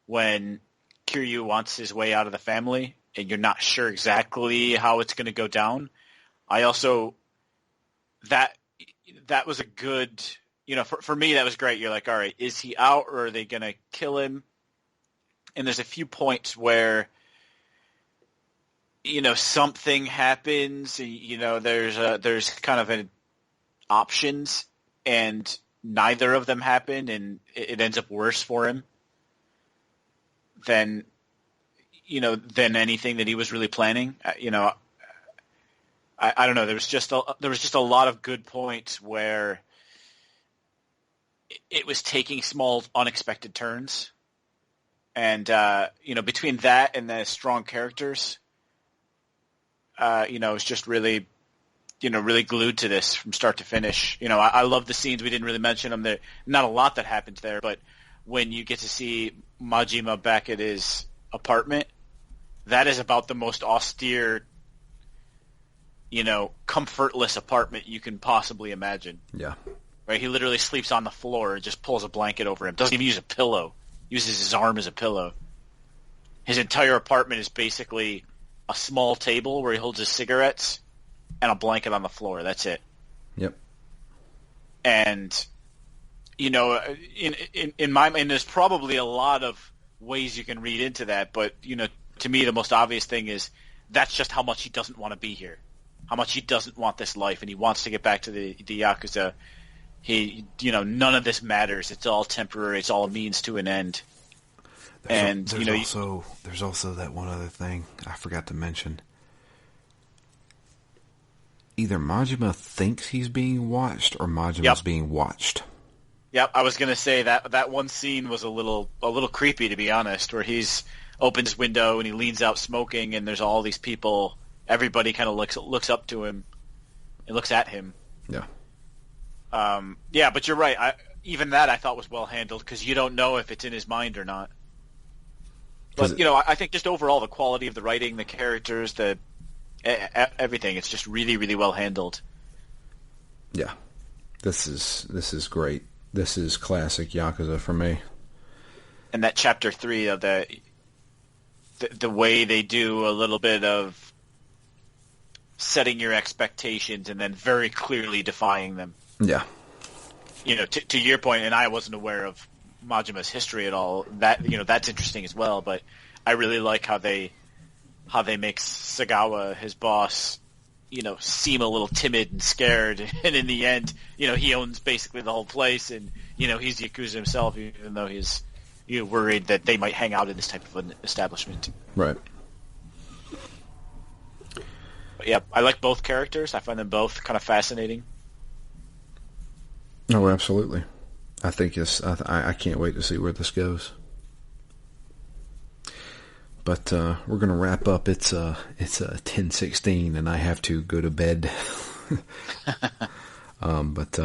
when Kiryu wants his way out of the family, and you're not sure exactly how it's going to go down. I also that was a good. For me, that was great. You're like, all right, is he out or are they going to kill him? And there's a few points where, something happens, there's kind of an options, and neither of them happen, and it ends up worse for him than anything that he was really planning. I don't know. There was just a lot of good points where it was taking small, unexpected turns, and between that and the strong characters, it's just really, really glued to this from start to finish. I love the scenes. We didn't really mention them. There, not a lot that happens there, but when you get to see Majima back at his apartment, that is about the most austere, comfortless apartment you can possibly imagine. Yeah. Right, he literally sleeps on the floor and just pulls a blanket over him. Doesn't even use a pillow. Uses his arm as a pillow. His entire apartment is basically a small table where he holds his cigarettes and a blanket on the floor. That's it. Yep. And in my mind, there's probably a lot of ways you can read into that, but to me, the most obvious thing is that's just how much he doesn't want to be here, how much he doesn't want this life, and he wants to get back to the Yakuza. He, none of this matters. It's all temporary. It's all a means to an end. There's also that one other thing I forgot to mention. Either Majima thinks he's being watched, or Majima's being watched. Yep, I was gonna say that one scene was a little creepy, to be honest, where he's opens his window and he leans out smoking, and there's all these people. Everybody kind of looks up to him and looks at him. Yeah. Yeah, but you're right. Even that I thought was well handled, because you don't know if it's in his mind or not. But I think just overall the quality of the writing, the characters, everything, it's just really, really well handled. Yeah, this is great. This is classic Yakuza for me. And that chapter 3 of the way they do a little bit of setting your expectations and then very clearly defying them. Yeah. To your point, and I wasn't aware of Majima's history at all. That that's interesting as well. But I really like how they make Sagawa, his boss, seem a little timid and scared, and in the end, he owns basically the whole place, and he's Yakuza himself, even though he's worried that they might hang out in this type of an establishment. Right. But yeah, I like both characters. I find them both kind of fascinating. Oh, absolutely. I think I can't wait to see where this goes. But we're going to wrap up. It's 10:16, and I have to go to bed. But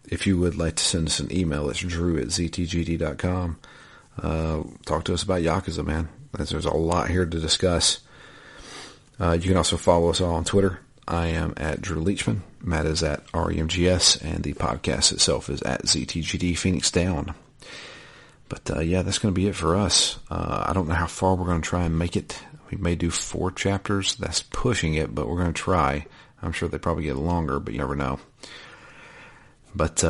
if you would like to send us an email, it's drew@ztgd.com. Talk to us about Yakuza, man. There's a lot here to discuss. You can also follow us all on Twitter. I am at Drew Leachman. Matt is at REMGS, and the podcast itself is at ZTGD Phoenix Down. But yeah, that's going to be it for us. I don't know how far we're going to try and make it. We may do 4 chapters. That's pushing it, but we're going to try. I'm sure they probably get longer, but you never know. But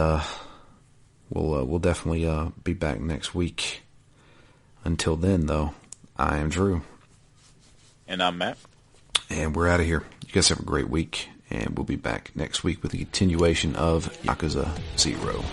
we'll definitely be back next week. Until then, though, I am Drew. And I'm Matt. And we're out of here. You guys have a great week, and we'll be back next week with a continuation of Yakuza 0.